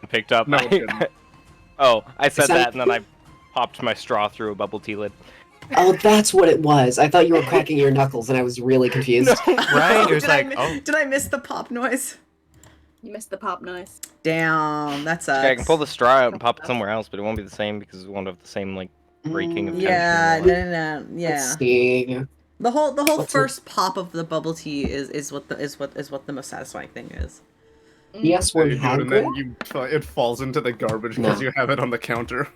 Picked up. No, Oh, I said that and then I popped my straw through a bubble tea lid. Oh, that's what it was. I thought you were cracking your knuckles, and I was really confused. No. Right? It was Did I miss the pop noise? You missed the pop noise. Damn, that sucks. Okay, I can pull the straw out and pop it somewhere else, but it won't be the same because it won't have the same like breaking of tension. Yeah, no, yeah. Let's see. The whole What's first pop of the bubble tea is what the most satisfying thing is. Yes, one had and then it falls into the garbage because you have it on the counter.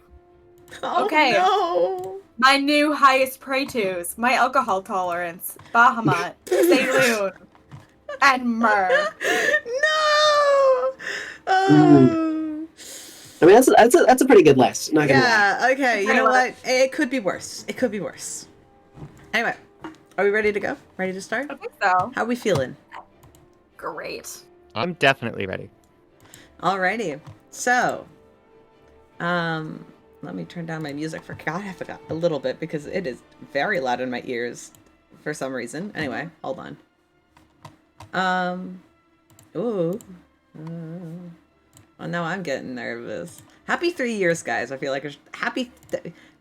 Oh, Okay. No. My new highest prey twos, my alcohol tolerance, Bahamut, Saloon, and Myrrh. No. Oh. I mean, that's a pretty good list. Not gonna lie. Yeah. Okay. You know what? It could be worse. It could be worse. Anyway, are we ready to go? Ready to start? I think so. How we feeling? Great. I'm definitely ready. Alrighty. So, let me turn down my music for God. I forgot a little bit because it is very loud in my ears. for some reason. Anyway, hold on. Ooh. Oh, now I'm getting nervous. Happy 3 years, guys. I feel like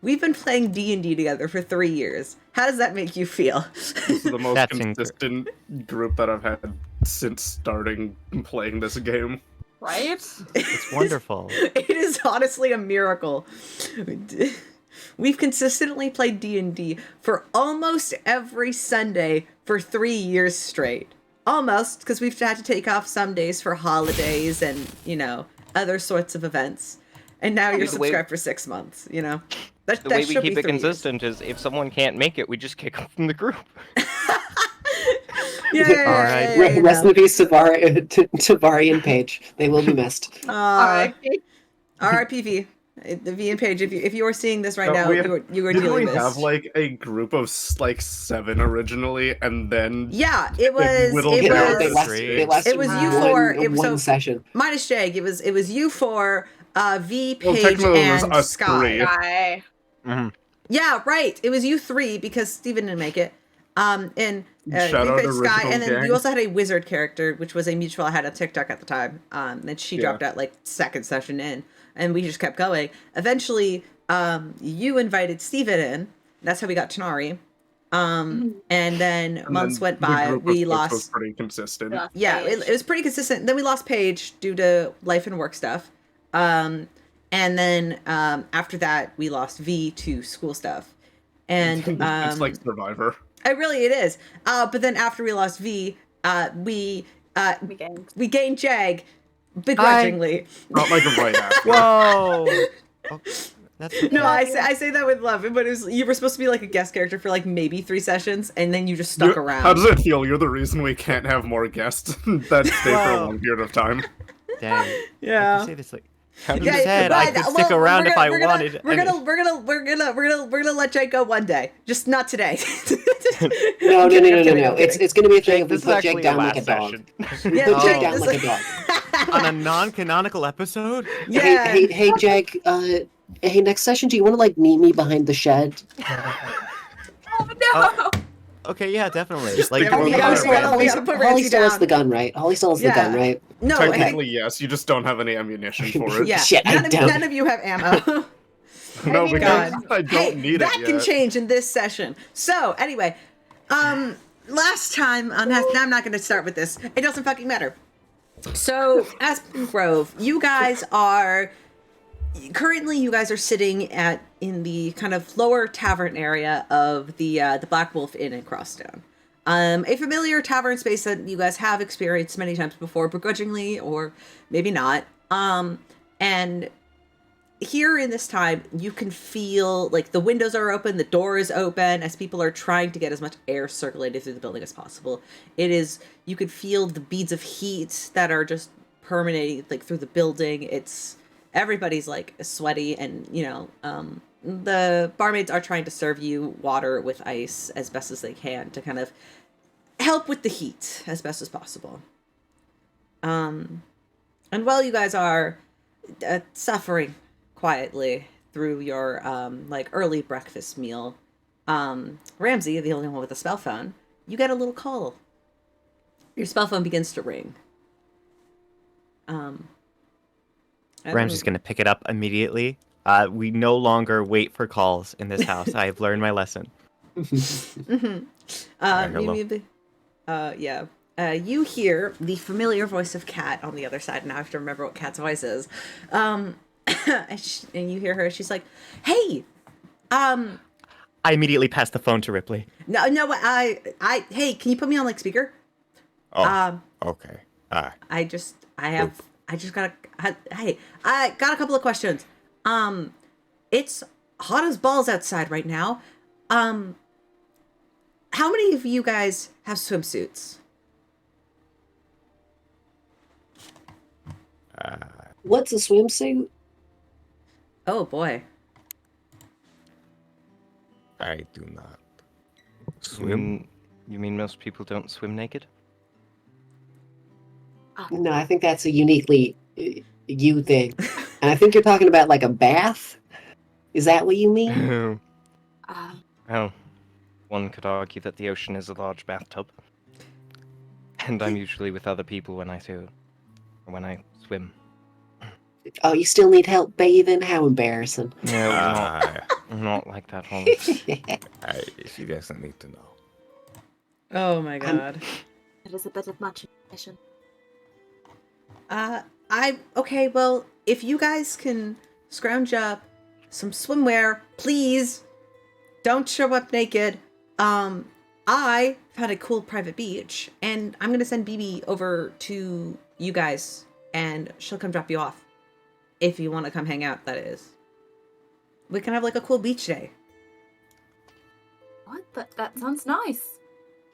we've been playing D&D together for 3 years. How does that make you feel? This is the most That's consistent group that I've had since starting playing this game. Right? It's wonderful. It is honestly a miracle. We've consistently played D&D for almost every Sunday for 3 years straight. Almost, because we've had to take off some days for holidays and, other sorts of events. And now you're The way- subscribed for 6 months, That, The that way we should be keep it 3 years. consistent is if someone can't make it, we just kick them from the group. Alright. Rest in peace, Tavari and Paige. They will be missed. Alright. RIPV. The V and Paige, if you are seeing this right now, We- you are Didn't dealing we with have like a group of like 7 originally, and then Yeah, it was. whittled It down They was. lasted It was you one, four. It was one so session. minus Jegg. It was you four, V, Well, Paige, technically it was and us Sky. 3. Guy. Yeah, right. It was you 3 because Steven didn't make it. And Shout out V, Paige, Sky, original and then gang. you also had a wizard character, which was a mutual I had on TikTok at the time. And she Yeah. dropped out like second session in, and we just kept going. Eventually, you invited Steven in. That's how we got Tanari. And then And months then went the by. group of We folks was lost. pretty consistent. Yeah, it was pretty consistent. Then we lost Paige due to life and work stuff. And then after that, we lost V to school stuff. And It's like Survivor. it is. But then after we lost V, we gained Jegg begrudgingly. Not like right after. Whoa! Oh, that's No, I say that with love, but you were supposed to be like a guest character for like maybe 3 sessions, and then you just stuck around. How does it feel? You're the reason we can't have more guests that stay for a Whoa. long period of time. Dang. Yeah. You say this like How you does it- said I could stick around if I wanted. We're and- gonna let Jake go one day, just not today. No. I'm kidding. It's gonna be a thing if we This is put actually Jake down a like a last dog. session. Yeah, Put Jake Jake, down this like is- a dog. on a non-canonical episode. Yeah. Hey, Jake. Hey, next session, do you want to like meet me behind the shed? Oh no! Okay, yeah, definitely. Just Like, think about we it. gotta Holly- we gotta Holly put Holly Ramsey still has down. the gun, right? Holly still has the Yeah. gun, right? No, I think, Technically, yes. You just don't have any ammunition for it. yeah. Shit, I don't. None of you have ammo. No, Hey, because God. I don't need that it can yet. change in this session. So anyway, last time now I'm not going to start with this. It doesn't fucking matter. So Aspen Grove, you guys are sitting in the kind of lower tavern area of the Black Wolf Inn in Crosstown. A familiar tavern space that you guys have experienced many times before, begrudgingly or maybe not. And here in this time, you can feel like the windows are open, the door is open, as people are trying to get as much air circulated through the building as possible. You can feel the beads of heat that are just permeating like through the building. Everybody's like sweaty, and the barmaids are trying to serve you water with ice as best as they can to kind of help with the heat as best as possible. And while you guys are suffering quietly through your early breakfast meal, Ramsey, the only one with a spell phone, you get a little call. Your spell phone begins to ring. Ramsey's gonna pick it up immediately. We no longer wait for calls in this house. I have learned my lesson. Mm-hmm. Hello. You hear the familiar voice of Kat on the other side, and I have to remember what Kat's voice is. And you hear her. She's like, "Hey, I immediately pass the phone to Rypley. no, hey, can you put me on like speaker? Oh, okay. I just got I got a couple of questions. It's hot as balls outside right now. How many of you guys have swimsuits? What's a swimsuit? Oh boy. I do not You mean most people don't swim naked? No, I think that's a uniquely you thing. And I think you're talking about like a bath. Is that what you mean? Oh. One could argue that the ocean is a large bathtub. And I'm usually with other people when I swim. Oh, you still need help bathing? How embarrassing. No, not like that, Holly. She doesn't need to know. Oh my god. It is a bit of much information. Okay, well, if you guys can scrounge up some swimwear, please don't show up naked. I found a cool private beach, and I'm gonna send BB over to you guys, and she'll come drop you off. If you want to come hang out, that is. We can have like a cool beach day. What? That sounds nice.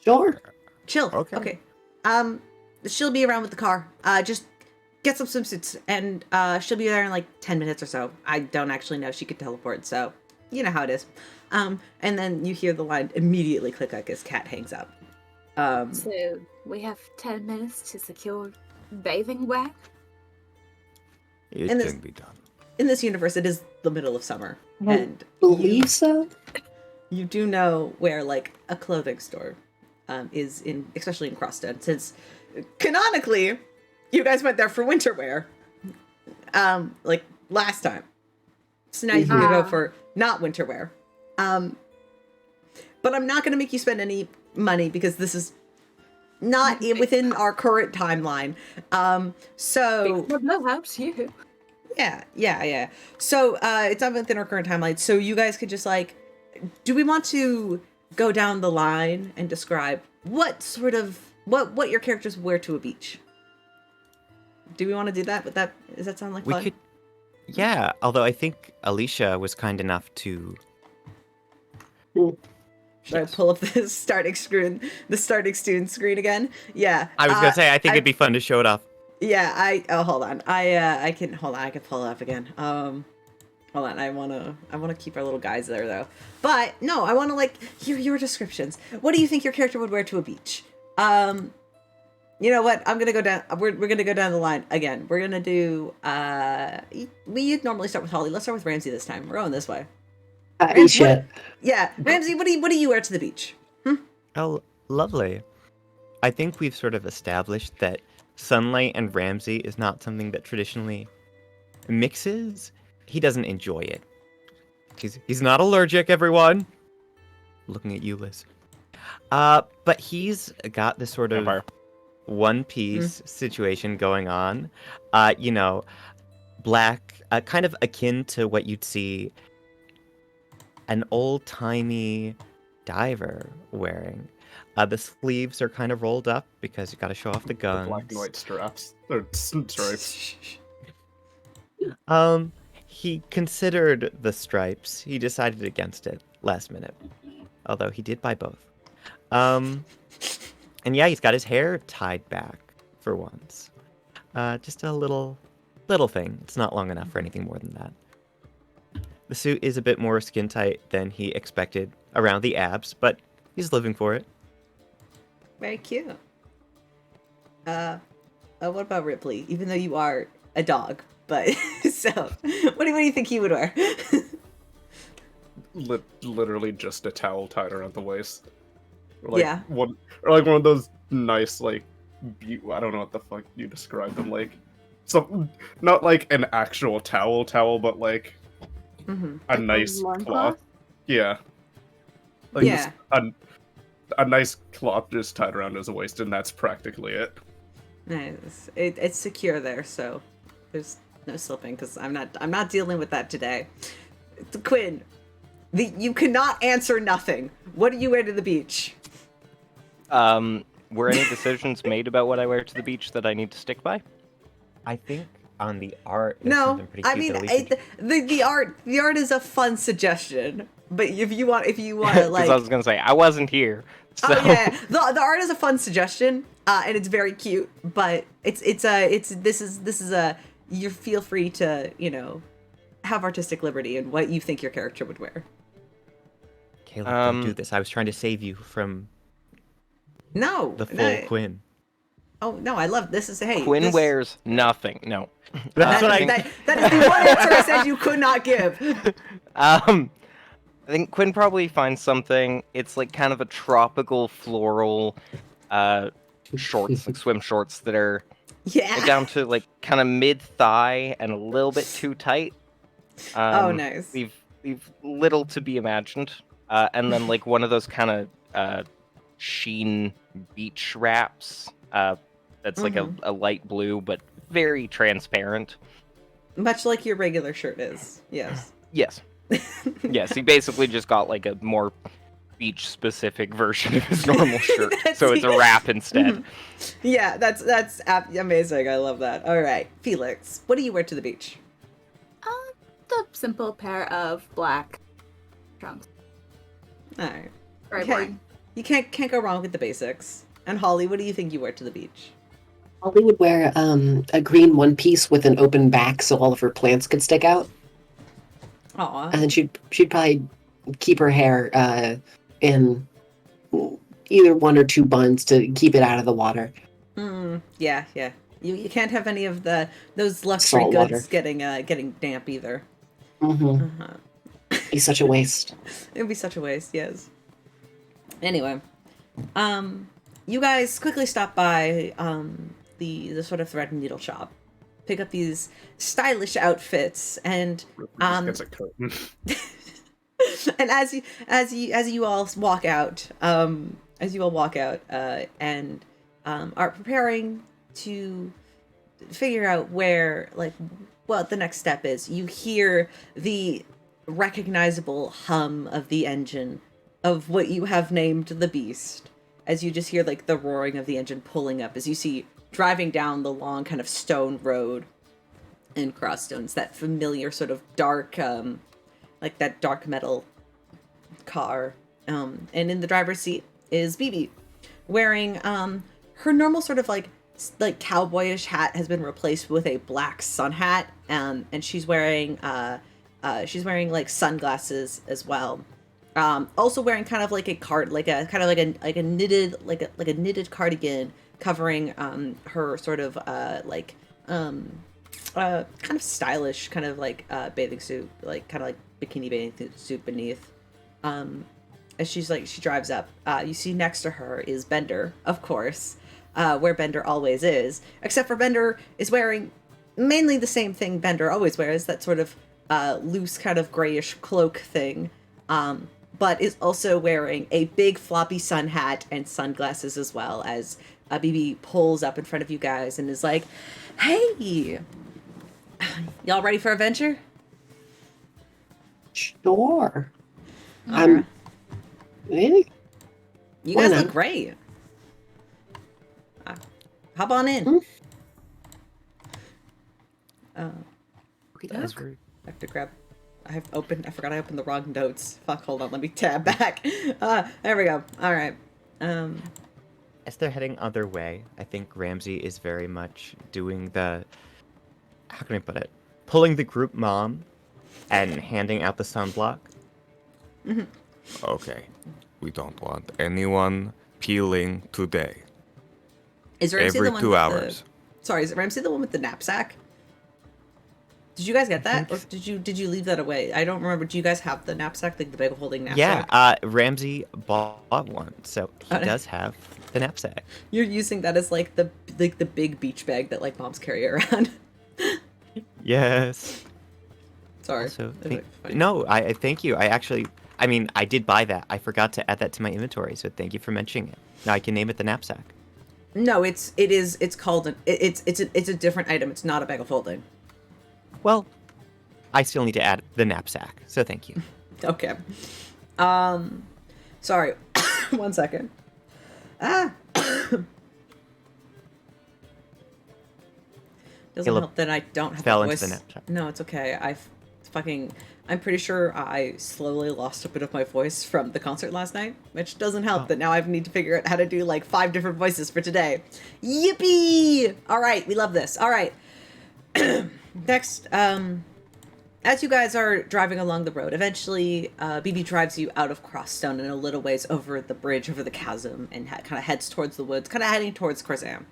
Sure. Chill. Okay. She'll be around with the car. Just get some swimsuits, and she'll be there in like 10 minutes or so. I don't actually know if she could teleport, so you know how it is. And then you hear the line immediately click like his cat hangs up. So we have 10 minutes to secure bathing wear. It And can this- be done. In this universe, it is the middle of summer, I and believe so. you do know where like a clothing store is in, especially in Crosstown, since canonically you guys went there for winter wear like last time, so now you can go for not winter wear. But I'm not going to make you spend any money because this is not within our current timeline. So No, helps you. yeah. So it's not within our current timeline. So you guys could just like, do we want to go down the line and describe what sort of what your characters wear to a beach? Do we want to do that? Does that sound like We fun? could, yeah. Although I think Alycia was kind enough to. Should I pull up the starting screen screen again? Yeah. I was gonna say I think it'd be fun to show it off. Yeah, hold on. I can pull it up again. Hold on. I wanna keep our little guys there though. But no, I wanna like hear your descriptions. What do you think your character would wear to a beach? You know what? I'm gonna go down. We're gonna go down the line again. We're gonna do. We normally start with Holly. Let's start with Ramsey this time. We're going this way. Alycia. Yeah, Ramsey. What do you wear to the beach? Oh, lovely. I think we've sort of established that sunlight and Ramsey is not something that traditionally mixes. He doesn't enjoy it. He's not allergic, everyone. Looking at you, Liz. But he's got this sort of one piece situation going on. You know, black, kind of akin to what you'd see an old-timey diver wearing. The sleeves are kind of rolled up because you got to show off the guns. The black and white straps. Or stripes. He considered the stripes. He decided against it last minute. Although he did buy both. And yeah, he's got his hair tied back for once. Just a little thing. It's not long enough for anything more than that. The suit is a bit more skin tight than he expected around the abs, but he's living for it. Very cute. What about Rypley? Even though you are a dog, but so what do you think he would wear? Literally just a towel tied around the waist. Or like Yeah. one of those nice like I don't know what the fuck you describe them like. So not like an actual towel, but like a nice cloth. Yeah. Like Yeah. a nice cloth just tied around his waist, and that's practically it. Nice. It's secure there, so there's no slipping because I'm not dealing with that today. Quinn, you cannot answer nothing. What do you wear to the beach? Were any decisions made about what I wear to the beach that I need to stick by? I think on the art, there's No, something pretty I cute mean that Alycia the art is a fun suggestion, but if you want to Because like, I was gonna say I wasn't here. So. oh yeah, the art is a fun suggestion, and it's very cute, but this is a you feel free to have artistic liberty in what you think your character would wear. Caleb, don't do this. I was trying to save you from No, the full no. Quinn. Oh no, I love this. Is hey Quinn this, wears nothing. No. That's what that is the one answer I said you could not give. I think Quinn probably finds something. It's like kind of a tropical floral shorts, like swim shorts that are Yeah. down to like kind of mid thigh and a little bit too tight. Oh, nice. Leave little to be imagined. And then like one of those kind of sheen beach wraps. That's like a light blue but very transparent. Much like your regular shirt is. Yes. Yes. Yes, he basically just got like a more beach-specific version of his normal shirt, so it's a wrap instead. Yeah, that's amazing. I love that. All right, Felix, what do you wear to the beach? The simple pair of black trunks. All right. Very Okay. boring. You can't go wrong with the basics. And Holly, what do you think you wear to the beach? Holly would wear a green one piece with an open back so all of her plants could stick out. Aw. And then she'd probably keep her hair in either one or two buns to keep it out of the water. Yeah. You can't have any of those luxury Salt goods water. getting damp either. Be such a waste. It would be such a waste, yes. Anyway, you guys quickly stop by the sort of thread and needle shop, pick up these stylish outfits, and Gets a curtain. and as you all walk out, and are preparing to figure out where, like, what the next step is, you hear the recognizable hum of the engine of what you have named the Beast, as you just hear like the roaring of the engine pulling up as you see driving down the long kind of stone road in Crossstones, that familiar sort of dark like that dark metal car, and in the driver's seat is BB wearing her normal sort of like cowboyish hat has been replaced with a black sun hat, and she's wearing like sunglasses as well. Also wearing kind of like a knitted cardigan covering her sort of kind of stylish kind of like bathing suit, like kind of like bikini bathing suit beneath. As she drives up, you see next to her is Bender, of course, where Bender always is, except for Bender is wearing mainly the same thing Bender always wears, that sort of loose kind of grayish cloak thing, but is also wearing a big floppy sun hat and sunglasses as well, as BB pulls up in front of you guys and is like, "Hey, y'all ready for adventure?" Sure. Really? You Why guys not? look great. Hop on in. That's rude. I have to grab. I forgot I opened the wrong notes. Fuck, hold on. Let me tab back. There we go. All right. As they're heading other way, I think Ramsey is very much doing the, how can I put it, pulling the group mom and handing out the sunblock. Okay. We don't want anyone peeling today. Is Ramsey Every the one 2 with hours. Sorry, is Ramsey the one with the knapsack? Did you guys get that, or did you leave that away? I don't remember. Do you guys have the knapsack, like the bag holding knapsack? Yeah, Ramsey bought one, so he does have the knapsack. You're using that as like the big beach bag that like moms carry around. Yes. Sorry. So Fine. no, I thank you. I did buy that. I forgot to add that to my inventory, so thank you for mentioning it. Now I can name it the knapsack. No, it's called it's a different item. It's not a bag of holding. Well, I still need to add the knapsack, so thank you. Okay. Sorry. 1 second. Doesn't Caleb help that I don't have fell a into voice. the knapsack. No, it's okay. I'm pretty sure I slowly lost a bit of my voice from the concert last night, which doesn't help that now I need to figure out how to do like 5 different voices for today. Yippee! All right, we love this. All right. Next, as you guys are driving along the road, eventually BB drives you out of Crossstone and a little ways over the bridge, over the chasm, and kind of heads towards the woods, kind of heading towards Khorzam.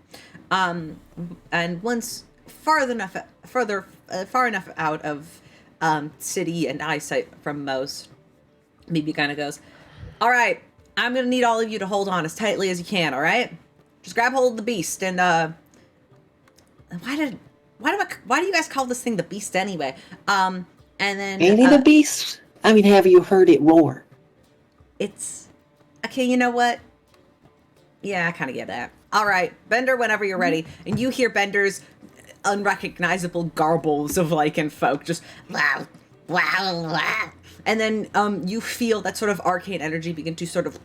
And once far enough out of city and eyesight from most, BB kind of goes, all right, I'm going to need all of you to hold on as tightly as you can, all right? Just grab hold of the beast, and, why do you guys call this thing the beast anyway? And then... Ain't it a beast? I mean, have you heard it roar? It's... Okay, you know what? Yeah, I kind of get that. All right, Bender, whenever you're ready. And you hear Bender's unrecognizable garbles of Lycan folk, just wow, wow, wow. And then you feel that sort of arcane energy begin to sort of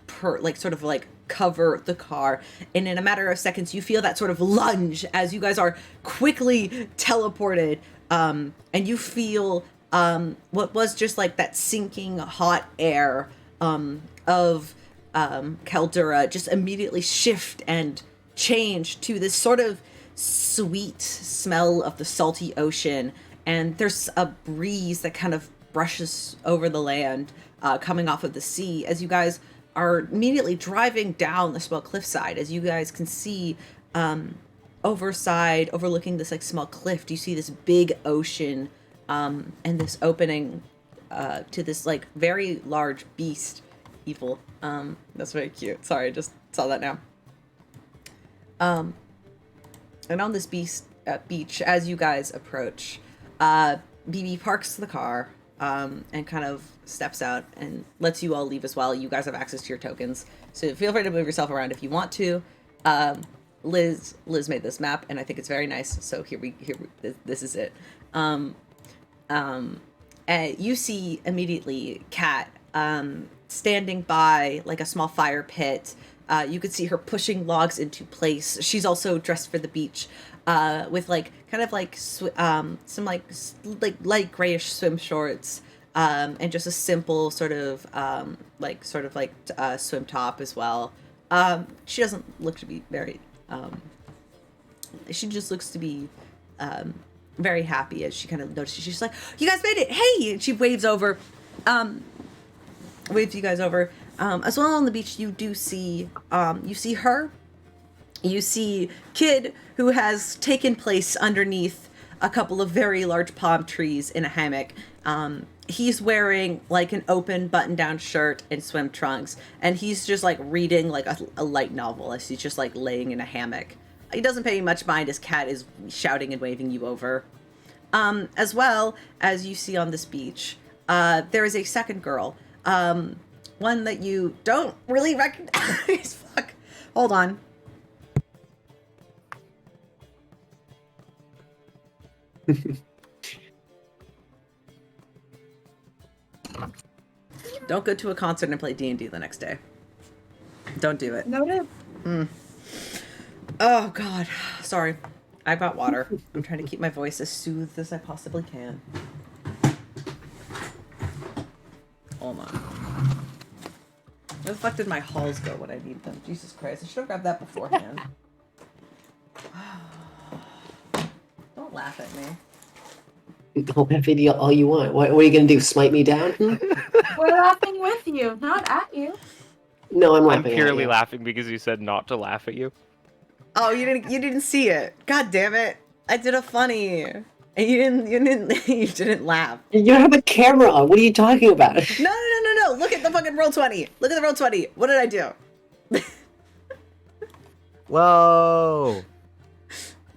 cover the car. And in a matter of seconds, you feel that sort of lunge as you guys are quickly teleported. And you feel what was just like that sinking hot air of Caldura just immediately shift and change to this sort of sweet smell of the salty ocean. And there's a breeze that kind of brushes over the land coming off of the sea as you guys are immediately driving down the small cliffside. As you guys can see overlooking this like small cliff, you see this big ocean and this opening to this like very large beast evil. That's very cute. Sorry, I just saw that now. And on this beach, as you guys approach, BB parks the car and kind of steps out and lets you all leave as well. You guys have access to your tokens, so feel free to move yourself around if you want to. Liz made this map, and I think it's very nice. So this is it. You see immediately Kat standing by like a small fire pit. You could see her pushing logs into place. She's also dressed for the beach with like kind of like some like light grayish swim shorts and just a simple sort of swim top as well. She doesn't look to be very she just looks to be very happy as she kind of notices. She's like, you guys made it, hey! And she waves you guys over. As well on the beach, you do see, you see her. You see Kid, who has taken place underneath a couple of very large palm trees in a hammock. He's wearing like an open button-down shirt and swim trunks, and he's just like reading like a light novel as he's just like laying in a hammock. He doesn't pay much mind as Cat is shouting and waving you over. As well as you see on this beach, there is a second girl. One that you don't really recognize. Fuck. Hold on. Don't go to a concert and play D&D the next day. Don't do it. Noted. Oh, God. Sorry. I brought water. I'm trying to keep my voice as soothed as I possibly can. Hold on. Where the fuck did my halls go when I need them? Jesus Christ. I should have grabbed that beforehand. Don't laugh at me. Don't laugh at you all you want. What are you going to do? Smite me down? We're laughing with you, not at you. No, I'm I'm laughing purely at you. laughing because you said not to laugh at you. Oh, you didn't see it. God damn it. I did a funny. And you didn't laugh. You have a camera on. What are you talking about? No. Look at the fucking roll 20. Look at the roll 20. What did I do? Whoa!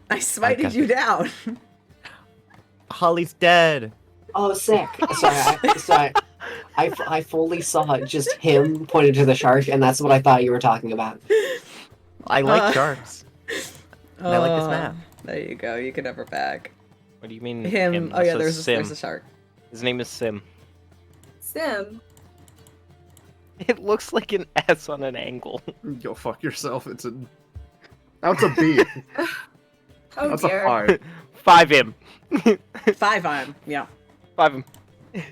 I smited you down. Holly's dead. Oh, sick. Sorry. I fully saw just him pointed to the shark, and that's what I thought you were talking about. I like sharks. And I like this map. There you go. You can have her back. What do you mean? Him. Oh, yeah, This is there's a shark. His name is Sim. Sim. It looks like an S on an angle. Go fuck yourself. That's a B. Oh That's dear. a 5 him. 5 on. Yeah. 5 him.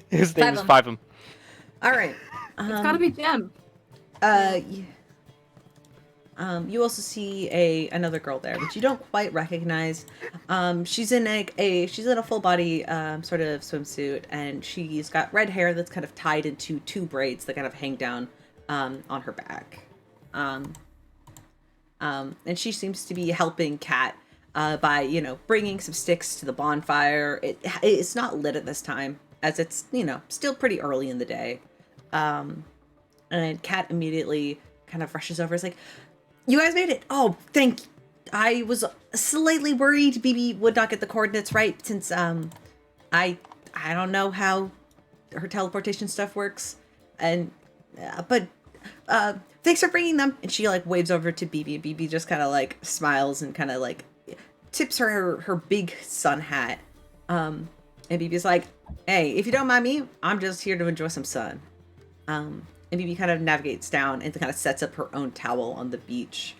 His name is 5 him. All right. It's gotta be Jim. You also see another girl there, which you don't quite recognize. She's in a full body sort of swimsuit, and she's got red hair that's kind of tied into 2 braids that kind of hang down on her back. And she seems to be helping Kat by bringing some sticks to the bonfire. It's not lit at this time, as it's still pretty early in the day. And Kat immediately kind of rushes over. It's like, you guys made it. Oh, thank you. I was slightly worried BB would not get the coordinates right since I don't know how her teleportation stuff works. And but thanks for bringing them. And she like waves over to BB, and BB just kind of like smiles and kind of like tips her big sun hat. And BB's like, hey, if you don't mind me, I'm just here to enjoy some sun. And BB kind of navigates down and kind of sets up her own towel on the beach,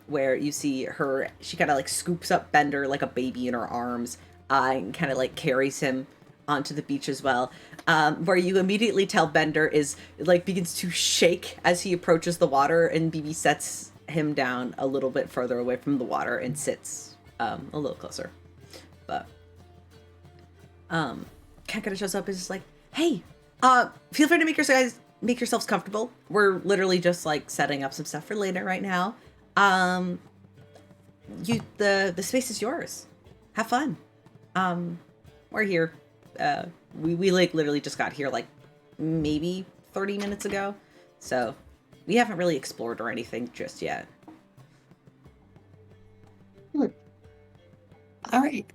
where you see her, she kind of like scoops up Bender like a baby in her arms, and kind of like carries him onto the beach as well, where you immediately tell Bender is like begins to shake as he approaches the water, and BB sets him down a little bit further away from the water and sits a little closer. But Kat kind of shows up and is just like, hey, feel free to make yourselves comfortable. We're literally just like setting up some stuff for later right now. The space is yours. Have fun. We're here. We like literally just got here like maybe 30 minutes ago, so we haven't really explored or anything just yet. All right.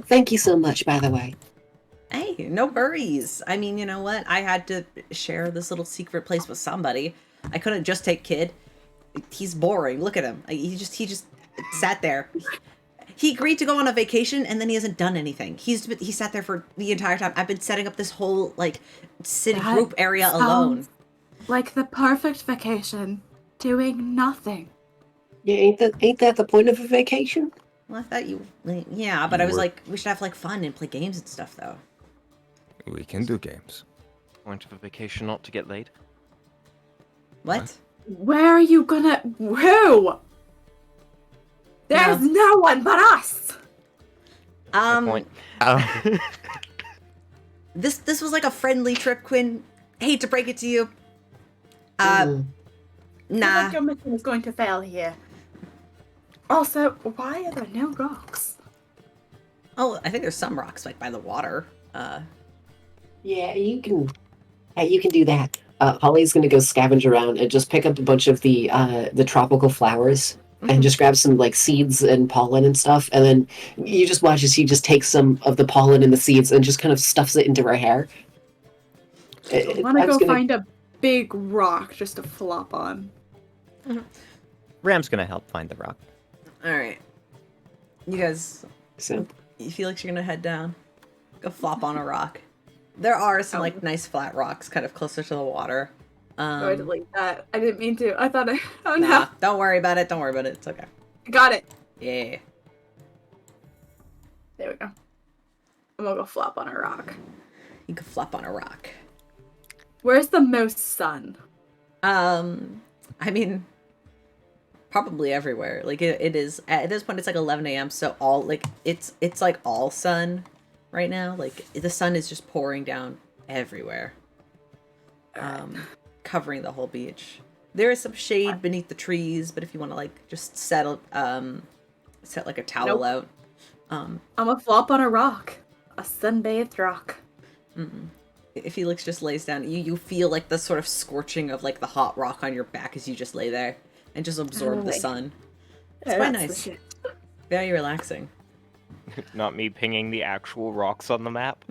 Thank you so much, by the way. Hey, no worries. I mean, you know what? I had to share this little secret place with somebody. I couldn't just take Kid. He's boring. Look at him. He just sat there. He agreed to go on a vacation, and then he hasn't done anything. He sat there for the entire time. I've been setting up this whole like city group area alone. Like the perfect vacation, doing nothing. Yeah, ain't that the point of a vacation? Well, I thought yeah, but I was like, we should have like fun and play games and stuff, though. We can do games. Point of a vacation not to get laid. What? Where are you gonna? Who? There's no one but us. Good point. This was like a friendly trip, Quinn. Hate to break it to you. I Nah. think your mission is going to fail here. Also, why are there no rocks? Oh, I think there's some rocks like by the water. Yeah, you can. Hey, you can do that. Holly's gonna go scavenge around and just pick up a bunch of the tropical flowers and just grab some like seeds and pollen and stuff, and then you just watch as she just takes some of the pollen and the seeds and just kind of stuffs it into her hair. I want to go find a big rock just to flop on. Ram's gonna help find the rock. All right, you guys. So You feel like you're gonna head down, go flop on a rock. There are some like nice flat rocks kind of closer to the water. I delete that. I didn't mean to. I thought I. Oh Nah, no. don't worry about it. Don't worry about it. It's okay. Got it. Yeah. There we go. I'm gonna go flop on a rock. You can flop on a rock. Where's the most sun? I mean, probably everywhere. Like it is at this point. It's like 11 a.m. So all like it's like all sun right now. Like the sun is just pouring down everywhere, covering the whole beach. There is some shade beneath the trees, but if you want to like just set like a towel out. I'm gonna flop on a rock, a sunbathed rock. Felix just lays down. You feel like the sort of scorching of like the hot rock on your back as you just lay there and just absorb the sun. It's quite nice. Very relaxing. Not me pinging the actual rocks on the map.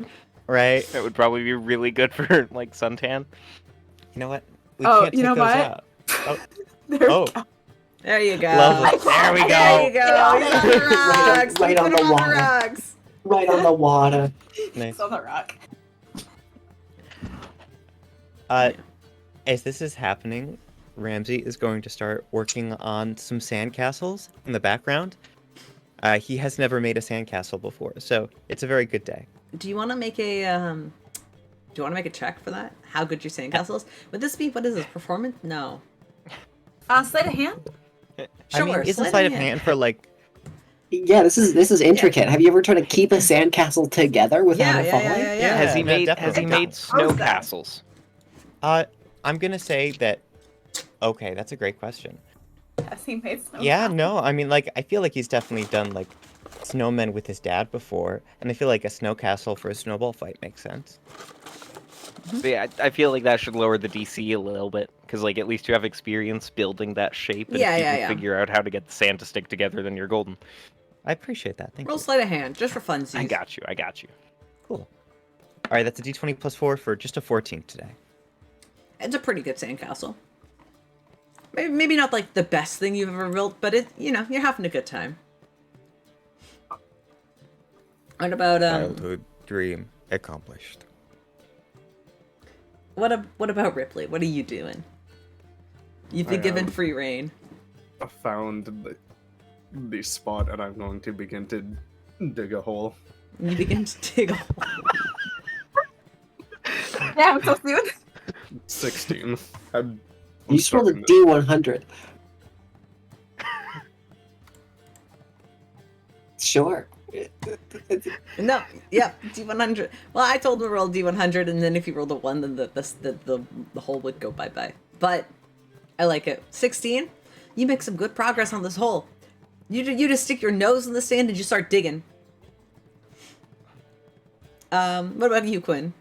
Right? That would probably be really good for like suntan. You know what? We Oh, can't you take know those what? out. Oh. There we Oh. go. There you go. Lovely. There we There you go. go. He's on the rocks. Right on Put the him water. rocks. right on the water. Nice. It's on the rock. As this is happening, Ramsey is going to start working on some sandcastles in the background. He has never made a sandcastle before, so it's a very good day. Do you want to make a check for that? How good your sandcastle is? Would this be what is this performance? No. Sleight of hand? Sure. I mean, it's a sleight of hand for like. Yeah, this is intricate. Have you ever tried to keep a sandcastle together without it falling? Yeah. Has he no, made definitely. snow castles? I'm gonna say that. Okay, that's a great question. Yes, he made snow. Yeah, no, I mean, like, I feel like he's definitely done like snowmen with his dad before, and I feel like a snow castle for a snowball fight makes sense. But yeah, I feel like that should lower the DC a little bit, because like at least you have experience building that shape, and Yeah, if you yeah, can yeah. figure out how to get the sand to stick together, then you're golden. I appreciate that. Thank Roll you. sleight of hand, just for funsies. I got you. Cool. All right, that's a d20 plus 4 for just a 14 today. It's a pretty good sandcastle. Maybe not like the best thing you've ever built, but you're having a good time. What about Childhood dream accomplished. what about Rypley? What are you doing? You've been given free reign. I found the spot, and I'm going to begin to dig a hole. You begin to dig a hole. Yeah, I'm so soon. 16. You just rolled a D100. Sure. No, yeah, D100. Well, I told him to roll D100, and then if he rolled a 1, then the hole would go bye-bye. But I like it. 16? You make some good progress on this hole. You just stick your nose in the sand and just start digging. What about you, Quinn?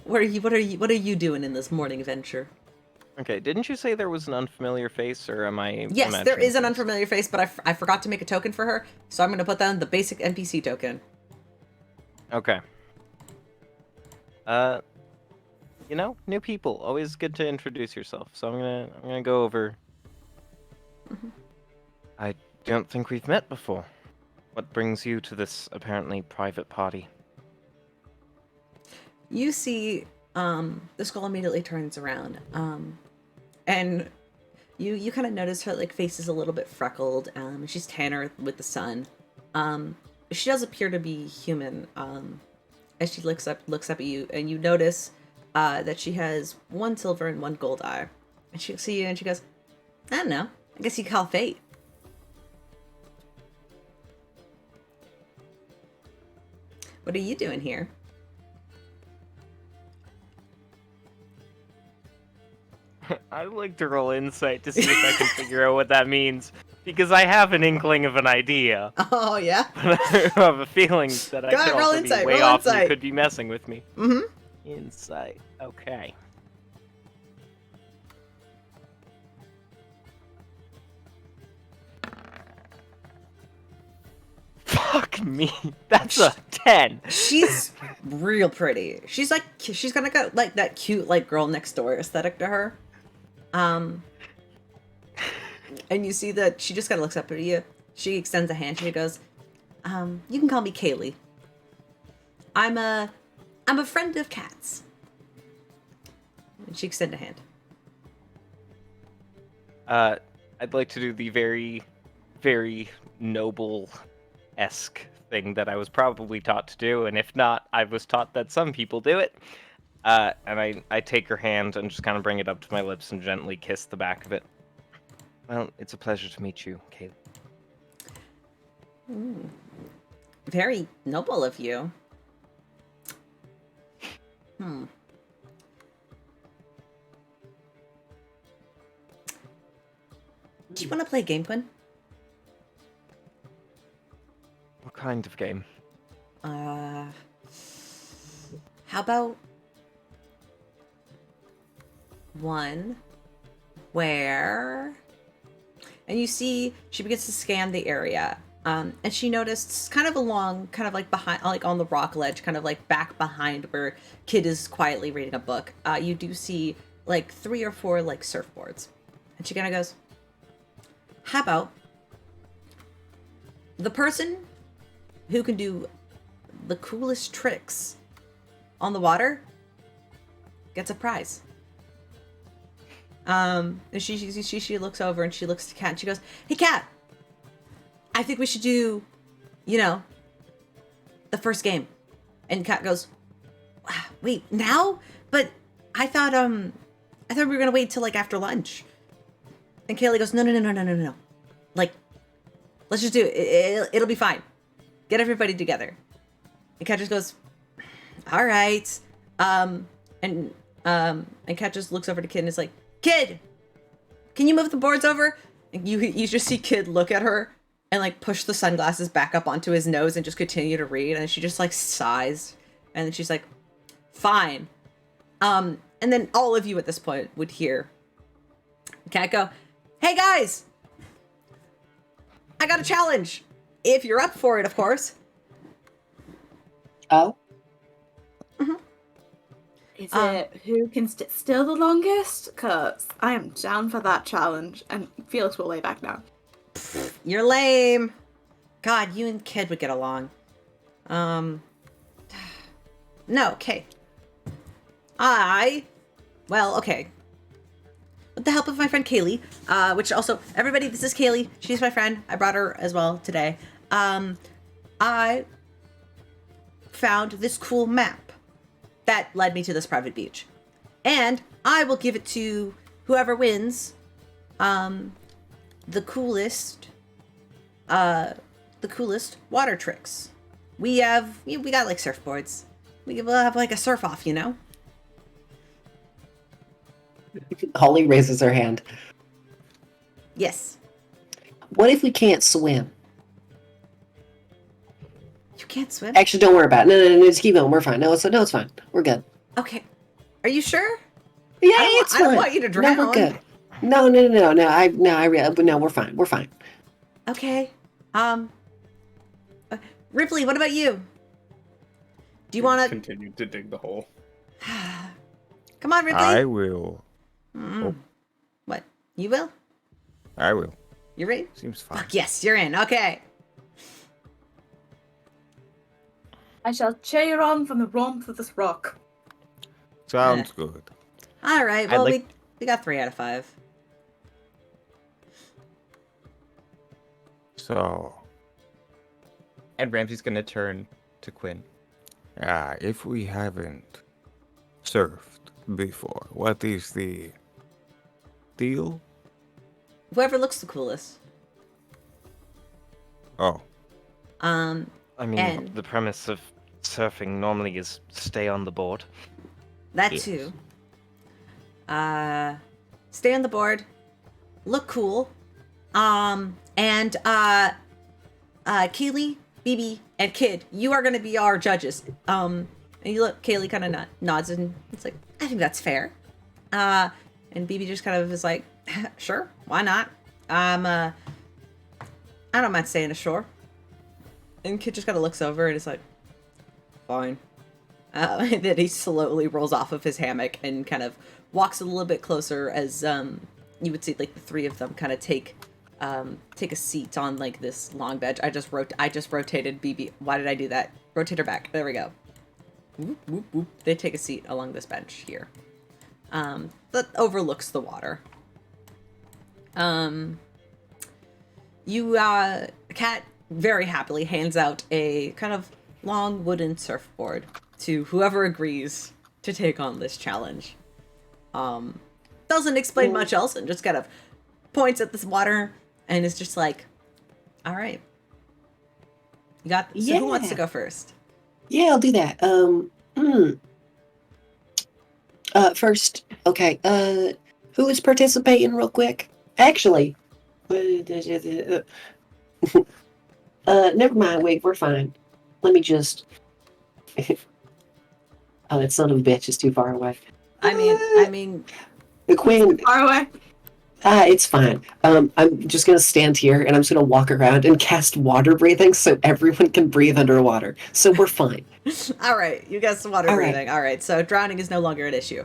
What are you doing in this morning adventure? Okay, didn't you say there was an unfamiliar face, or am I? Yes, there imagining is an things? unfamiliar face, but I forgot to make a token for her, so I'm going to put down the basic NPC token. Okay. New people, always good to introduce yourself. So I'm gonna go over. I don't think we've met before. What brings you to this apparently private party? You see, the skull immediately turns around, and you kind of notice her like face is a little bit freckled. She's tanner with the sun. She does appear to be human. As she looks up at you, and you notice that she has 1 silver and 1 gold eye. And she looks at you and she goes, "I don't know. I guess you call fate." What are you doing here? I'd like to roll insight to see if I can figure out what that means, because I have an inkling of an idea, Oh yeah. but I have a feeling that I Go ahead, could roll also insight, be way roll off and insight. you could be messing with me. Mm-hmm. Insight. Okay. Fuck me. That's a 10. She's real pretty. She's gonna got like that cute like girl next door aesthetic to her. And you see that she just kind of looks up at you. She extends a hand. She goes, "You can call me Kaylee. I'm a friend of Cat's." And she extends a hand. I'd like to do the very, very noble-esque thing that I was probably taught to do, and if not, I was taught that some people do it. And I take her hand and just kind of bring it up to my lips and gently kiss the back of it. Well, it's a pleasure to meet you, Kaylee. Very noble of you. Do you want to play a game, Quinn? What kind of game? How about one where... And you see she begins to scan the area. And she noticed kind of along, kind of like behind, like on the rock ledge, kind of like back behind where Kid is quietly reading a book. You do see like 3 or 4 like surfboards. And she kind of goes, "How about the person who can do the coolest tricks on the water gets a prize." And she looks over and she looks to Kat and she goes, "Hey Kat, I think we should do, the first game." And Kat goes, "Wait, now? But I thought we were gonna wait till like after lunch." And Kaylee goes, No. Like, let's just do it. It'll be fine. Get everybody together. And Kat just goes, "All right." And Kat just looks over to Kid and is like, "Kid, can you move the boards over?" And you just see Kid look at her and like push the sunglasses back up onto his nose and just continue to read. And she just like sighs. And then she's like, "Fine." And then all of you at this point would hear Cat go, "Hey guys, I got a challenge. If you're up for it, of course." Oh, Is it who can sit still the longest? Because I am down for that challenge. And Felix will lay back now. You're lame. God, you and Kid would get along. No, okay. Okay. With the help of my friend Kaylee, which also, everybody, this is Kaylee. She's my friend. I brought her as well today. I found this cool map that led me to this private beach. And I will give it to whoever wins the coolest water tricks. We got like surfboards. We'll have like a surf off, you know? Holly raises her hand. Yes. What if we can't swim? You can't swim? Actually, don't worry about it. No, just keep going. We're fine. No, it's fine. We're good. Okay. Are you sure? Yeah, it's fine. I don't want you to drown. No, we're good. No. We're fine. We're fine. Okay. Ripley, what about you? Do you want to continue to dig the hole? Come on, Ripley. I will. What? You will? I will. You ready? Seems fine. Fuck yes, you're in. Okay. I shall cheer on from the warmth of this rock. Sounds good. All right. Well, we got 3 out of 5. So, And Ramsey's gonna turn to Quinn. if we haven't surfed before, what is the deal? Whoever looks the coolest. Oh, I mean, And- the premise of surfing normally is stay on the board. That Yes. too. Stay on the board. Look cool. And Kaylee, BB, and Kid, you are gonna be our judges. And you look, Kaylee kind of nods and it's like, I think that's fair. And BB just kind of is like, sure, why not? I don't mind staying ashore. And Kid just kind of looks over and is like, fine. And then he slowly rolls off of his hammock and kind of walks a little bit closer as you would see like the 3 of them kind of take a seat on like this long bench. I just rotated BB. Why did I do that? Rotate her back. There we go. Whoop, whoop, whoop. They take a seat along this bench here. That overlooks the water. Cat very happily hands out a kind of long wooden surfboard to whoever agrees to take on this challenge. Doesn't explain much else and just kind of points at this water and is just like, all right. You got this. So who wants to go first? Yeah, I'll do that. First, okay, who is participating real quick? Actually, never mind, wait, we're fine. Let me just... Oh, that son of a bitch is too far away. I mean... The Quinn... Far away. It's fine. I'm just gonna stand here and I'm just gonna walk around and cast water breathing so everyone can breathe underwater. So we're fine. All right, you got some water All right. breathing. All right, so drowning is no longer an issue.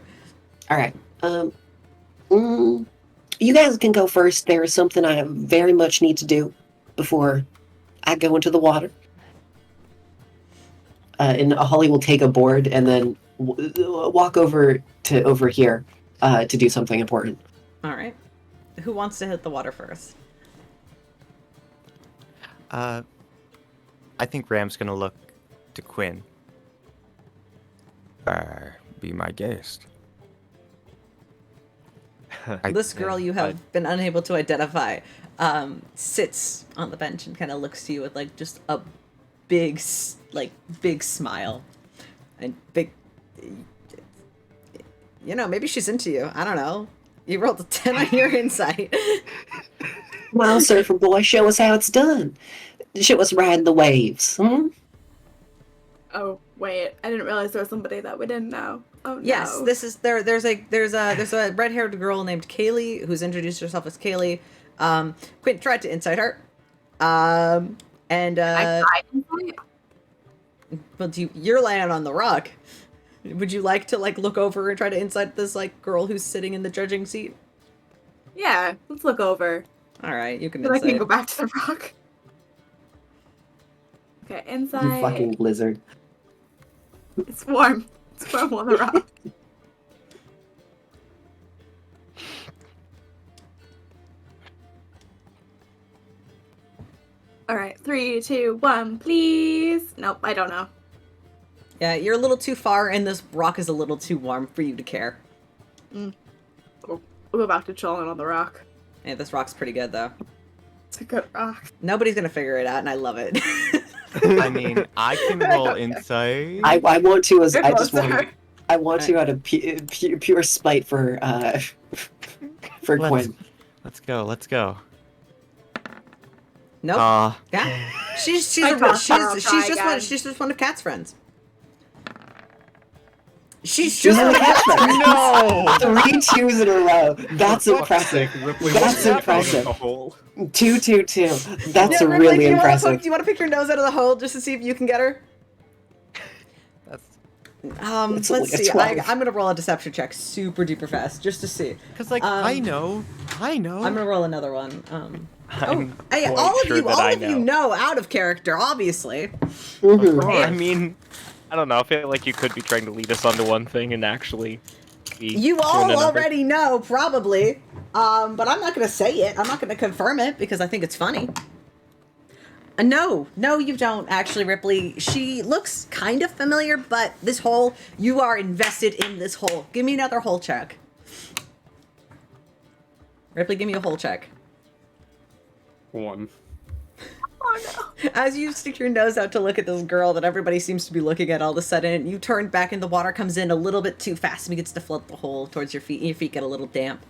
All right. You guys can go first. There is something I very much need to do before I go into the water. And Holly will take a board and then walk over here to do something important. All right. Who wants to hit the water first? I think Ram's gonna look to Quinn. Be my guest. This girl you have been unable to identify sits on the bench and kind of looks to you with like just a big smile and big, maybe she's into you. I don't know. You rolled a 10 on your insight. Well, surfer boy, show us how it's done. Show us riding the waves. Oh, Wait, I didn't realize there was somebody that we didn't know. Oh no. Yes, this is there's a red-haired girl named Kaylee who's introduced herself as Kaylee. Quinn tried to incite her. And I insight? well, you're laying on the rock. Would you like to like look over and try to incite this like girl who's sitting in the judging seat? Yeah, let's look over. All right, you can Then I incite. can go back to the rock. Okay, inside. You fucking lizard. It's warm. It's warm on the rock. Alright, 3, 2, 1, please. Nope, I don't know. Yeah, you're a little too far, and this rock is a little too warm for you to care. We'll go back to chilling on the rock. Yeah, this rock's pretty good though. It's a good rock. Nobody's gonna figure it out, and I love it. I mean, I can roll insight. I want to as You're I just closer. want. I want to out of pure spite for Quinn. Let's go. Let's go. Nope. Yeah. She's I thought Carl she's just one of Kat's friends. She's She's just in one the of Kat's friends. No. 3 twos in a row. That's For fuck's impressive. sake, Ripley That's wants to get out of impressive. the hole. 2, 2, 2. That's Yeah, Ripley, really do you impressive. want to pick your nose out of the hole just to see if you can get her? That's It's Let's only a see. 12. I'm gonna roll a deception check super duper fast just to see. because, like, I know. I'm gonna roll another one. I'm Hey, quite all of sure you, that all I of you know. know out of character, obviously. Mhm. I mean, I don't know. I feel like you could be trying to lead us onto one thing and actually be You doing all another. already know, probably. But I'm not gonna say it. I'm not gonna confirm it because I think it's funny. No, you don't actually, Ripley. She looks kind of familiar, but this hole, you are invested in this hole. Give me another hole check. Ripley, give me a hole check. 1. Oh no. As you stick your nose out to look at this girl that everybody seems to be looking at all of a sudden, you turn back and the water comes in a little bit too fast and begins to flood the hole towards your feet, and your feet get a little damp.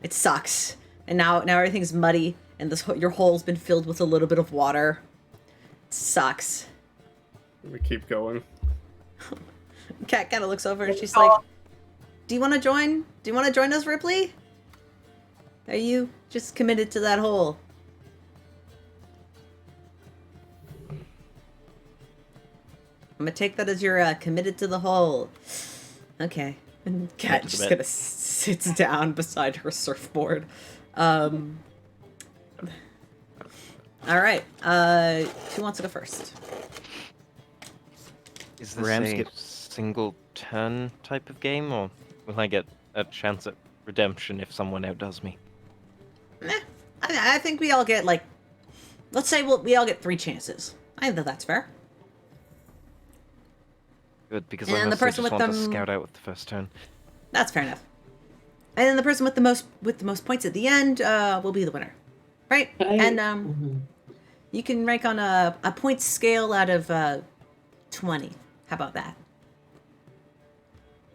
It sucks. And now everything's muddy, and your hole's been filled with a little bit of water. It sucks. We keep going. Kat kind of looks over and she's like, "Do you want to join? Do you want to join us, Ripley? Are you just committed to that hole?" I'm gonna take that as you're committed to the hole. Okay. And Kat That's a just bit. kind of sits down beside her surfboard. All right. Who wants to go first? Is this Rams a get- single turn type of game, or will I get a chance at redemption if someone outdoes me? I think we all get like, let's say we all get 3 chances. I think that's fair. Good, because And I the mostly person just with want to them- scout out with the first turn. That's fair enough. And then the person with the most points at the end will be the winner, right? And Mhm. you can rank on a point scale out of 20. How about that?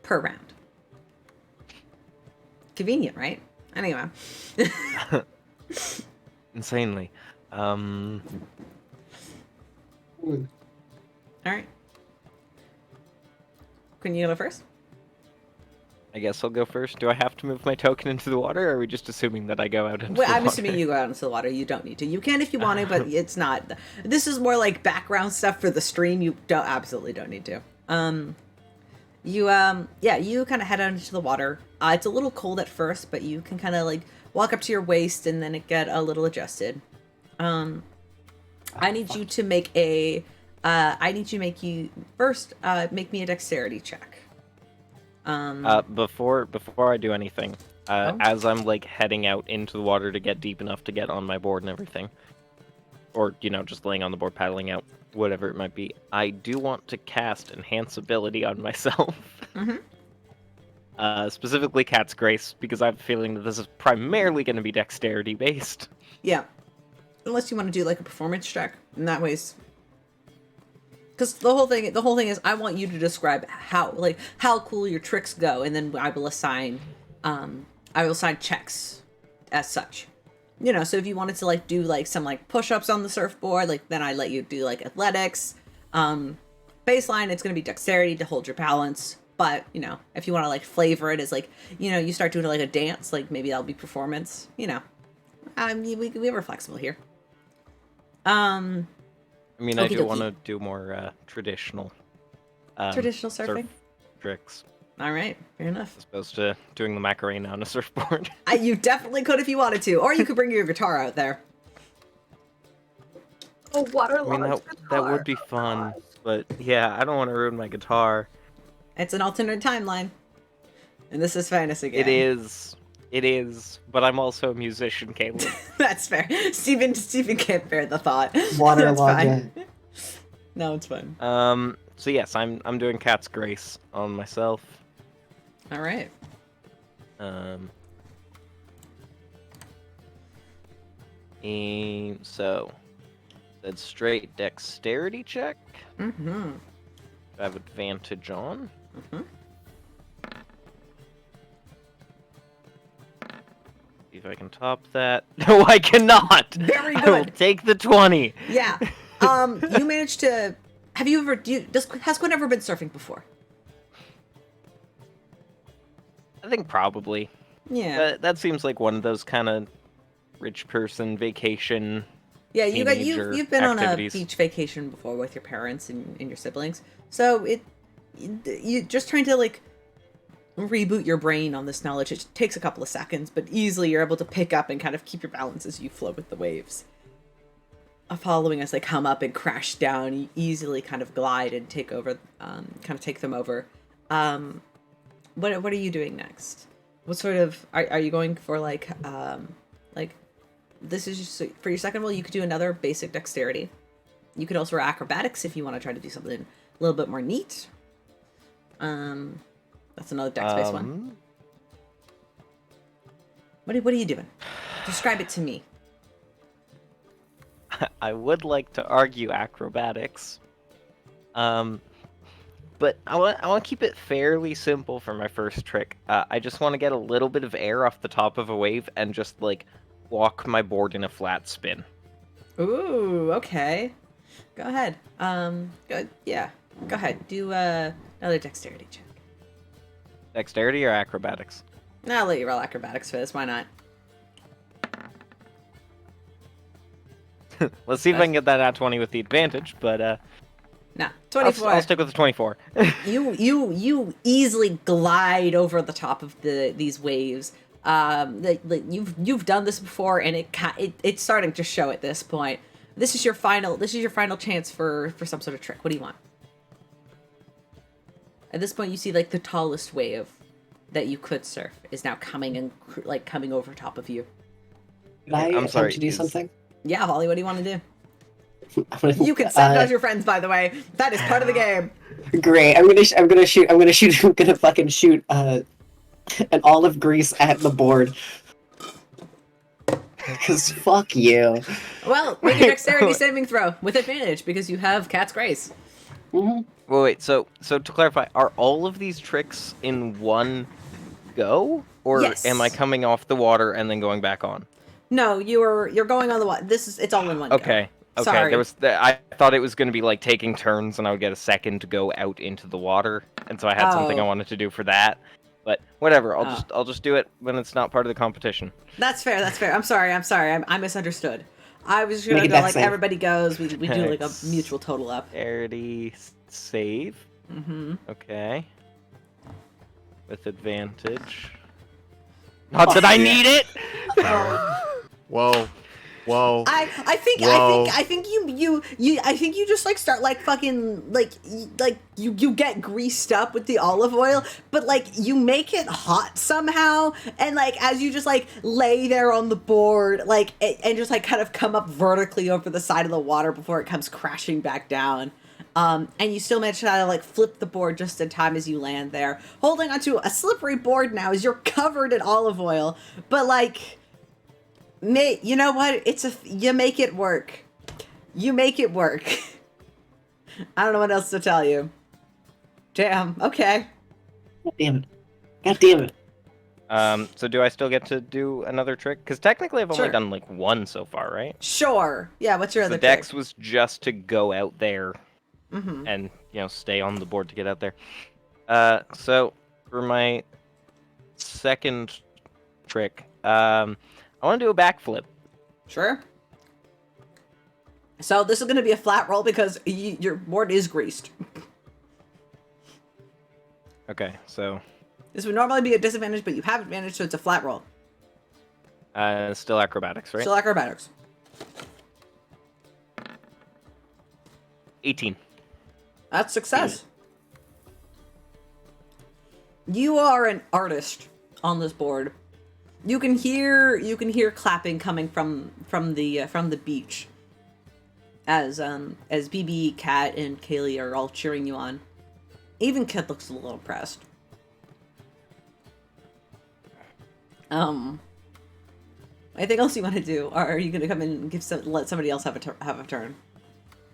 Per round. Convenient, right? Anyway. Insanely. Mm. All right. Can you go first? I guess I'll go first. Do I have to move my token into the water, or are we just assuming that I go out into Well, the I'm water? assuming you go out into the water. You don't need to. You can if you want to, but it's not. This is more like background stuff for the stream. You absolutely don't need to. You kind of head out into the water. It's a little cold at first, but you can kind of like walk up to your waist and then it get a little adjusted. I need you to make make me a dexterity check. Before I do anything, Oh. as I'm like heading out into the water to get deep enough to get on my board and everything, or just laying on the board paddling out, whatever it might be, I do want to cast enhance ability on myself. Mhm. Specifically Cat's Grace, because I have a feeling that this is primarily going to be dexterity based. Yeah. Unless you want to do like a performance check, in that ways. Because the whole thing is, I want you to describe how cool your tricks go, and then I will assign checks as such. So if you wanted to like do like some like push-ups on the surfboard, like then I let you do like athletics. baseline, it's going to be dexterity to hold your balance. But, you know, if you want to, like, flavor it as, like, you know, you start doing, like, a dance, like, maybe that'll be performance, you know. We were flexible here. I mean, I Okie do dokie. want to do more traditional Traditional surfing? surf tricks, All right, fair enough. as opposed to doing the Macarena on a surfboard. You definitely could if you wanted to. Or you could bring your guitar out there. Oh, I waterlogged mean, that would be fun, but yeah, I don't want to ruin my guitar. It's an alternate timeline. And this is fantasy game. It is, but I'm also a musician, Caleb. That's fair. Steven can't bear the thought. Waterlogged. That's fine. No, it's fine. So yes, I'm doing Cat's Grace on myself. All right. And so, that's straight dexterity check. Mm-hmm. I have advantage on. Mm-hmm. See if I can top that. No, I cannot. Very I will good. take the 20. Yeah. You managed to. Have you ever? Has Quinn ever been surfing before? I think probably. Yeah. That seems like one of those kind of rich person vacation. Yeah, teenager you've been activities. on a beach vacation before with your parents and your siblings, so you just trying to like reboot your brain on this knowledge. It takes a couple of seconds, but easily you're able to pick up and kind of keep your balance as you flow with the waves. Following as they come up and crash down, you easily kind of glide and take over, kind of take them over. What are you doing next? What sort of are you going for like this is just for your second roll? You could do another basic dexterity. You could also acrobatics if you want to try to do something a little bit more neat. That's another dex-based one. What are you doing? Describe it to me. I would like to argue acrobatics. But I want to keep it fairly simple for my first trick. I just want to get a little bit of air off the top of a wave and just like walk my board in a flat spin. Ooh, okay. Go ahead. Yeah. Go ahead. Do another dexterity check. Dexterity or acrobatics? I'll let you roll acrobatics for this. Why not? Let's see if I can get that at 20 with the advantage, but No, 24. I'll stick with the 24. You easily glide over the top of these waves. You've done this before, and it's starting to show at this point. This is your final chance for some sort of trick. What do you want? At this point, you see like the tallest wave that you could surf is now coming over top of you. Can I I'm sorry, attempt to do is- something? Yeah, Holly, what do you want to do? I'm gonna- You can sabotage your friends, by the way. That is part of the game. Great. I'm gonna fucking shoot an olive grease at the board. Cause fuck you. Well, make a dexterity saving throw with advantage because you have Cat's Grace. Mhm. Wait, so to clarify, are all of these tricks in one go? Or Yes. am I coming off the water and then going back on? No, you're going on the water. It's all in one go. Okay. Okay, Sorry. I thought it was going to be like taking turns and I would get a second to go out into the water, and so I had something I Oh. wanted to do for that. But whatever, I'll just do it when it's not part of the competition. That's fair. I'm sorry. I misunderstood. I was just gonna Make a go dex like save. everybody goes. We do like a Dex. mutual total up. Dexterity save. Mm-hmm. Okay. With advantage. Not that I need it. Whoa. Whoa. I think you just like start like fucking like you get greased up with the olive oil, but like you make it hot somehow, and like as you just like lay there on the board like and just like kind of come up vertically over the side of the water before it comes crashing back down. And you still manage to like flip the board just in time as you land there, holding onto a slippery board now as you're covered in olive oil, but like. You know what? You make it work. You make it work. I don't know what else to tell you. Damn. Okay. God damn it. God damn it. So do I still get to do another trick? Because technically I've only Sure. done like one so far, right? Sure. Yeah. What's your The other dex trick? was just to go out there Mm-hmm. and stay on the board to get out there. So for my second trick, I want to do a backflip. Sure. So this is going to be a flat roll because your board is greased. Okay, so This would normally be a disadvantage, but you have advantage, so it's a flat roll. still acrobatics, right? Still acrobatics. 18. That's success. You are an artist on this board. You can hear clapping coming from the beach. As BB, Kat, and Kaylee are all cheering you on. Even Kit looks a little impressed. Anything else you want to do, or are you going to come in and let somebody else have a turn?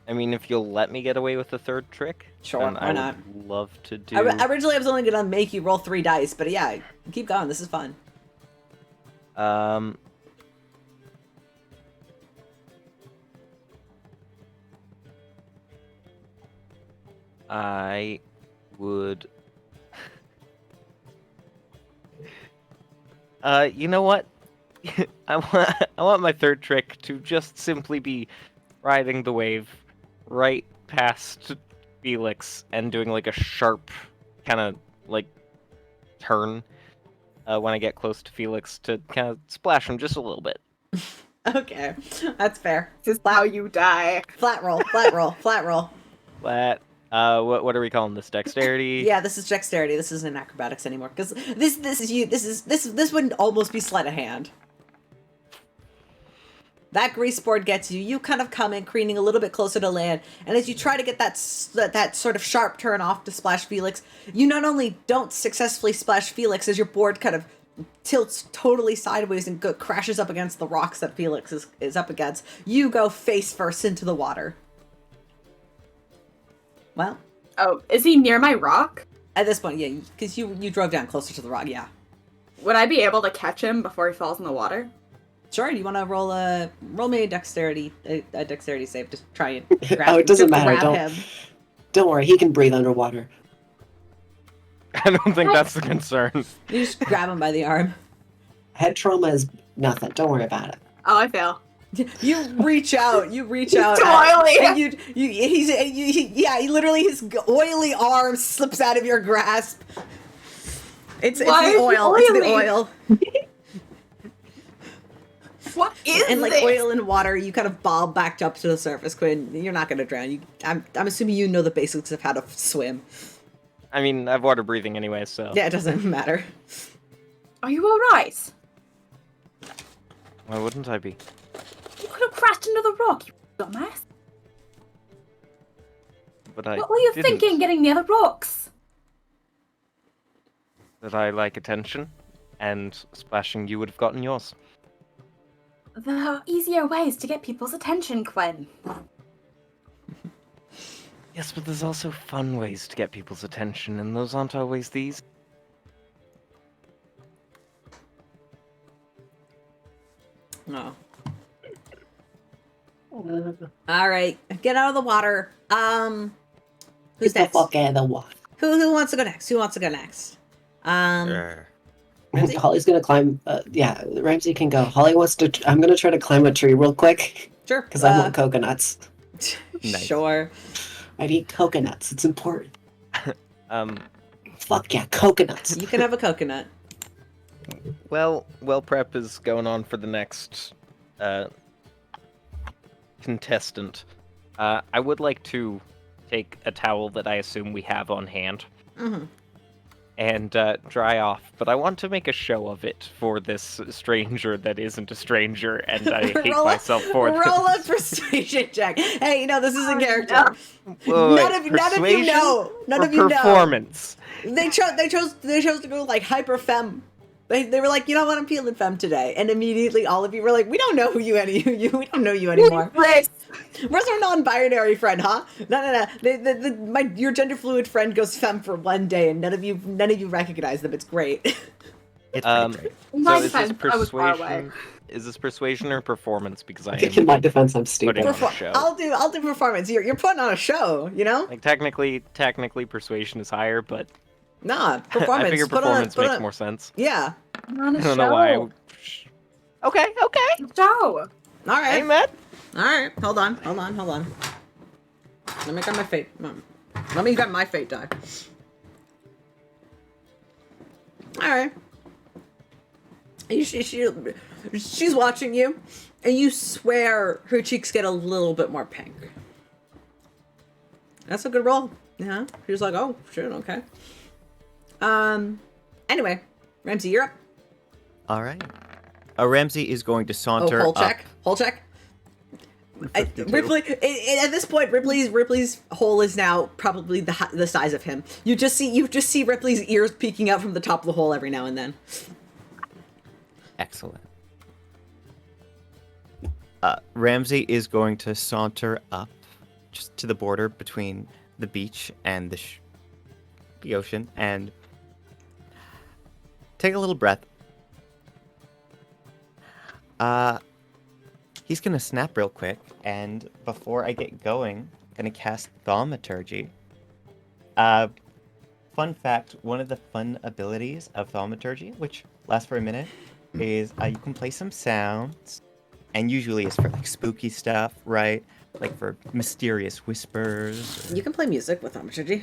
I mean, if you'll let me get away with the third trick, Sure, then why I not? would love to do. Originally, I was only going to make you roll 3 dice, but yeah, keep going. This is fun. I would. You know what? I want my third trick to just simply be riding the wave right past Felix and doing like a sharp kind of like turn when I get close to Felix to kind of splash him just a little bit. Okay, that's fair. This is how you die. Flat roll, flat roll, flat roll. Flat. What are we calling this? Dexterity? Yeah, this is dexterity. This isn't acrobatics anymore because this would almost be sleight of hand. That grease board gets you. You kind of come in, careening a little bit closer to land, and as you try to get that sort of sharp turn off to splash Felix, you not only don't successfully splash Felix as your board kind of tilts totally sideways and crashes up against the rocks that Felix is up against. You go face first into the water. Well. Oh, is he near my rock? At this point, yeah, because you drove down closer to the rock, yeah. Would I be able to catch him before he falls in the water? Sure. Do you want to roll me a dexterity save to try and grab, Oh, it doesn't to matter. grab him? Don't worry, he can breathe underwater. I don't think that's the concern. You just grab him by the arm. Head trauma is nothing. Don't worry about it. Oh, I fail. You reach out. Too oily. And he literally his oily arm slips out of your grasp. It's the oil. It's the oil. What is And like this? oil and water, you kind of bob back up to the surface, Quinn. You're not gonna drown. I'm assuming you know the basics of how to swim. I mean, I have water breathing anyway, so. Yeah, it doesn't matter. Are you alright? Why wouldn't I be? You could have crashed into the rock, you dumbass. But I What were you didn't. thinking getting near the rocks? That I like attention, and splashing you would have gotten yours. There are easier ways to get people's attention, Quinn. Yes, but there's also fun ways to get people's attention, and those aren't always these. Oh. All right, get out of the water. Who's Get the next? fuck out of the water. Who wants to go next? Who wants to go next? Ramsey? Holly's gonna climb. Yeah, Ramsey can go. Holly wants to. I'm gonna try to climb a tree real quick Sure. because I want coconuts. Nice. Sure. I need coconuts. It's important. Um, Fuck yeah, coconuts. You can have a coconut. well, prep is going on for the next contestant. I would like to take a towel that I assume we have on hand Mm-hmm. and dry off, but I want to make a show of it for this stranger that isn't a stranger, and I hate myself for this. Roll a persuasion check. Hey, this is a character. Wait, None of you persuasion know. None or of you know. performance? They chose to go like hyper femme. They were like, you know what, I'm feeling femme today, and immediately all of you were like, we don't know we don't know you anymore. Where's our non-binary friend, huh? No. Your gender fluid friend goes femme for one day, and none of you recognize them. It's great. It's pretty great. So is this I was far away. persuasion? Is this persuasion or performance? Because I In am my defense, I'm stupid. putting on a show. I'll do performance. You're putting on a show, you know? Like technically persuasion is higher, but Nah, performance. I figure Put on performance put makes on- more sense. Yeah. I'm on a I show. don't know why. Okay. Show. All right. Hey, man. All right. Hold on. Let me grab my fate. Let me grab my fate die. All right. She's watching you, and you swear her cheeks get a little bit more pink. That's a good roll. Yeah. She's like, oh shit, okay. Anyway, Ramsey, you're up. All right. Ramsey is going to saunter Hold check. up. Hold check. Rypley, at this point, Ripley's hole is now probably the size of him. You just see Ripley's ears peeking out from the top of the hole every now and then. Excellent. Ramsey is going to saunter up just to the border between the beach and the ocean and take a little breath. He's going to snap real quick, and before I get going, I'm going to cast Thaumaturgy. Fun fact, one of the fun abilities of Thaumaturgy, which lasts for a minute, is you can play some sounds, and usually it's for like spooky stuff, right? Like for mysterious whispers. You can play music with Thaumaturgy.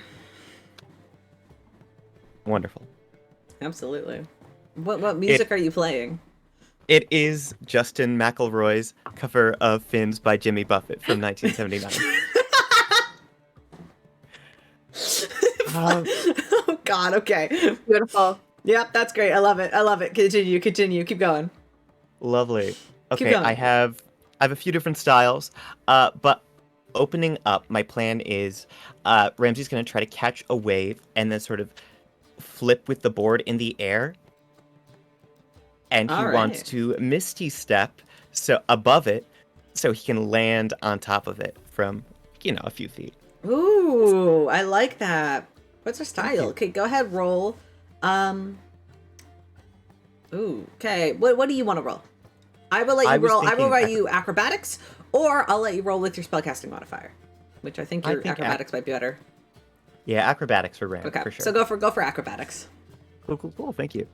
Wonderful. Absolutely. What music are you playing? It is Justin McElroy's cover of Fins by Jimmy Buffett from 1979. Oh God. Okay. Beautiful. Yep, that's great. I love it. Continue. Keep going. Lovely. Keep Okay, going. I have a few different styles, but opening up, my plan is Ramsey's going to try to catch a wave and then sort of flip with the board in the air. And he wants to Misty Step so above it so he can land on top of it from, a few feet. Ooh, I like that. What's her style? Okay, go ahead, roll. Ooh, okay. What do you want to roll? I will let you roll. I will write you acrobatics, or I'll let you roll with your spellcasting modifier, which I think your acrobatics might be better. Yeah, acrobatics for Ram, Okay, for sure. so go for acrobatics. Cool. Thank you.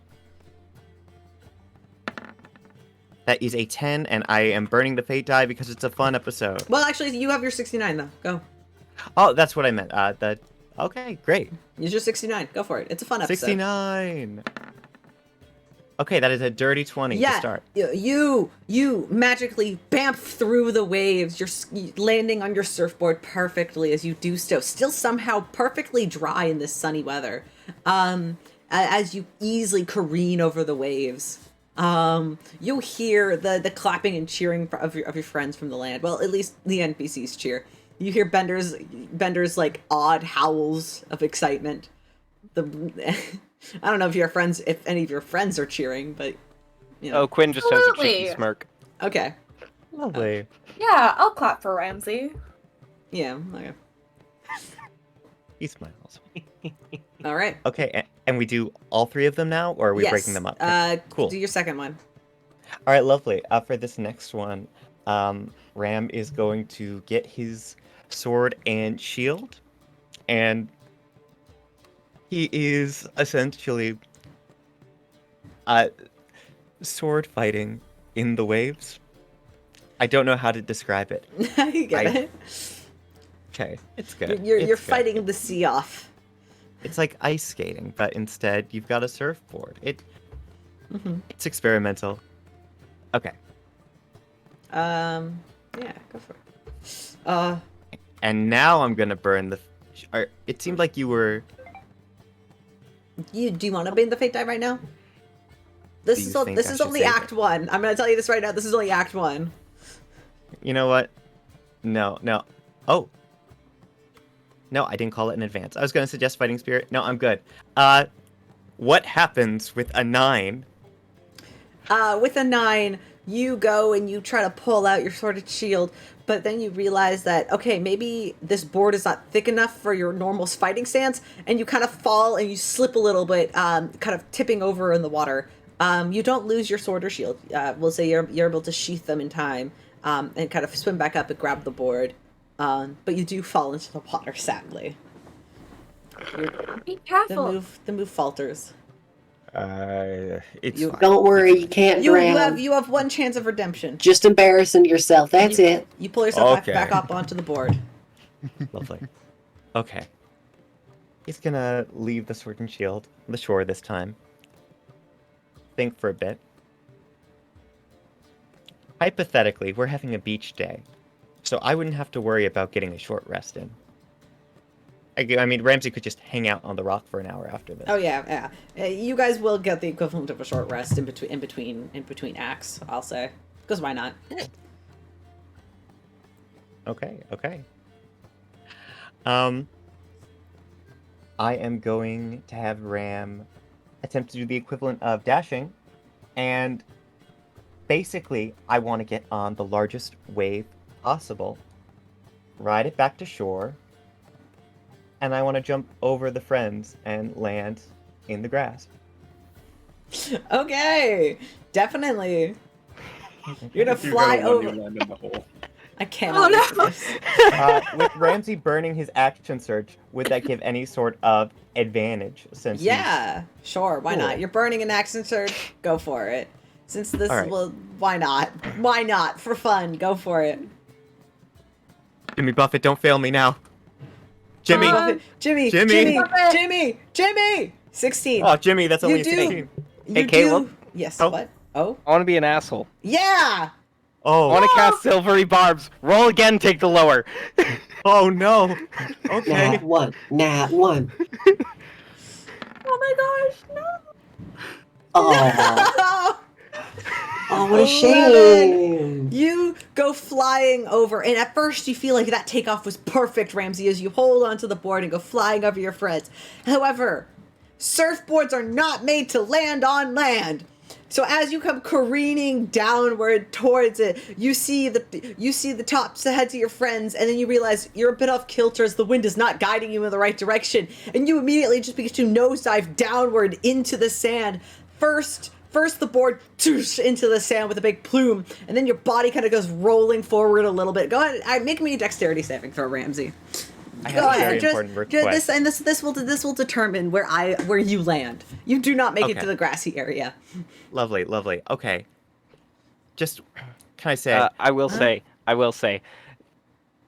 That is a 10, and I am burning the fate die because it's a fun episode. Well, actually, you have your 69 though. Go. Oh, that's what I meant. Okay, great. Use your 69. Go for it. It's a fun episode. 69. Okay, that is a dirty 20 to start. You magically bamf through the waves. You're landing on your surfboard perfectly as you do so. Still somehow perfectly dry in this sunny weather. As you easily careen over the waves. You'll hear the clapping and cheering of your friends from the land. Well, at least the NPCs cheer. You hear Bender's like odd howls of excitement. I don't know if any of your friends are cheering, but Oh, Quinn just has a cheeky smirk. Okay. Lovely. Yeah, I'll clap for Ramsey. Yeah. Okay. He smiles. All right. Okay, and we do all three of them now, or are we breaking them up? Cool. Do your second one. All right, lovely. For this next one, Ram is going to get his sword and shield, and he is essentially sword fighting in the waves. I don't know how to describe it. You get it. Okay, it's good. You're It's good. fighting the sea off. It's like ice skating, but instead you've got a surfboard. It's experimental. Okay. Yeah, go for it. And now I'm gonna burn the. It seemed like you were. Do you want to burn the fate die right now? This is only Act 1. I'm gonna tell you this right now. This is only Act 1. You know what? No. Oh. No, I didn't call it in advance. I was gonna suggest Fighting Spirit. No, I'm good. What happens with a 9? With a 9, you go and you try to pull out your sword and shield, but then you realize that, okay, maybe this board is not thick enough for your normal fighting stance, and you kind of fall and you slip a little bit, kind of tipping over in the water. You don't lose your sword or shield. We'll say you're able to sheath them in time, and kind of swim back up and grab the board. But you do fall into the water, sadly. Be careful. The move falters. It's You- fine. Don't worry, you can't drown. You have one chance of redemption. Just embarrassing yourself. That's it. You pull yourself Okay. back up onto the board. Lovely. Okay. He's gonna leave the sword and shield on the shore this time. Think for a bit. Hypothetically, we're having a beach day, so I wouldn't have to worry about getting a short rest in. I mean, Ramsey could just hang out on the rock for an hour after this. Oh yeah. You guys will get the equivalent of a short rest in between acts. I'll say, because why not? Okay. I am going to have Ram attempt to do the equivalent of dashing, and basically, I want to get on the largest wave possible, ride it back to shore, and I want to jump over the friends and land in the grass. Okay, definitely. You're gonna fly You're gonna over. want to land in the hole. I cannot. Oh, do no. this. With Ramsey burning his action surge, would that give any sort of advantage? Since he's- Yeah, sure. Why Cool. not? You're burning an accent surge. Go for it. Since this All right. will, why not? Why not? For fun, go for it. Jimmy Buffett, don't fail me now. Jimmy. Jimmy. Jimmy. Jimmy. 16. Oh, Jimmy, that's only You a do. 16. You Hey, Caleb? do- Yes. Oh. What? Oh. I want to be an asshole. Yeah. I Oh, want to cast Silvery Barbs. Roll again, take the lower. oh no. Okay. Nat one. Oh my gosh, no. Oh, oh, what a 11. shame. You go flying over, and at first you feel like that takeoff was perfect, Ramsey, as you hold onto the board and go flying over your friends. However, surfboards are not made to land on land. So as you come careening downward towards it, you see the tops, the heads of your friends, and then you realize you're a bit off kilter as the wind is not guiding you in the right direction, and you immediately just begin to nosedive downward into the sand. First the board toosh, into the sand with a big plume, and then your body kind of goes rolling forward a little bit. Go ahead, make me a dexterity saving throw, Ramsey. I have a very important request. This will determine where you land. You do not make it Okay. to the grassy area. Lovely. Okay. Just, can I say, I will say,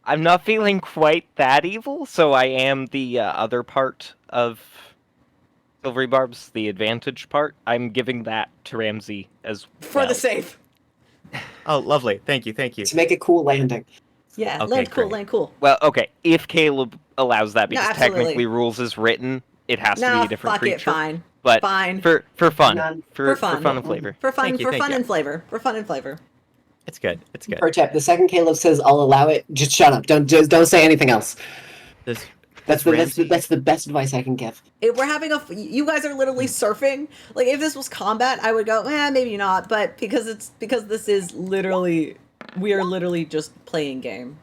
I'm not feeling quite that evil, so I am the other part of Silvery Barbs, the advantage part. I'm giving that to Ramsey as For well. the save. oh, lovely. Thank you. To make a cool landing. Yeah, Okay, land cool, great. land cool. Well, okay, if Caleb allows that, because absolutely. technically rules is written, it has to No, be a different fuck creature. it, fine. But Fine. for fun, None. for fun. fun and flavor. For fun, Thank you, for thank fun you. and flavor. For fun and flavor. It's good. Pro tip: the second Caleb says I'll allow it, just shut up. Don't say anything else. This, That's Ramsey- the best advice I can give. If we're having you guys are literally surfing. Like if this was combat, I would go, maybe not. But because this is literally, we are literally just playing game.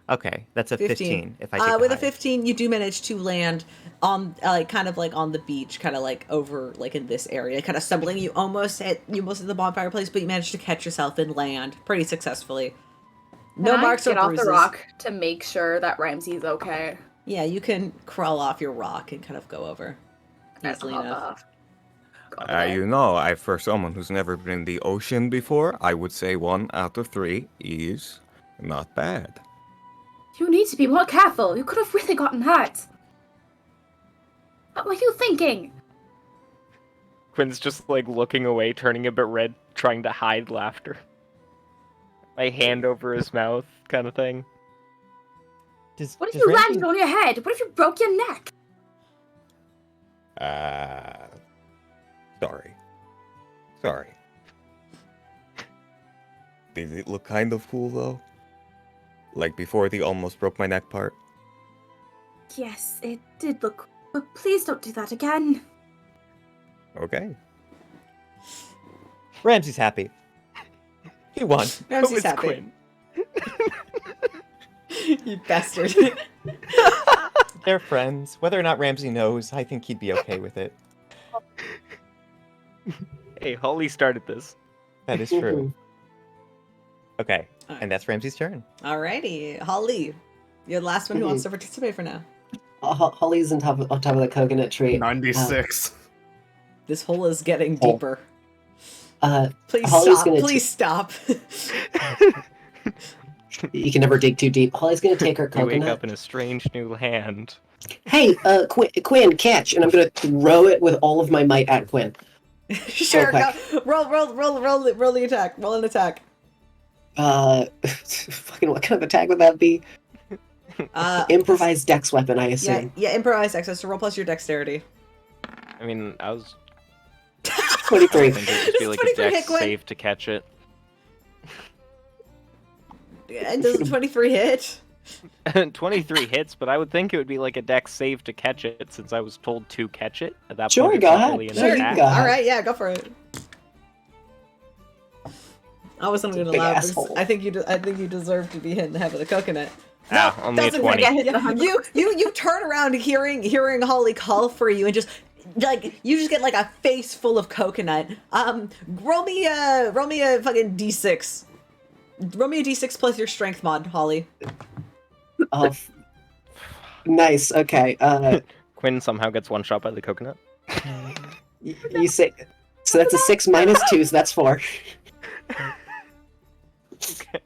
okay, that's a 15. If I take the With a highest. 15, you do manage to land on kind of like on the beach, kind of like over like in this area, kind of stumbling. You almost hit the bonfire place, but you managed to catch yourself and land pretty successfully. No Can I marks or get off bruises. the rock to make sure that Ramsey's okay. Yeah, you can crawl off your rock and kind of go over easily Hop enough. off. Okay. You know, for someone who's never been in the ocean before, I would say 1 out of 3 is not bad. You need to be more careful. You could have really gotten hurt. What were you thinking? Quinn's just like looking away, turning a bit red, trying to hide laughter. My hand over his mouth, kind of thing. What if does you Ramsey- landed on your head? What if you broke your neck? Sorry. Did it look kind of cool though? Like before the almost broke my neck part? Yes, it did look. But please don't do that again. Okay. Ramsey's happy. He won. Ramsey's was happy. Quinn. You bastard. They're friends. Whether or not Ramsey knows, I think he'd be okay with it. Hey, Holly started this. That is true. Mhm. Okay, Alright. and that's Ramsey's turn. Alrighty, Holly, you're the last one who wants to participate for now. Holly's on top of the coconut tree. 96. This hole is getting Oh. deeper. Please Holly's stop. gonna Please stop. You can never dig too deep. Holly's gonna take her You wake coconut. up in a strange new land. Hey, Quinn, catch! And I'm gonna throw it with all of my might at Quinn. Sure, quick. go. Roll the attack. Roll an attack. Fucking what kind of attack would that be? Improvised dex weapon, I assume. Yeah, improvised access to roll plus your dexterity. I mean, I was 23. thinking it'd just be like a 23 hit, dex Quinn. save to catch it. And does a 23 hit? 23 hits, but I would think it would be like a dex save to catch it, since I was told to catch it. At that Sure, point, it's go not ahead. really an Sure, you attack. go ahead. Alright, yeah, go for it. I wasn't gonna Big allow it because asshole. I think you deserve to be hit in the head with a coconut. Ah, only a doesn't 20. Get hit in the head. You turn around hearing Holly call for you and just like you just get like a face full of coconut. Roll me a fucking d6. Roll me a d6 plus your strength mod, Holly. Oh, nice. Okay. Quinn somehow gets one shot by the coconut. You say so. That's a 6 minus 2, so that's 4. Okay.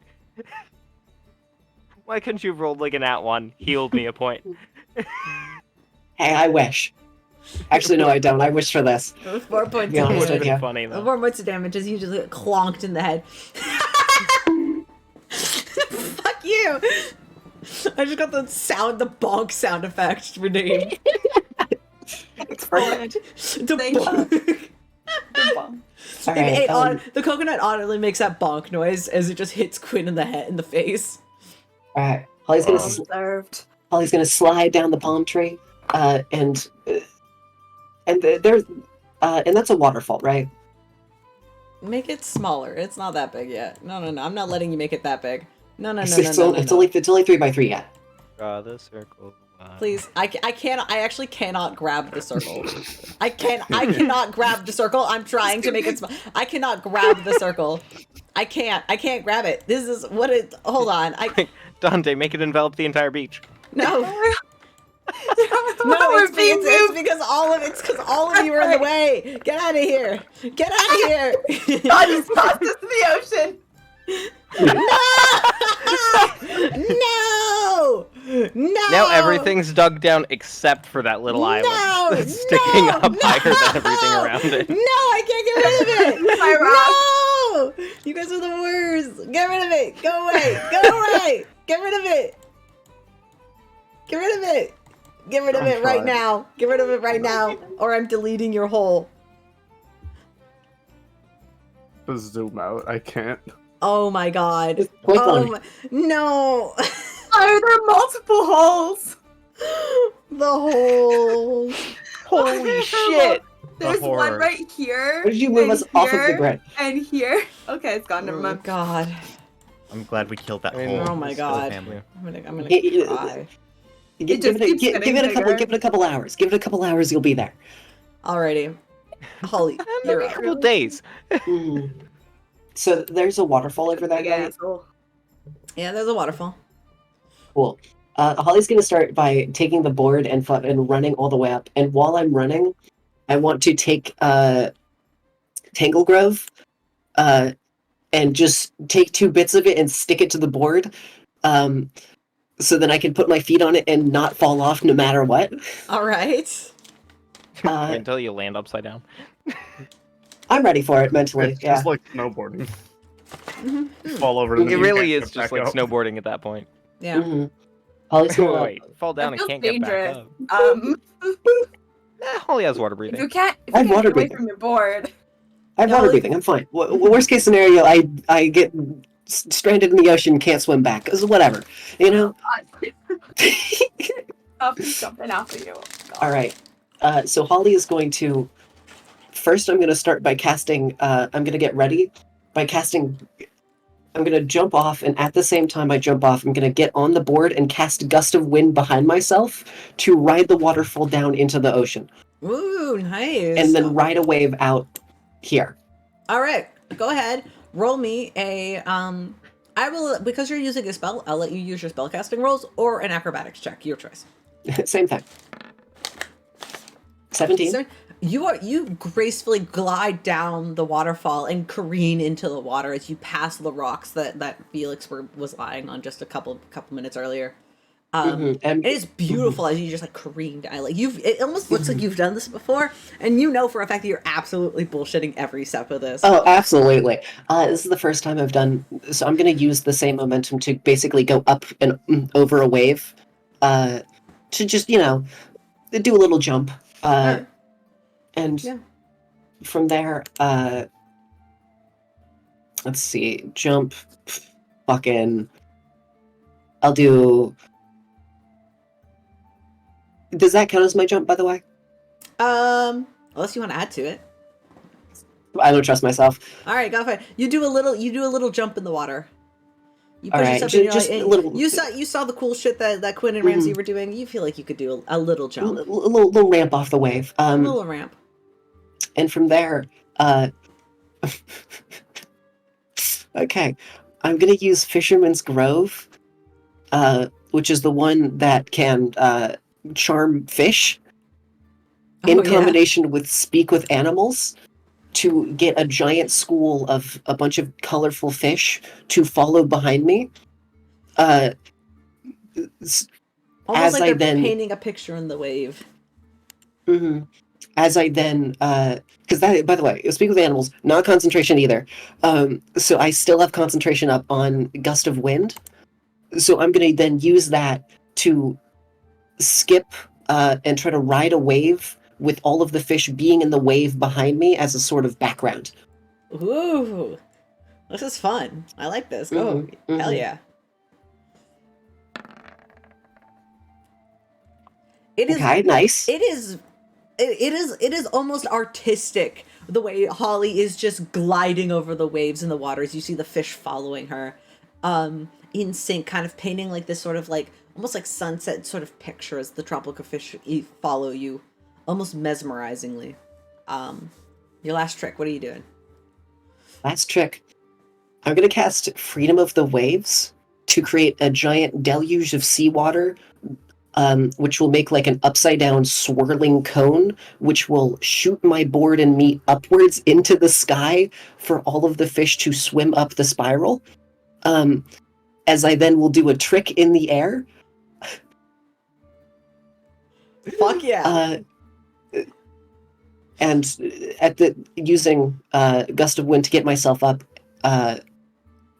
Why couldn't you have rolled like an @1? Healed me a point. Hey, I wish. Actually, no, I don't. I wish for this. 4 points Be of honest Would have with damage. you. been funny though. 4 points of damage as you just get clonked in the head. Fuck you! I just got the bonk sound effect redeemed. It's perfect. The Thank you. bonk. All right. The coconut audibly makes that bonk noise as it just hits Quinn in the face. All right. Holly's gonna Observed. Holly's gonna slide down the palm tree, and there's and that's a waterfall, right? Make it smaller. It's not that big yet. No. I'm not letting you make it that big. No. It's only 3 by 3 yet. Draw the circle. Please, I actually cannot grab the circle. I cannot grab the circle. I'm trying to make it small. I cannot grab the circle. I can't grab it. This is what it. Hold on. Dante, make it envelop the entire beach. No. It's because all of you are in the way. Get out of here. Get out of here. God, he's tossed us to the ocean. No! No! Now everything's dug down except for that little island that's sticking up higher than everything around it. No, I can't get rid of it. My rock. No! You guys are the worst. Get rid of it. Go away. Go away. Get rid of it. Get rid of it. Get rid of it right now. Get rid of it right now, or I'm deleting your hole. Just zoom out. I can't. Oh my god. Just click on it. No. Are there multiple holes? The holes. Holy shit! There's one horror. right here. Why did you move and us off of the here, grid? And here. Okay, it's gone. Never Oh mind. god. I'm glad we killed that I hole. know. Oh my for the God. family. I'm gonna It- cry. Give just it a keeps give getting it a couple bigger. hours. Give it a couple hours, you'll be there. Alrighty. Holly, you're Maybe a up. couple days. Mhm. So there's a waterfall over that Big guy. asshole. Yeah, there's a waterfall. Cool. Holly's gonna start by taking the board and running all the way up. And while I'm running, I want to take Tangle Grove, and just take 2 bits of it and stick it to the board, so then I can put my feet on it and not fall off no matter what. Alright. Until you land upside down. I'm ready for it mentally. It's Yeah. just like snowboarding. Fall over. and It then you really can't is get just back like up. snowboarding at that point. Yeah. Mhm. Holly's gonna. Wait, fall down and feels can't dangerous. get back up. Holly has water If breathing. you can't, I have get water away breathing. from your board. I have Yeah, water like- breathing. I'm fine. Worst case scenario, I get stranded in the ocean, can't swim back. Whatever, you know. I'll be jumping after you. Oh, God. All right. So Holly is going to. First, I'm going to start by casting. I'm going to get ready by casting. I'm going to jump off, and at the same time I jump off, I'm going to get on the board and cast Gust of Wind behind myself to ride the waterfall down into the ocean, Ooh, nice. and then ride a wave out here. All right, go ahead. Roll me a I will, because you're using a spell, I'll let you use your spellcasting rolls or an acrobatics check, your choice. Same thing. 17. So you gracefully glide down the waterfall and careen into the water as you pass the rocks that Felix was lying on just a couple minutes earlier. And it is beautiful as you just like careen down. Like it almost looks like you've done this before, and you know for a fact that you're absolutely bullshitting every step of this. Oh, absolutely. This is the first time I've done, so I'm going to use the same momentum to basically go up and over a wave, to just, do a little jump. Sure. And from there, let's see, jump, fucking, I'll do, does that count as my jump, by the way? Unless you want to add to it. I don't trust myself. All right, go ahead. You do a little jump in the water. You push All right, yourself just a little. You saw the cool shit that Quinn and Ramsey were doing. You feel like you could do a little jump, a little ramp off the wave. A little ramp. And from there, okay, I'm gonna use Fisherman's Grove, which is the one that can charm fish, in combination with Speak with Animals, to get a giant school of a bunch of colorful fish to follow behind me. Almost as like I they're then painting a picture in the wave. Mm-hmm. As I then, because that, by the way, Speak with Animals, not concentration either. So I still have concentration up on Gust of Wind. So I'm going to then use that to skip and try to ride a wave with all of the fish being in the wave behind me as a sort of background. Ooh, this is fun. I like this. Go, hell yeah! It is okay, nice. It is almost artistic the way Holly is just gliding over the waves and the waters. You see the fish following her, in sync, kind of painting like this sort of like almost like sunset sort of picture as the tropical fish follow you, almost mesmerizingly. Your last trick. What are you doing? Last trick. I'm going to cast Freedom of the Waves to create a giant deluge of seawater, which will make like an upside down swirling cone, which will shoot my board and me upwards into the sky for all of the fish to swim up the spiral. As I then will do a trick in the air. Fuck yeah. And using Gust of Wind to get myself up,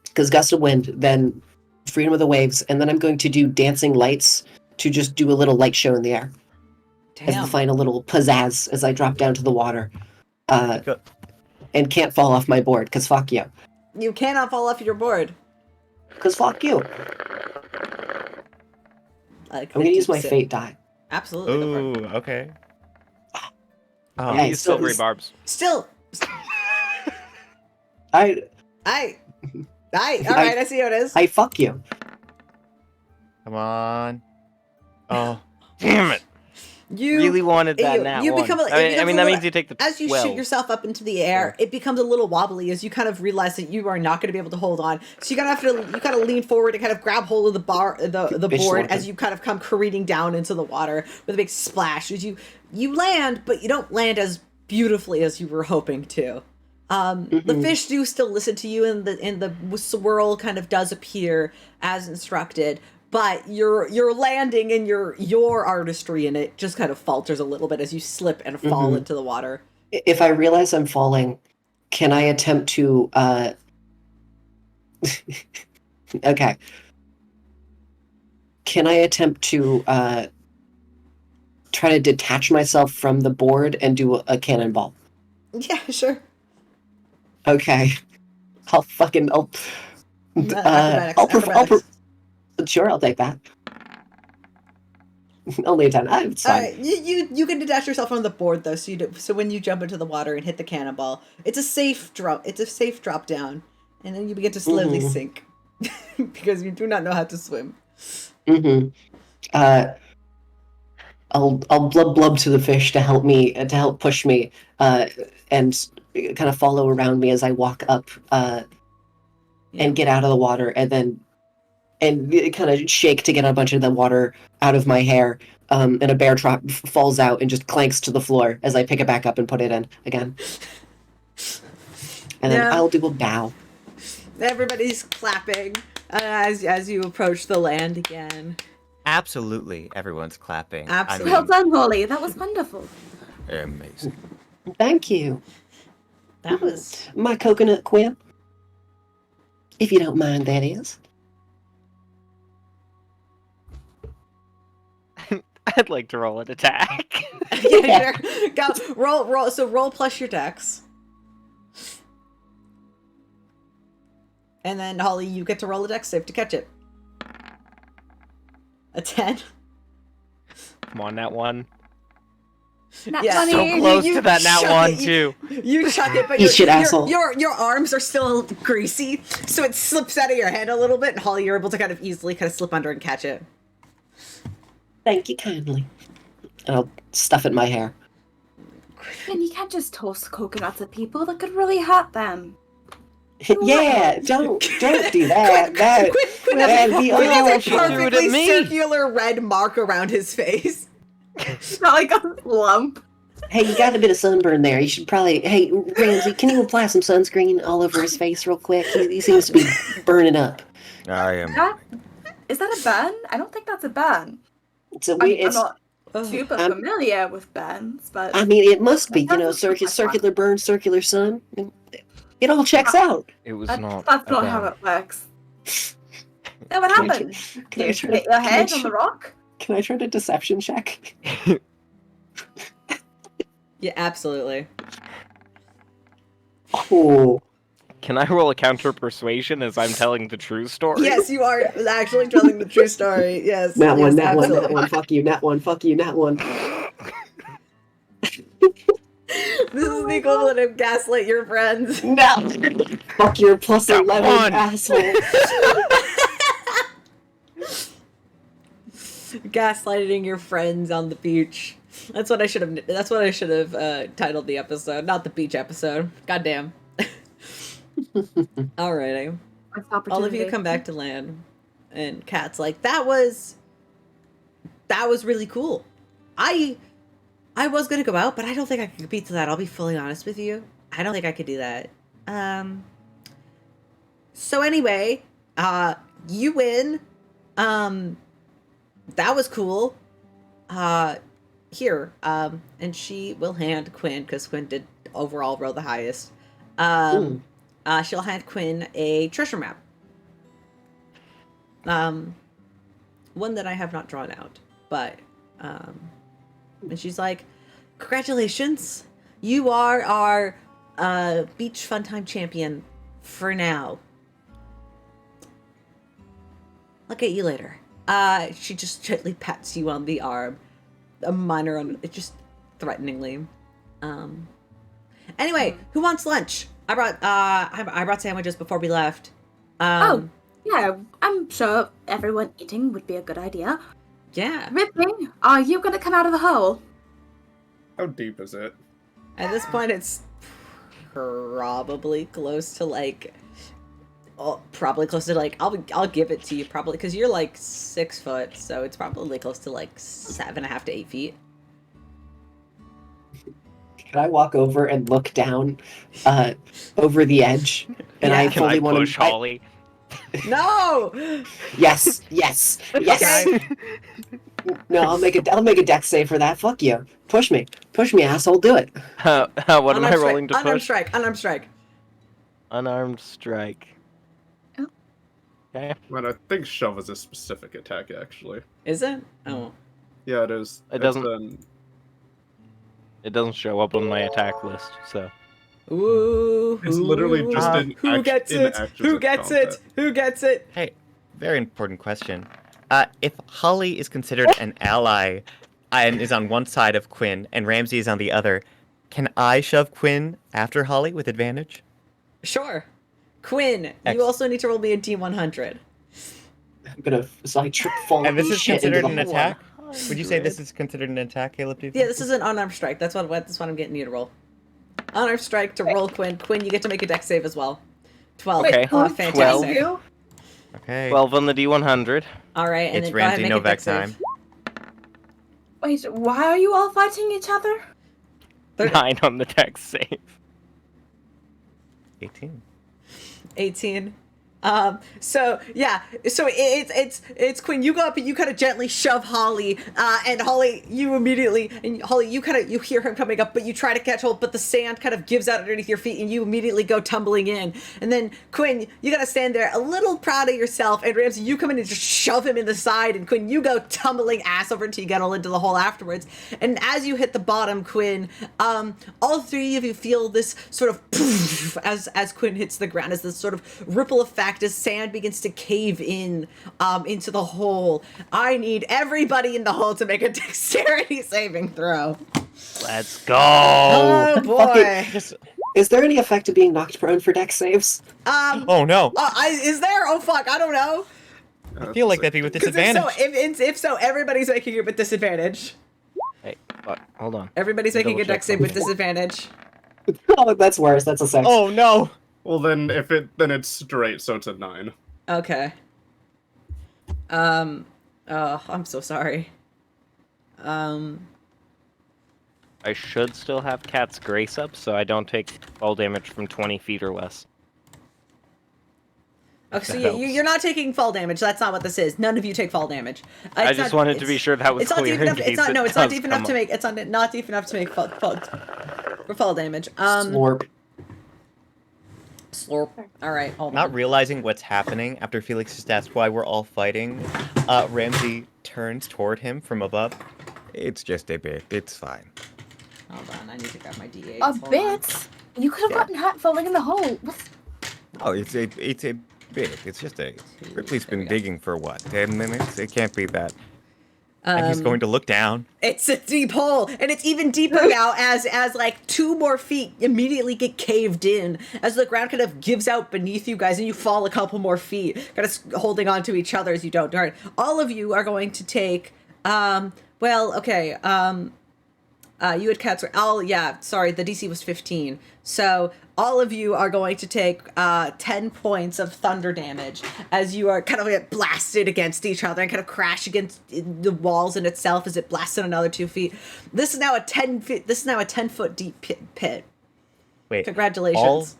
because Gust of Wind, then Freedom of the Waves, and then I'm going to do Dancing Lights to just do a little light show in the air. Damn. As the final little pizzazz as I drop down to the water. And can't fall off my board, because fuck you. You cannot fall off your board. Because fuck you. I'm going to use my fate die. Absolutely. Ooh, okay. Oh, Hey, use still- silvery barbs. Still. I All right, I see how it is. I fuck you. Come on. Oh, Damn it! You Really wanted that nat you one. become a- it I becomes mean a that little- means you take the As you 12. shoot yourself up into the air, it becomes a little wobbly as you kind of realize that you are not going to be able to hold on. So you kind of lean forward and kind of grab hold of the Fish board sorted. as you kind of come careening down into the water with a big splash. As you land, but you don't land as beautifully as you were hoping to. The fish do still listen to you, and the swirl kind of does appear as instructed. But your landing and your artistry in it just kind of falters a little bit as you slip and fall into the water. If I realize I'm falling, can I attempt to okay. Can I attempt to try to detach myself from the board and do a cannonball? Yeah, sure. Okay. I'll Acrobatics. Sure, I'll take that. Only a 10. It's fine. Alright, you can detach yourself from the board though, so when you jump into the water and hit the cannonball, it's a safe drop down, and then you begin to slowly sink because you do not know how to swim. I'll blub to the fish to help push me, and kind of follow around me as I walk up and get out of the water, and kind of shake to get a bunch of the water out of my hair. And a bear trap falls out and just clanks to the floor as I pick it back up and put it in again. And then I'll do a bow. Everybody's clapping as you approach the land again. Absolutely, everyone's clapping. Absolutely. Well done, Holly. That was wonderful. Amazing. Thank you. That was... My coconut Quinn. If you don't mind, that is. I'd like to roll an attack. Yeah, sure. Go, roll. So roll plus your dex. And then, Holly, you get to roll a dex save to catch it. A 10. Come on, that one. Nat Yeah. 20. So close you to that nat chuck one, it, too. You chuck it, but You shit asshole. your arms are still greasy, so it slips out of your hand a little bit, and Holly, you're able to kind of easily kind of slip under and catch it. Thank you kindly. And I'll stuff it in my hair. And you can't just toss coconuts at people. That could really hurt them. Yeah, don't do that. Quinn that'd be has a awful. perfectly me. circular red mark around his face. It's not like a lump. Hey, you got a bit of sunburn there. You should probably... Hey, Ramsey, can you apply some sunscreen all over his face real quick? He seems to be burning up. I am. Is that a burn? I don't think that's a burn. So I'm not super familiar with burns, but... I mean, it must be, circular burn, circular sun. It all checks out. It was That's not. not how it works. Yeah, what happened? Can I You try hit your head on the rock? Can I try to deception check? Yeah, absolutely. Oh. Can I roll a counter persuasion as I'm telling the true story? Yes, you are actually telling the true story. Yes. That one, yes, that one, absolutely. that one, fuck you, that one, fuck you, that one. This is the equivalent of gaslight your friends. No! Fuck your plus That 11, one. asshole. Gaslighting your friends on the beach. That's what I should have. That's what I should have titled the episode, not the beach episode. Goddamn. Alrighty. All of you come back to land, and Kat's like, "That was really cool. I was gonna go out, but I don't think I could compete to that. I'll be fully honest with you. I don't think I could do that. So anyway, you win. That was cool. Here, and she will hand Quinn, because Quinn did overall roll the highest. She'll hand Quinn a treasure map. One that I have not drawn out, but, and she's like, "Congratulations, you are our, beach fun time champion for now. I'll get you later." She just gently pats you on the arm. A minor on it, just threateningly. Anyway, who wants lunch? I brought sandwiches before we left. Oh, yeah, I'm sure everyone eating would be a good idea. Yeah. Ripley, are you gonna come out of the hole? How deep is it? At this point, it's probably close to like, probably close to like, I'll give it to you probably, because you're like 6 foot, so it's probably close to like 7.5 to 8 feet. Can I walk over and look down over the edge? And Yeah. I Can fully I want push to. Holly? No! Yes. No, I'll make a dex save for that. Fuck you. Push me, asshole. Do it. What am I rolling to Unarmed push? strike. Unarmed strike. Unarmed strike. Oh. Okay. Man, I think shove is a specific attack, actually. Is it? Oh. Yeah, it is. It doesn't- It doesn't show up on my attack list, so. Ooh. It's literally just Who gets it? Who gets it? Who gets it? Hey, very important question. If Holly is considered an ally and is on one side of Quinn and Ramsey is on the other, can I shove Quinn after Holly with advantage? Sure. Quinn, you Excellent. also need to roll me a D100. I'm gonna fall. And this is shit into considered the an hole. attack? Would you say this is considered an attack, Caleb? Do you Yeah, think? this is an unarmed strike. That's what I'm getting you to roll. Honor strike to roll Quinn. Quinn, you get to make a dex save as well. 12. Okay. Fantastic. 12. You? Okay. 12 on the D100. All right, and It's then go ahead Ramsey and make a Novak dex save. time. Wait, why are you all fighting each other? 9 on the dex save. 18. 18. So it's Quinn. You go up and you kind of gently shove Holly, and Holly, you hear him coming up, but you try to catch hold, but the sand kind of gives out underneath your feet, and you immediately go tumbling in. And then Quinn, you gotta stand there, a little proud of yourself, and Ramsey, you come in and just shove him in the side, and Quinn, you go tumbling ass over until you get all into the hole afterwards. And as you hit the bottom, Quinn, all three of you feel this sort of poof as Quinn hits the ground, as this sort of ripple effect as sand begins to cave in into the hole. I need everybody in the hole to make a dexterity saving throw. Let's go. Oh boy. Is there any effect of being knocked prone for dex saves? Oh no! Is there? Oh fuck, I don't know. I feel like that'd be with 'Cause disadvantage. if so, everybody's making it with disadvantage. Hey, fuck, hold on. Everybody's making a dex save with disadvantage. Oh, that's worse. That's a 6. Oh no! Well, then it's straight, so it's a 9. Okay. Oh, I'm so sorry. I should still have Cat's Grace up, so I don't take fall damage from 20 feet or less. Okay, so you're not taking fall damage. That's not what this is. None of you take fall damage. I just wanted to be sure that was it's not clear. deep enough. in It's case not. it No, it's not does deep enough come to up. make. It's not deep enough to make fall damage. Slorp. Slurp. All right, hold Not on. realizing what's happening after Felix just asked why we're all fighting, Ramsey turns toward him from above. It's just a bit. It's fine. Hold on, I need to grab my D8. A bit? You could have gotten hurt falling in the hole. What's... Oh, it's a bit. It's just a. Ripley's There we been go. digging for what? 10 minutes? It can't be that. And he's going to look down. It's a deep hole, and it's even deeper now as like 2 more feet immediately get caved in as the ground kind of gives out beneath you guys, and you fall a couple more feet, kind of holding on to each other as you don't. All right, all of you are going to take. You had cats. Sorry, the DC was 15. So all of you are going to take 10 points of thunder damage as you are kind of get blasted against each other and kind of crash against the walls in itself as it blasts in another 2 feet. This is now a 10-foot deep pit. Wait. Congratulations.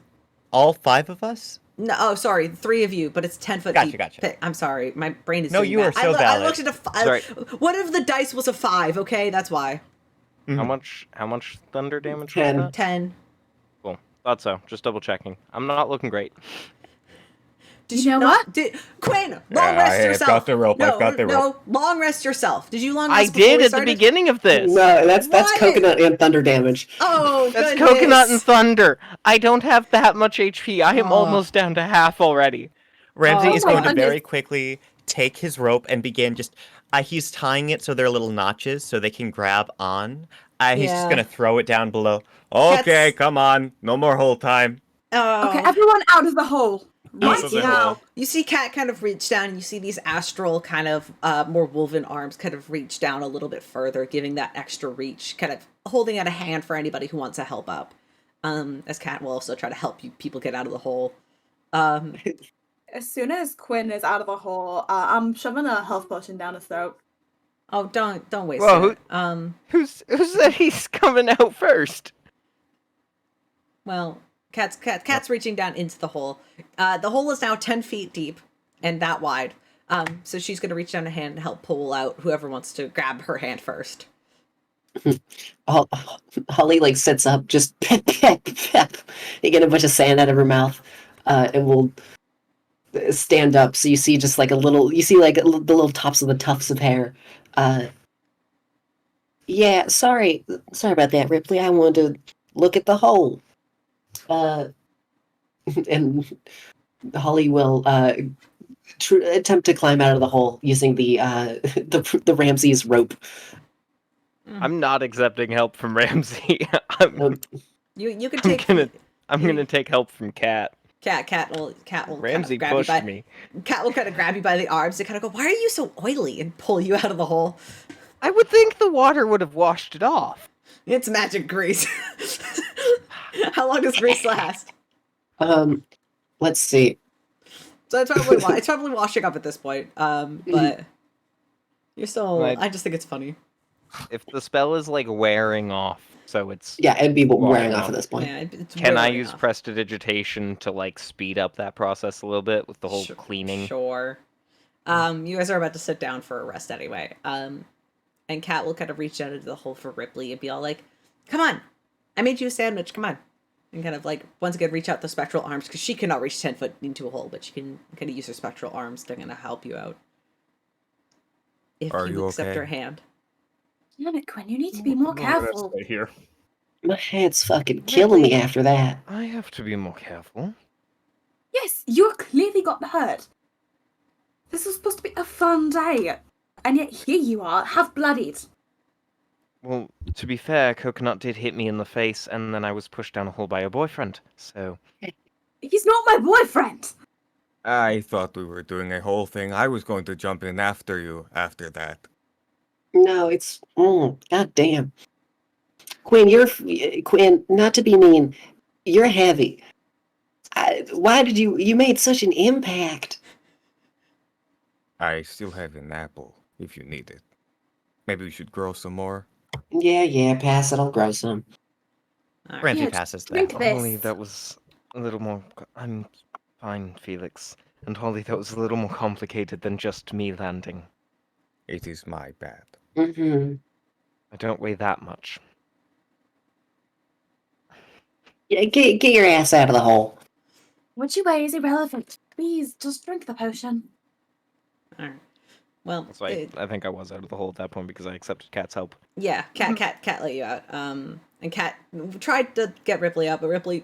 All 5 of us? No, oh, sorry, 3 of you, but it's 10-foot Gotcha, deep gotcha. pit. I'm sorry, my brain is No, doing you math. are so I valid. looked at a Sorry. one of the dice was a 5. Okay, that's why. How much thunder damage 10. was that? 10. Cool. Thought so. Just double checking. I'm not looking great. Did You know not, what? Quinn, long Yeah, rest I've yourself. got the rope, No, I've got the no, long rest yourself. Did you long I rest before did we at the started? beginning of this. No, that's Why? coconut and thunder damage. Oh, That's goodness. coconut and thunder. I don't have that much HP. I am Oh. almost down to half already. Ramsey Oh is my going to goodness. very quickly take his rope and begin just. He's tying it so there are little notches so they can grab on. He's just Yeah. going to throw it down below. Okay, That's- come on. No more hole time. Oh. Okay, everyone out of the hole. Out Right of the now. hole. You see Cat kind of reach down, and you see these astral kind of more woven arms kind of reach down a little bit further, giving that extra reach, kind of holding out a hand for anybody who wants to help up. As Cat will also try to help you people get out of the hole. As soon as Quinn is out of the hole, I'm shoving a health potion down his throat. Oh, don't waste Whoa, it. Who said he's coming out first? Well, Cat's reaching down into the hole. The hole is now 10 feet deep and that wide. So she's going to reach down a hand and help pull out whoever wants to grab her hand first. Holly like sits up, just pep, pep, pep. You get a bunch of sand out of her mouth, and will stand up. So you see just like the little tops of the tufts of hair. Yeah, sorry about that, Ripley. I wanted to look at the hole. And Holly will attempt to climb out of the hole using the Ramsey's rope. I'm not accepting help from Ramsey. You can take. I'm gonna take help from Cat. Cat will Ramsey kind of pushed grab me. Cat will kind of grab you by the arms and kind of go, "Why are you so oily?" and pull you out of the hole. I would think the water would have washed it off. It's magic grease. How long does grace last? Let's see. So it's probably washing up at this point. But you're still. I just think it's funny. If the spell is like wearing off, so it's Yeah, it'd be wearing washing off at this point. Yeah, it's Can I wearing use off. prestidigitation to like speed up that process a little bit with the whole cleaning? Sure. You guys are about to sit down for a rest anyway. And Kat will kind of reach out into the hole for Rypley and be all like, "Come on, I made you a sandwich. Come on." And kind of like once again reach out the spectral arms because she cannot reach 10 foot into a hole, but she can kind of use her spectral arms to kind of help you out. If Are you you accept okay? her hand. Damn it, Quinn, you need to be more I'm gonna careful. stay here. My head's fucking killing me Rypley. after that. I have to be more careful. Yes, you clearly got hurt. This was supposed to be a fun day, and yet here you are, half bloodied. Well, to be fair, Coconut did hit me in the face, and then I was pushed down a hole by her boyfriend, so... He's not my boyfriend! I thought we were doing a whole thing. I was going to jump in after you after that. No, it's god damn. Quinn, Quinn. Not to be mean, you're heavy. Why did you made such an impact? I still have an apple, if you need it. Maybe we should grow some more. Yeah, pass it. I'll grow some. All right. Ramsey Yeah, passes the drink apple. this. Holly, that was a little more... I'm fine, Felix. And Holly, that was a little more complicated than just me landing. It is my bad. Mm-hmm. I don't weigh that much. Yeah, get your ass out of the hole. What you weigh is irrelevant. Please, just drink the potion. All right. Well, That's why I think I was out of the hole at that point because I accepted Cat's help. yeah, Kat let you out. And Kat tried to get Rypley out, but Rypley,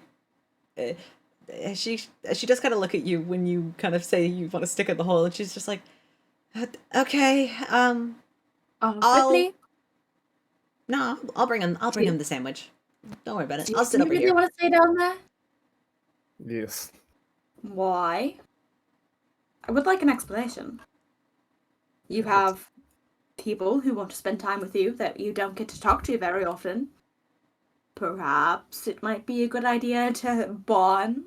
she does kind of look at you when you kind of say you want to stick in the hole, and she's just like, okay, Ripley, no, I'll bring him the sandwich. Don't worry about it. I'll sit do you over really here. want to stay down there? Yes. Why? I would like an explanation. You have people who want to spend time with you that you don't get to talk to very often. Perhaps it might be a good idea to bond.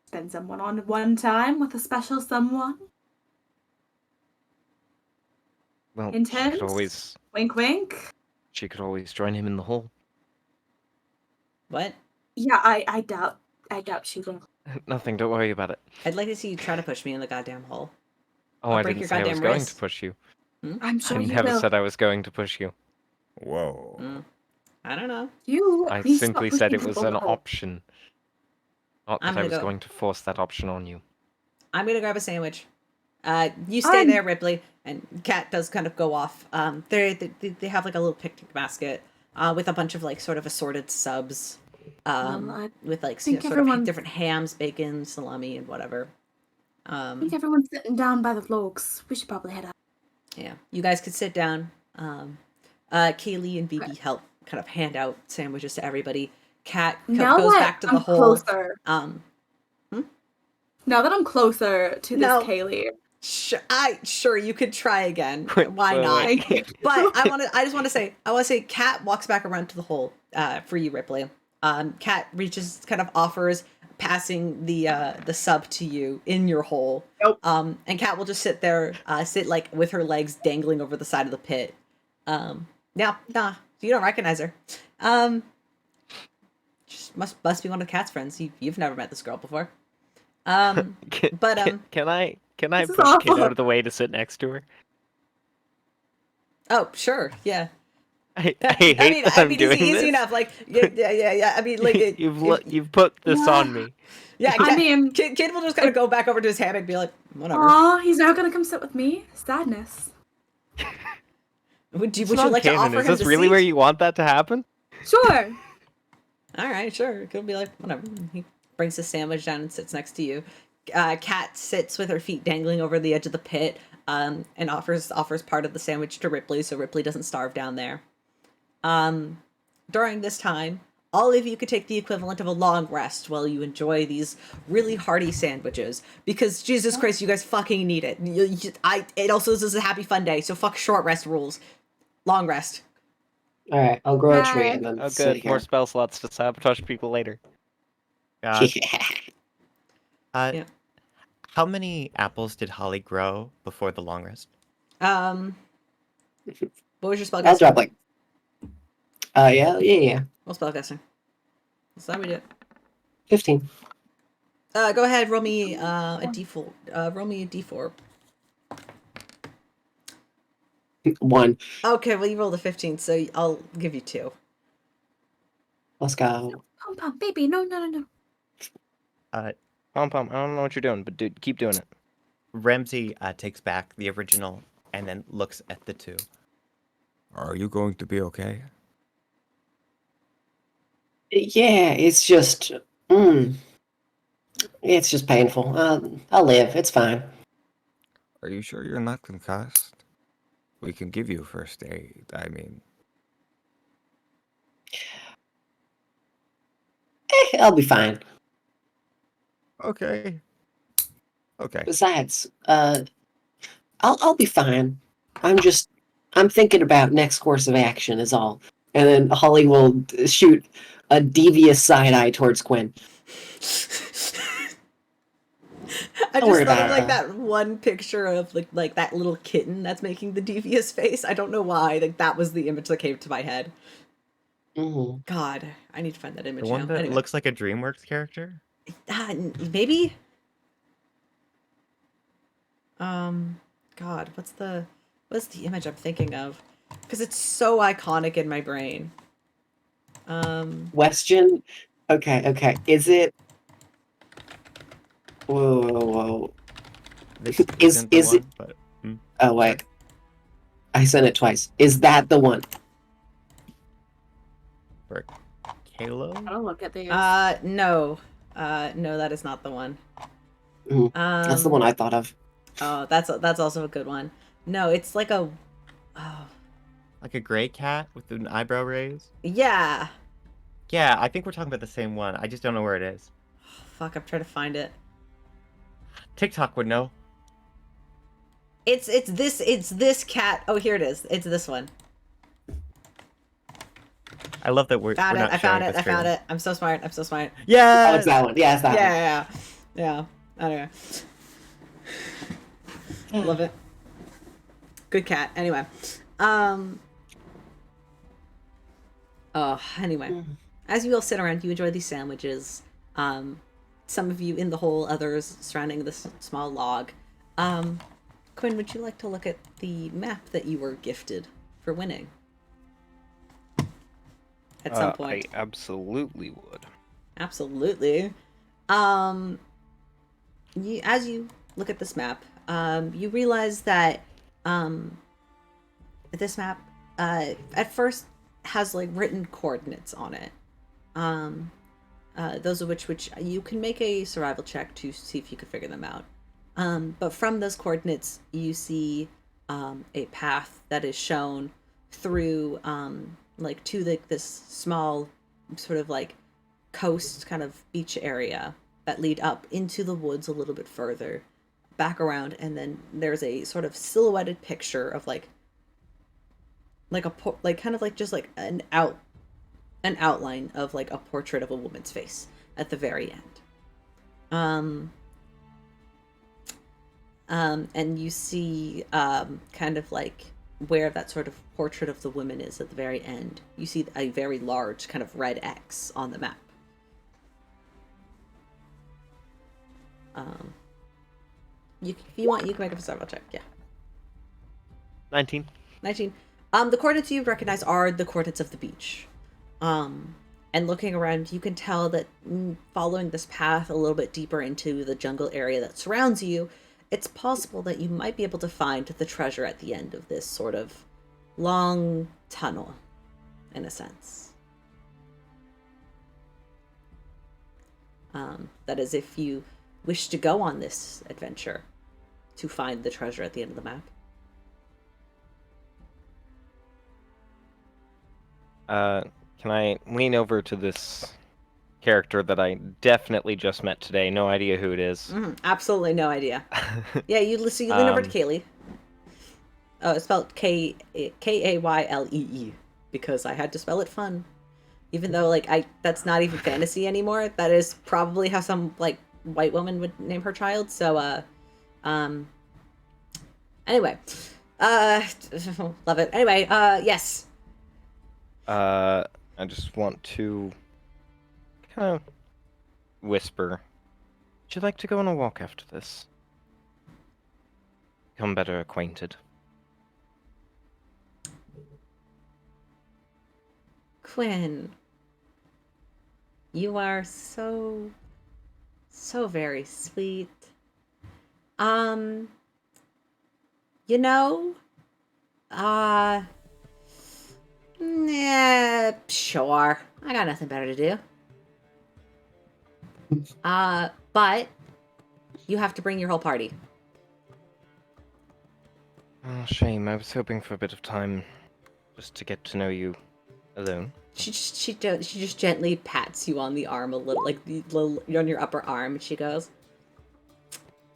Spend someone on one time with a special someone. Well, Intense? Wink, wink. she could always join him in the hole. What? Yeah, I doubt she will. Nothing, don't worry about it. I'd like to see you try to push me in the goddamn hole. Oh, I'll I break didn't your say I was goddamn going wrist. to push you. I'm sure I you never will. said I was going to push you. Whoa. I don't know. You. I please simply stop said it pushing was people an in the hole. option. Not I'm that I gonna was go. going to force that option on you. I'm gonna grab a sandwich. You stay there, Rypley, and Kat does kind of go off. They have like a little picnic basket with a bunch of like sort of assorted subs, I with like think sort of everyone's- different hams, bacon, salami, and whatever. I think everyone's sitting down by the logs. We should probably head out. Yeah, you guys could sit down. Kaylee and BB help kind of hand out sandwiches to everybody. Kat Now goes that back to the I'm hole. closer. Now that I'm closer to this Kaylee. Sure you could try again. Wait, Why wait, not? wait. But I just want to say Kat walks back around to the hole for you, Rypley. Kat reaches, kind of offers passing the sub to you in your hole. Nope. And Kat will just sit there, sit like with her legs dangling over the side of the pit. Nah, you don't recognize her. Just must be one of Kat's friends. You've never met this girl before. Can I This is push Kid awful. out of the way to sit next to her? Oh, sure, yeah. I hate that I'm doing easy this. enough. Like, yeah. I mean, like, You've put this on me. yeah. I mean- Kid will just kind of go back over to his hammock and be like, whatever. Aw, he's not gonna come sit with me. Sadness. Would you It's not like to canon. offer Is him this the really seat? where you want that to happen? Sure. All right, sure. He'll be like, whatever. He brings his sandwich down and sits next to you. Kat sits with her feet dangling over the edge of the pit, and offers part of the sandwich to Rypley, so Rypley doesn't starve down there. During this time, all of you could take the equivalent of a long rest while you enjoy these really hearty sandwiches. Because Jesus Christ, you guys fucking need it. It also is a happy fun day, so fuck short rest rules. Long rest. All right, I'll grow a tree Hi. and then Oh, sit good. More here. spell slots to sabotage people later. God. Yeah. Yeah. How many apples did Holly grow before the long rest? What was your spell I'll drop casting? like. Yeah. What spell casting? That's how we do it. 15. Go ahead. Roll me a d4. Roll me a d4. 1. Okay, well you rolled a 15, so I'll give you 2. Let's go. Pom baby, no. Pom Pom, I don't know what you're doing, but dude, keep doing it. Ramsey takes back the original and then looks at the 2. Are you going to be okay? Yeah, it's just. It's just painful. I'll live. It's fine. Are you sure you're not concussed? We can give you first aid. I mean, I'll be fine. okay. Okay. Besides, I'll be fine. I'm thinking about next course of action is all. And then Holly will shoot a devious side eye towards Quinn. I Don't just worry thought about of it. like that one picture of like that little kitten that's making the devious face. I don't know why. Like that was the image that came to my head. Mm-hmm. God, I need to find that image The one now. that Anyway. looks like a DreamWorks character? Maybe. God, what's the image I'm thinking of? Because it's so iconic in my brain. Question. Okay. Is it? Whoa. This Is isn't the it? one, but Oh wait, I sent it twice. Is that the one? for Kalo? I'll look at these. No. No, that is not the one. That's the one I thought of. Oh, that's also a good one. No, it's like a. Oh. Like a gray cat with an eyebrow raise? Yeah. Yeah, I think we're talking about the same one. I just don't know where it is. Fuck, I'm trying to find it. TikTok would know. It's this cat. Oh, here it is. It's this one. I love that we're Found we're it. not I found sharing it. I the found stream. it. I'm so smart. Oh, Yeah. it's that one. Yeah, it's that Yeah. Anyway. Love it. Good cat. Anyway. Anyway. As you all sit around, you enjoy these sandwiches. Some of you in the hole, others surrounding this small log. Quinn, would you like to look at the map that you were gifted for winning? At some point. I absolutely would. Absolutely. As you look at this map, you realize that this map at first has like written coordinates on it. Those of which you can make a survival check to see if you can figure them out. But from those coordinates, you see a path that is shown through like to this small sort of like coast kind of beach area that lead up into the woods a little bit further, back around, and then there's a sort of silhouetted picture of like kind of like just like an outline of like a portrait of a woman's face at the very end. And you see kind of like where that sort of portrait of the woman is at the very end. You see a very large kind of red X on the map. If you want, you can make a survival check. Yeah. 19. 19. The coordinates you recognize are the coordinates of the beach. And looking around, you can tell that following this path a little bit deeper into the jungle area that surrounds you, it's possible that you might be able to find the treasure at the end of this sort of long tunnel, in a sense. That is, if you wish to go on this adventure to find the treasure at the end of the map. Can I lean over to this character that I definitely just met today? No idea who it is. Absolutely no idea. Yeah, you lean over to Kaylee. Oh, it's spelled Kaylee. because I had to spell it fun. Even though, like, that's not even fantasy anymore. That is probably how some, like, white woman would name her child. So, anyway. Love it. Anyway, yes. I just want to kind of whisper. Would you like to go on a walk after this? Become better acquainted. Quinn. You are so very sweet. You know, sure. I got nothing better to do. But you have to bring your whole party. Oh, shame. I was hoping for a bit of time just to get to know you alone. She just gently pats you on the arm a little, like on your upper arm, and she goes,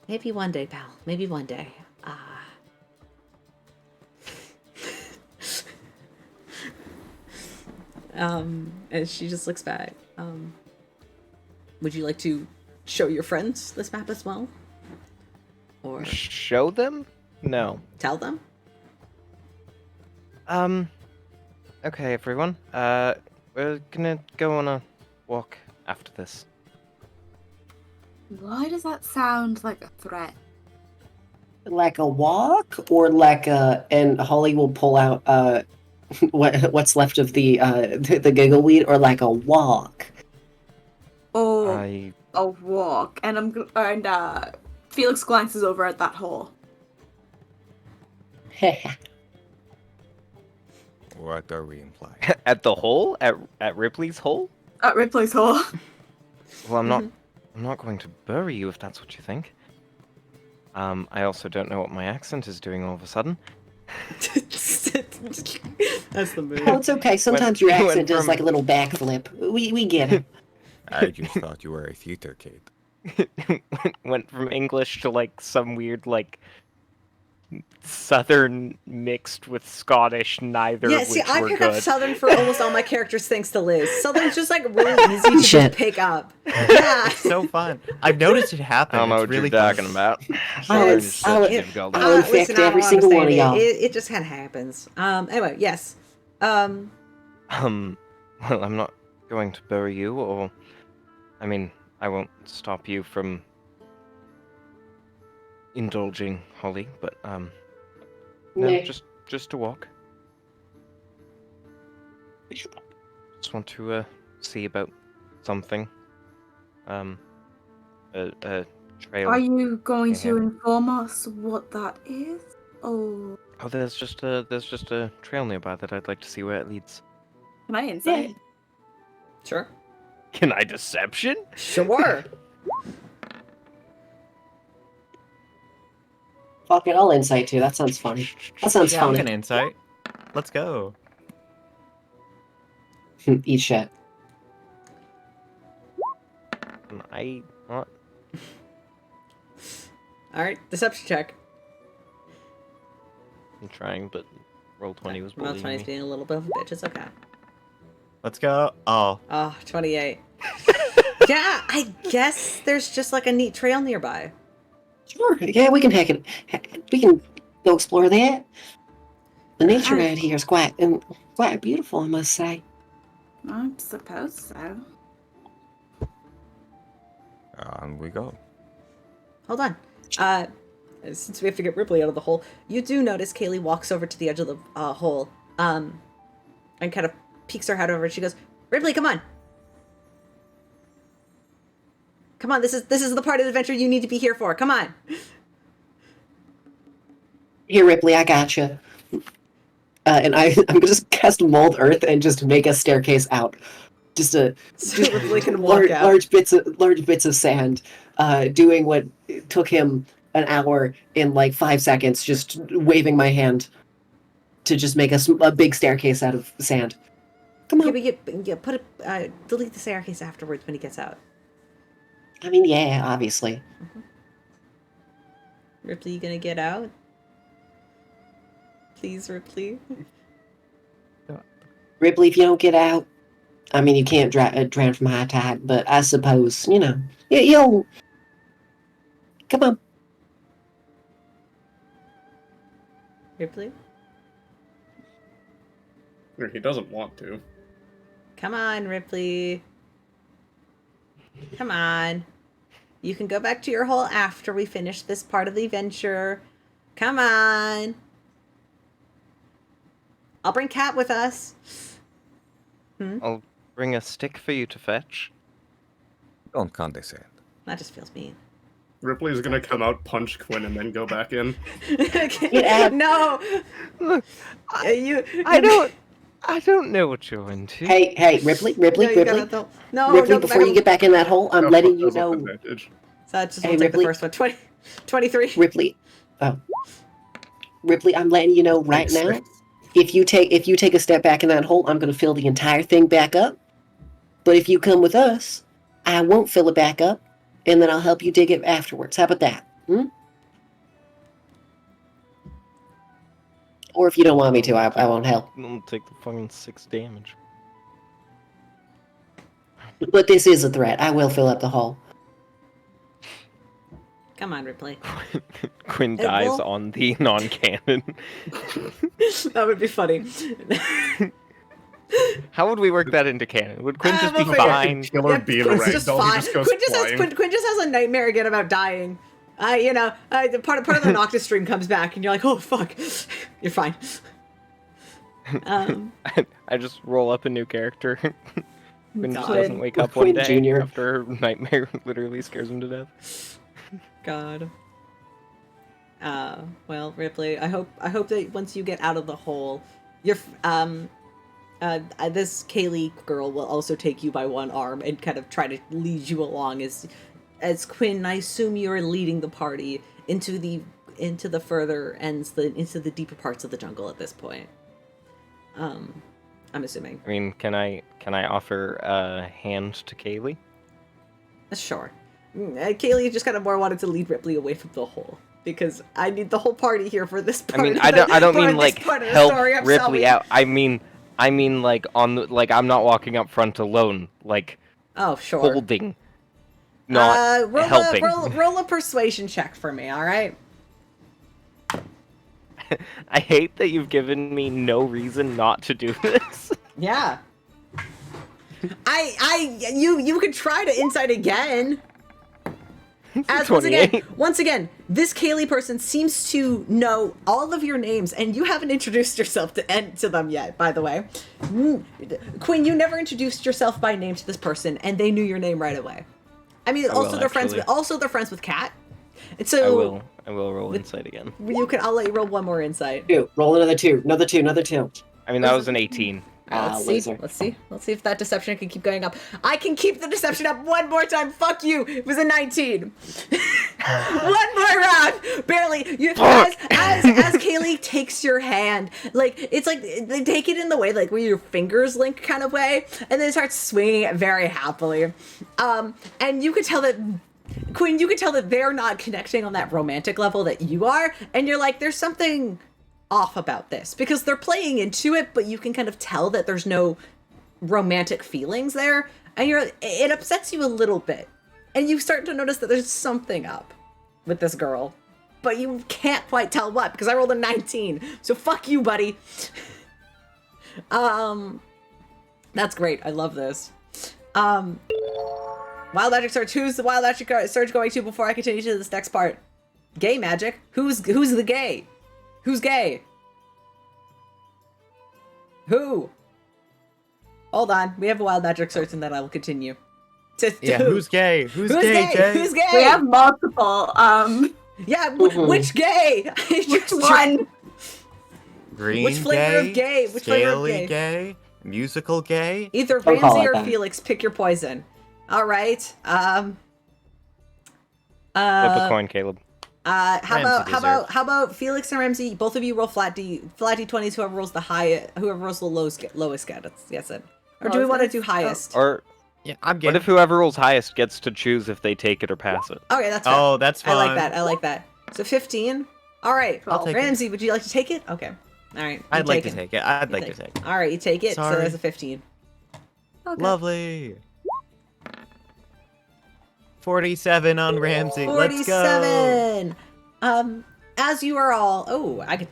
"Maybe one day, pal. Maybe one day." And she just looks back. Would you like to show your friends this map as well, or Show them? No. tell them? Okay, everyone. We're gonna go on a walk after this. Why does that sound like a threat? Like a walk, or like a, and Holly will pull out what's left of the giggle weed, or like a walk. Or I a walk. And Felix glances over at that hole. What are we implying? at the hole at Ripley's hole. At Ripley's hole. Well, I'm not going to bury you if that's what you think. I also don't know what my accent is doing all of a sudden. That's the move. Oh, it's okay. Sometimes your went accent does from- like a little backflip. We get it. I just thought you were a theater kid. Went from English to like some weird like Southern mixed with Scottish, neither Yeah, of see, which I were pick good. up Southern for almost all my characters thanks to Liz. Southern's just like really easy to Shit. just pick up. Yeah. It's so fun. I've noticed it I happen. don't know It's what really you're fun. talking about. I'll- Southern is such I'll- a difficult. I'll infect Listen, I don't every single one of understand y'all. it. It just kind of happens. Anyway, yes. Well, I'm not going to bury you, or I mean, I won't stop you from indulging Holly, but no, Meh. just a walk. Just want to see about something. A trail. Are you going Yeah. to inform us what that is? Oh, Oh, there's just a trail nearby that I'd like to see where it leads. can I insight? Sure. Can I deception? Sure. Fuck it, I'll insight too. That sounds funny. That sounds Yeah, I'm funny. gonna insight. Let's go. Eat shit. Am I not? All right, deception check. I'm trying, but roll 20 was Roll bullying 20's me. being a little bit of a bitch. It's okay. Let's go. Oh, Oh, 28. Yeah, I guess there's just like a neat trail nearby. Sure. Yeah, we can hack it. We can go explore that. The nature out here is quite beautiful, I must say. I suppose so. On we go. Hold on. Since we have to get Ripley out of the hole, you do notice Kaylee walks over to the edge of the hole, and kind of peeks her head over, and she goes, "Ripley, come on. Come on, this is the part of the adventure you need to be here for. Come on." Here, Ripley, I got you. And I'm gonna just cast mold earth and just make a staircase out. Just So Ripley can walk out. large bits of sand, doing what took him an hour in like 5 seconds, just waving my hand to just make a big staircase out of sand. Come on. Yeah, but you put delete the staircase afterwards when he gets out. I mean, yeah, obviously. Ripley, you gonna get out? Please, Ripley. Ripley, if you don't get out, I mean, you can't drown from high tide, but I suppose, you'll... Come on. Ripley? He doesn't want to. Come on, Ripley. Come on. You can go back to your hole after we finish this part of the adventure. Come on. I'll bring Cat with us. I'll bring a stick for you to fetch. Don't condescend. That just feels mean. Ripley's gonna come out, punch Quinn, and then go back in. Yeah. No. Look, I don't know what you're into. Hey, Ripley. No, Ripley, don't before you get back in that hole, I'm letting you know... So I just Hey, will take the Ripley. first one. 23. Ripley. Oh. Ripley, I'm letting you know right now. If you take a step back in that hole, I'm going to fill the entire thing back up. But if you come with us, I won't fill it back up, and then I'll help you dig it afterwards. How about that? Or if you don't want me to, I won't help. I'll take the fucking 6 damage. But this is a threat. I will fill up the hole. Come on, Ripley. Quinn It dies will- on the non-canon. That would be funny. How would we work that into canon? Would Quinn just be we'll figure it out. fine? Killer being Quinn's just ragdoll, he fine. just goes flying. Quinn just has a nightmare again about dying. The part of the Noctis stream comes back, and you're like, oh fuck, you're fine. I just roll up a new character. Quinn just God. doesn't wake up Quinn one day Jr.. after her nightmare literally scares him to death. God. Well, Ripley, I hope that once you get out of the hole, this Kaylee girl will also take you by one arm and kind of try to lead you along as Quinn. I assume you are leading the party into the further ends, into the deeper parts of the jungle at this point. I'm assuming. I mean, can I offer a hand to Kaylee? Sure. Kaylee just kind of more wanted to lead Ripley away from the hole because I need the whole party here for this part. I mean, of I don't part mean of like this part of the help story, I'm Ripley sorry. out. I mean like I'm not walking up front alone, like Oh, sure. holding, not helping. Roll a persuasion check for me, all right? I hate that you've given me no reason not to do this. Yeah. You could try to insight again. As once again, this Kaylee person seems to know all of your names, and you haven't introduced yourself to them yet, by the way. Quinn, you never introduced yourself by name to this person, and they knew your name right away. I mean, they're friends with Kat. And so I will roll insight again. I'll let you roll one more insight. Roll another two. Another two. I mean, that was an 18. Loser. Let's see if that deception can keep going up. I can keep the deception up one more time. Fuck you. It was a 19. One more round. Barely. As Kaylee takes your hand, like it's like they take it in the way like where your fingers link kind of way, and then start swinging it very happily. And you could tell that Quinn, you could tell that they're not connecting on that romantic level that you are, and you're like, there's something off about this because they're playing into it, but you can kind of tell that there's no romantic feelings there, and it upsets you a little bit, and you start to notice that there's something up with this girl, but you can't quite tell what because I rolled a 19. So fuck you, buddy. That's great. I love this. Wild Magic Surge. Who's the Wild Magic Surge going to before I continue to this next part? Gay magic. Who's the gay? Who's gay? Who? Hold on. We have a Wild Magic Search and then I will continue. Yeah, who's gay? Who's gay, Jay? Who's gay? We have multiple. Yeah, which gay? Which one? Green Which flavor of gay? Which flavor of scaly gay? gay? Musical gay? Either Don't call Ramsey it or that. Felix. Pick your poison. All right. Flip a coin, Caleb. How about Felix and Ramsey? Both of you roll flat d20s. Whoever rolls the lowest gets it. Or do we want to do highest? Or Yeah, I'm gay. what if whoever rolls highest gets to choose if they take it or pass it? Okay, that's fair. Oh, that's fun. I like that. So 15. All right. I'll take it. Ramsey, would you like to take it? Okay. All right. I'd like to take it. I'd like to take it. All right, you take it. So Sorry. there's a 15. Okay. Lovely. 47 on Ramsey. Let's go. 47. As you are all,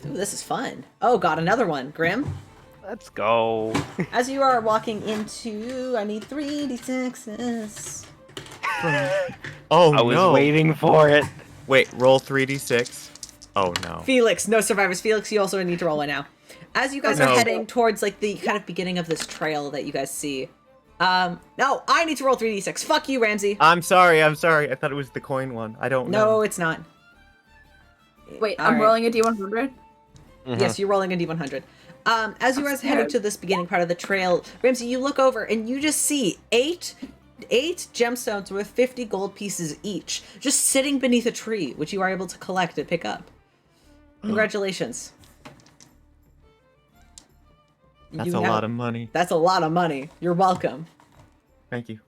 this is fun. Oh, got another one, Grim. Let's go. As you are walking into, I need 3d6s. Oh I was no. waiting for it. Wait, roll 3d6. Oh no. Felix, no survivors. Felix, you also need to roll one now. As you guys are No. heading towards like the kind of beginning of this trail that you guys see. No, I need to roll 3d6. Fuck you, Ramsey. I'm sorry. I thought it was the coin one. I don't know. No, it's not. Wait, All I'm right. rolling a d100? Yes, you're rolling a d100. As you guys headed to this beginning part of the trail, Ramsey, you look over and you just see eight gemstones with 50 gold pieces each, just sitting beneath a tree, which you are able to collect and pick up. Congratulations. That's a lot of money. That's a lot of money. You're welcome. Thank you.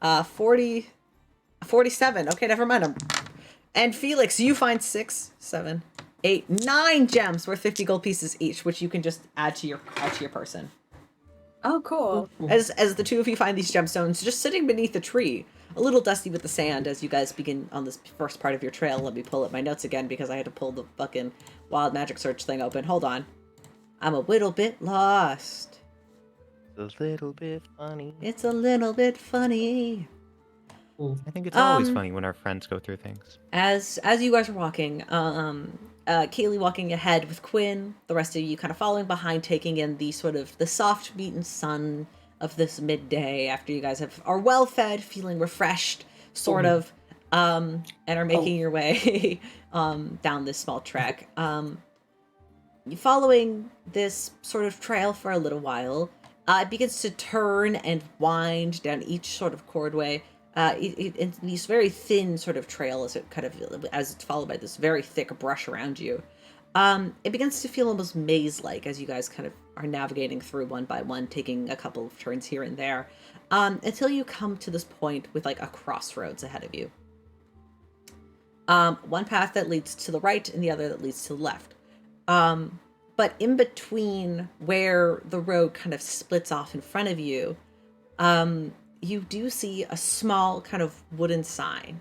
47. Okay, never mind. And Felix, you find 6, 7, 8, 9 gems worth 50 gold pieces each, which you can just add to your person. Oh, cool. As the two of you find these gemstones just sitting beneath a tree, a little dusty with the sand as you guys begin on this first part of your trail. Let me pull up my notes again because I had to pull the fucking wild magic search thing open. Hold on. I'm a little bit lost. It's a little bit funny. It's a little bit funny. I think it's always funny when our friends go through things. As you guys are walking, Kaylee walking ahead with Quinn, the rest of you kind of following behind, taking in the sort of the soft beaten sun of this midday after you guys are well fed, feeling refreshed, sort of, and are making your way down this small trek. Following this sort of trail for a little while, it begins to turn and wind down each sort of cordway. It's these very thin sort of trail as it's followed by this very thick brush around you. It begins to feel almost maze-like as you guys kind of are navigating through one by one, taking a couple of turns here and there, until you come to this point with like a crossroads ahead of you. One path that leads to the right and the other that leads to the left. But in between where the road kind of splits off in front of you, you do see a small kind of wooden sign.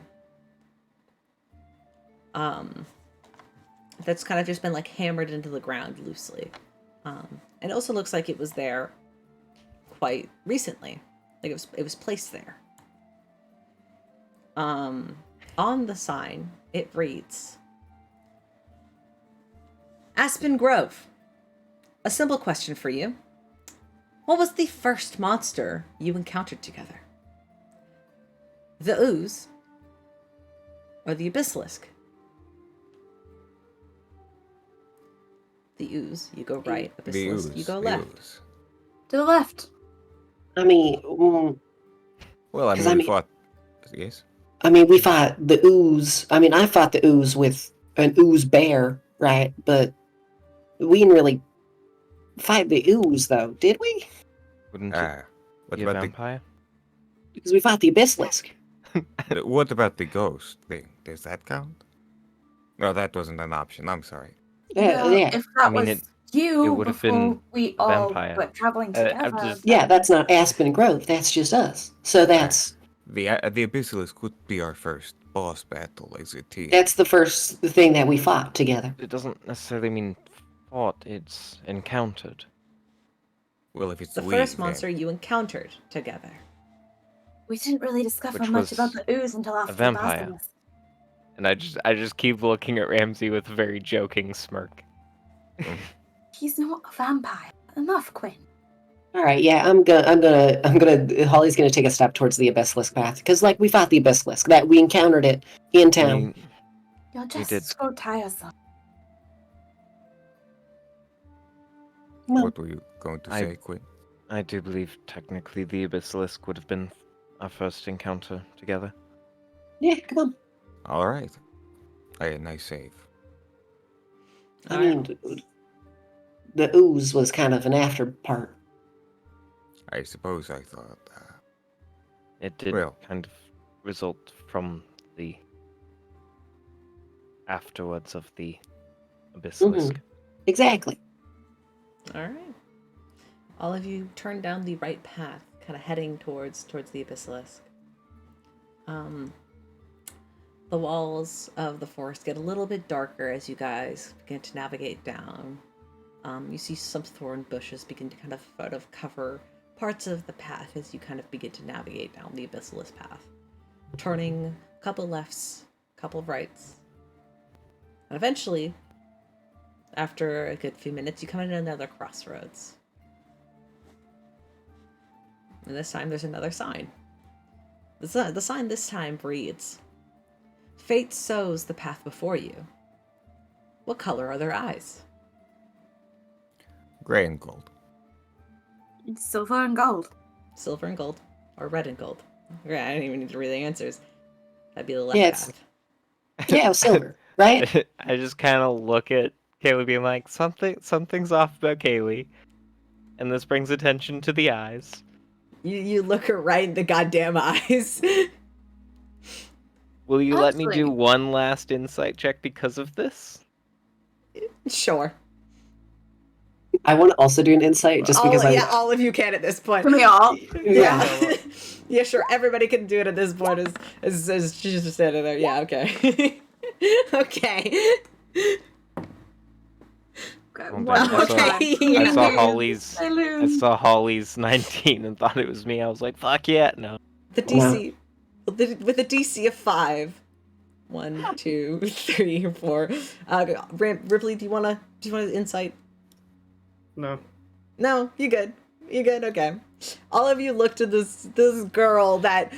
That's kind of just been like hammered into the ground loosely. It also looks like it was there quite recently. Like it was placed there. On the sign, it reads, Aspen Grove. A simple question for you. What was the first monster you encountered together? The ooze or the basilisk? The ooze, you go right. The basilisk, you go left. ooze. To the left. I mean, Well, I 'Cause mean, I we mean- fought. Yes. we fought the ooze. I fought the ooze with an ooze bear, right? But we didn't really fight the ooze, though, did we? Wouldn't it What be a about vampire? Because we fought the basilisk. what about the ghost thing? Does that count? No, that wasn't an option. I'm sorry. Yeah, No, yeah. If that I mean, was it you would've before been we a all vampire. were traveling I'm together. just- Yeah, that's not Aspen Grove. That's just us. So that's The basilisk could be our first boss battle as a team. the first thing that we fought together. It doesn't necessarily mean fought, it's encountered. Well, if it's The we, first then- monster you encountered together. We didn't really discover Which much was about the ooze until after the vampire. basilisk. And I just keep looking at Ramsey with a very joking smirk. He's not a vampire. Enough, Quinn. All right, yeah, Holly's gonna take a step towards the basilisk path because, like, we fought the basilisk. That we encountered it in I town. mean, You're We just did. so tiresome. Well, What were you going to I- say, Quinn? I do believe technically the basilisk would have been our first encounter together. yeah, come on. All right. Hey, nice save. I mean, the ooze was kind of an after part. I suppose I thought. It did Well. kind of result from the afterwards of the basilisk. Exactly. All right. All of you turn down the right path, kind of heading towards the Abyssalisk. The walls of the forest get a little bit darker as you guys begin to navigate down. You see some thorn bushes begin to kind of cover parts of the path as you kind of begin to navigate down the Abyssalisk path. Turning a couple lefts, a couple of rights. And eventually, after a good few minutes, you come into another crossroads. And this time there's another sign. The sign this time reads, "Fate sows the path before you. What color are their eyes?" Gray and gold. Silver and gold. Silver and gold, or red and gold. Okay, I don't even need to read the answers. That'd be the left Yeah, it's- path. Yeah, silver, right? I just kind of look at Kaylee being like, something's off about Kaylee. And this brings attention to the eyes. You look her right in the goddamn eyes. Will you let me do Actually- one last insight check because of this? Sure. I want to also do an insight just because all of you can at this point. Can we all? Yeah. Yeah, sure. Everybody can do it at this point. As she's just standing there. Yeah, okay. Okay. Oh, One more okay. time. I saw lose. Holly's. I I lose. saw Holly's 19 and thought it was me. I was like, "Fuck yeah, no." The DC with a DC of 5. 1, 2, 3, 4. Ripley, do you wanna insight? No. No, you good. You good? Okay. All of you look to this girl that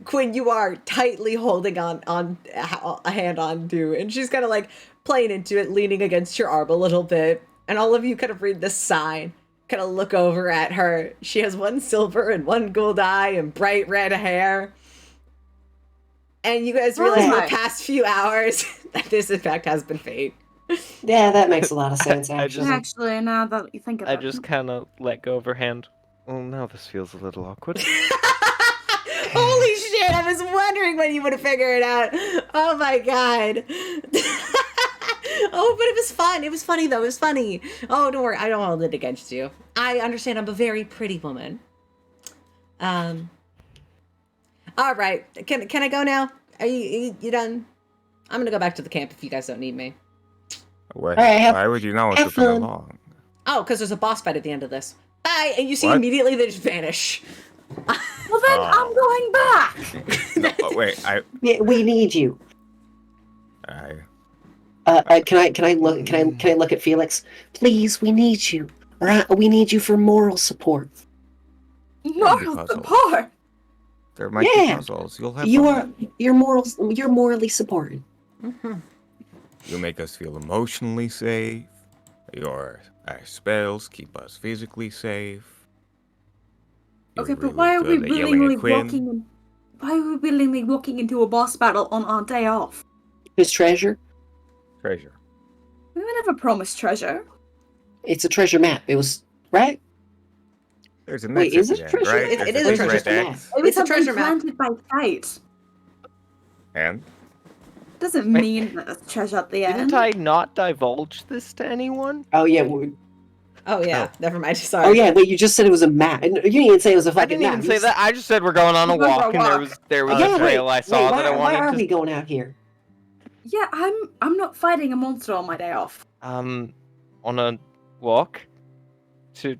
Quinn, you are tightly holding on a hand on to, and she's kind of like playing into it, leaning against your arm a little bit. And all of you kind of read this sign, kind of look over at her. She has one silver and one gold eye and bright red hair. And you guys realize in the past few hours that this in fact has been fate. Yeah, that makes a lot of sense, I actually. just- Actually, now that you think I about just it. kind of let go of her hand. Oh, now this feels a little awkward. Holy shit, I was wondering when you would have figured it out. Oh my god. Oh, but it was fun. It was funny though. It was funny. Oh, don't worry. I don't hold it against you. I understand I'm a very pretty woman. All right. Can I go now? Are you done? I'm gonna go back to the camp if you guys don't need me. Why would you not want to have come fun. along? Oh, because there's a boss fight at the end of this. Bye. And you see What? immediately they just vanish. Well, then I'm going back. No, wait, Yeah, we need you. I Can I look at Felix? Please, we need you. We need you for moral support. Moral puzzle. support. there might Yeah. be puzzles. You'll have You're fun. you're morally supported. You make us feel emotionally safe. Your spells keep us physically safe. You're Okay, but really why are we good at yelling willingly at Quinn. walking in? Why are we willingly walking into a boss battle on our day off? His treasure. Treasure. We were never promised treasure. It's a treasure map. It was right. There's a Wait, next is it at the treasure? end, right? It There's is a big treasure red map. X, It was It's a treasure something map. planted by fate. and Doesn't Wait. mean that there's treasure at the end. Didn't I not divulge this to anyone? Oh yeah. Oh yeah. Oh. Never mind. Sorry. Oh yeah. Wait, you just said it was a map. And you didn't say it was a I fucking didn't map. even You say just- that. I just said we're going on a We're going walk, for a and there walk. was Yeah, a trail I saw why, that I why are wanted we going out here? Yeah, I'm not fighting a monster on my day off. to on a walk to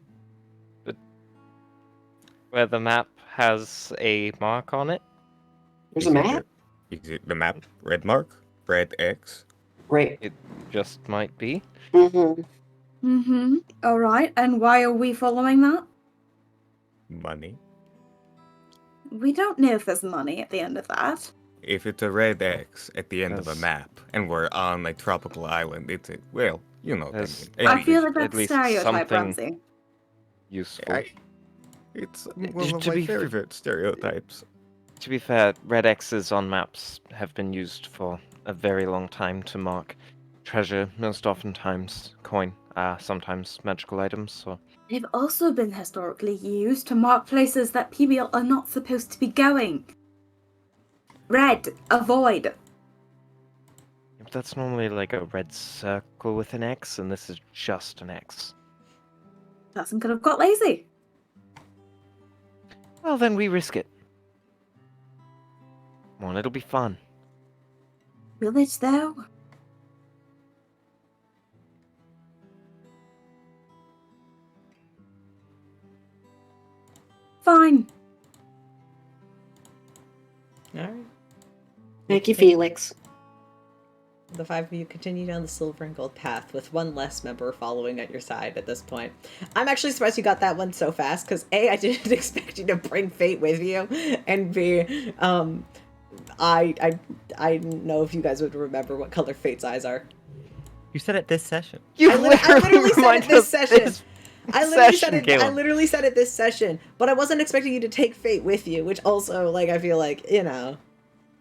where the map has a mark on it. There's is a it map. Is it the map? Red mark? Red X? Great. It just might be. Mm-hmm. Mm-hmm. Alright, and why are we following that? Money. We don't know if there's money at the end of that. If it's a red X at the end of a Yes. map, and we're on a tropical island, it's a, well, you know what I Yes. mean. I feel like at that's least stereotype, something- Ramsey. Useful. It's Yeah, one of to my be f- favorite stereotypes. To be fair, red X's on maps have been used for a very long time to mark treasure, most oftentimes coin, sometimes magical items. So They've also been historically used to mark places that people are not supposed to be going. Red, avoid. but that's normally like a red circle with an X, and this is just an X. person could have got lazy. Well, then we risk it. Come on, it'll be fun. Will it, though? Fine. All right. Thank you, Felix. The five of you continue down the silver and gold path with one less member following at your side at this point. I'm actually surprised you got that one so fast, because A, I didn't expect you to bring Fate with you, and B, I didn't know if you guys would remember what color Fate's eyes are. You said it this session. I literally said it this session. I literally said it this session, but I wasn't expecting you to take Fate with you, which also, like, I feel like, you know.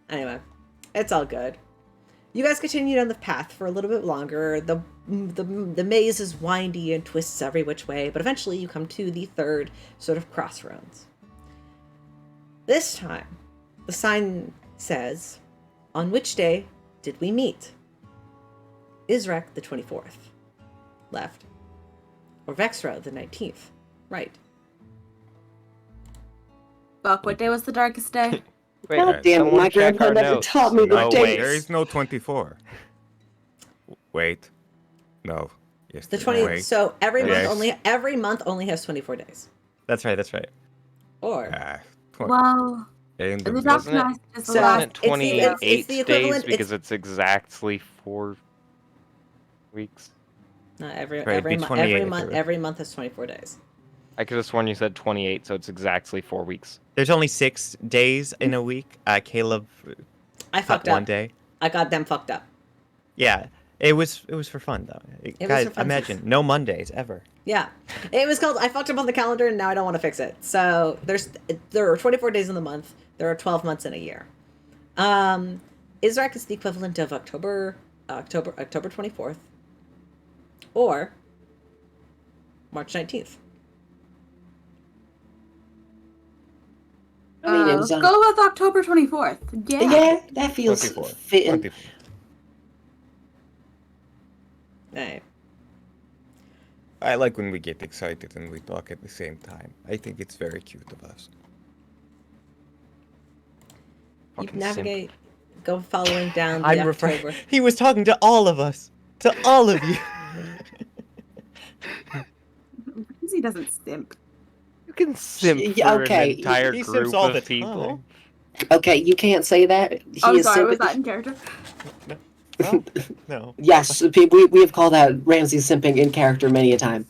Anyway, it's all good. You guys continue down the path for a little bit longer. The maze is windy and twists every which way, but eventually you come to the third sort of crossroads. This time, the sign says, "On which day did we meet? Isrek the 24th, left, or Vexra the 19th, right?" Fuck, what day was the darkest day? Wait, God damn it, someone my check grandpa our never notes. taught me the No, dates. wait. There is no 24. Wait. No. Yes. The 20th. Wait. So every Yes. month only has 24 days. That's right. Or Well, And the the dark Doesn't it- night is the So- last. Isn't it 28 it's the equivalent- days because it's exactly 4 weeks? not every Right, every, be mo- 28 every if month you're- every month has 24 days. I could have sworn you said 28, so it's exactly 4 weeks. There's only 6 days in a week. Caleb I cut fucked one up. day. I got them fucked up. Yeah, it was for fun though. It was Guys, for fun. imagine no Mondays ever. Yeah, it was called. I fucked up on the calendar, and now I don't want to fix it. So there are 24 days in the month. There are 12 months in a year. Isrek is the equivalent of October 24th, or March 19th. I mean, it was Go with October 24th. Yeah. yeah, that feels 24. fitting. 24. Right. I like when we get excited and we talk at the same time. I think it's very cute of us. You Fucking navigate, go following down the October. He was talking to all of us, to all of you. Because he doesn't simp. You can simp Yeah, for okay. an entire He group simps all of the people. Okay, you can't say that. He Oh, is sorry, was simping. that in character? Well, no. Yes, we have called out Ramsey simping in character many a time.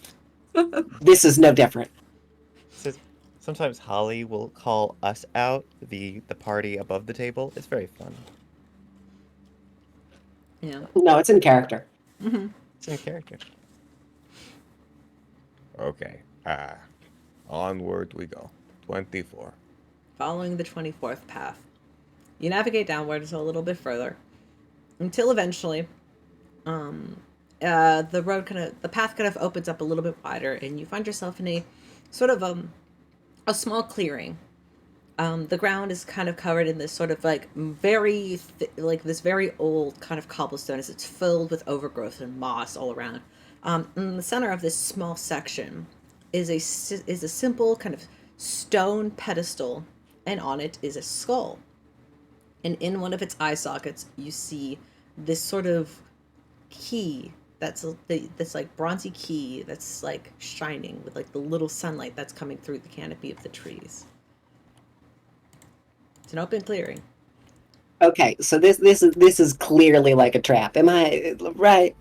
This is no different. Sometimes Holly will call us out, the party above the table. It's very fun. Yeah. No, it's in character. Mm-hmm. It's in character. Okay. Onward we go. 24. Following the 24th path, you navigate downwards a little bit further, until eventually, the path kind of opens up a little bit wider, and you find yourself in a sort of a small clearing. The ground is kind of covered in this sort of like this very old kind of cobblestone, as it's filled with overgrowth and moss all around. In the center of this small section is a simple kind of stone pedestal, and on it is a skull. And in one of its eye sockets, you see this sort of key that's like bronzy key that's like shining with like the little sunlight that's coming through the canopy of the trees. It's an open clearing. Okay, so this is clearly like a trap. Am I right?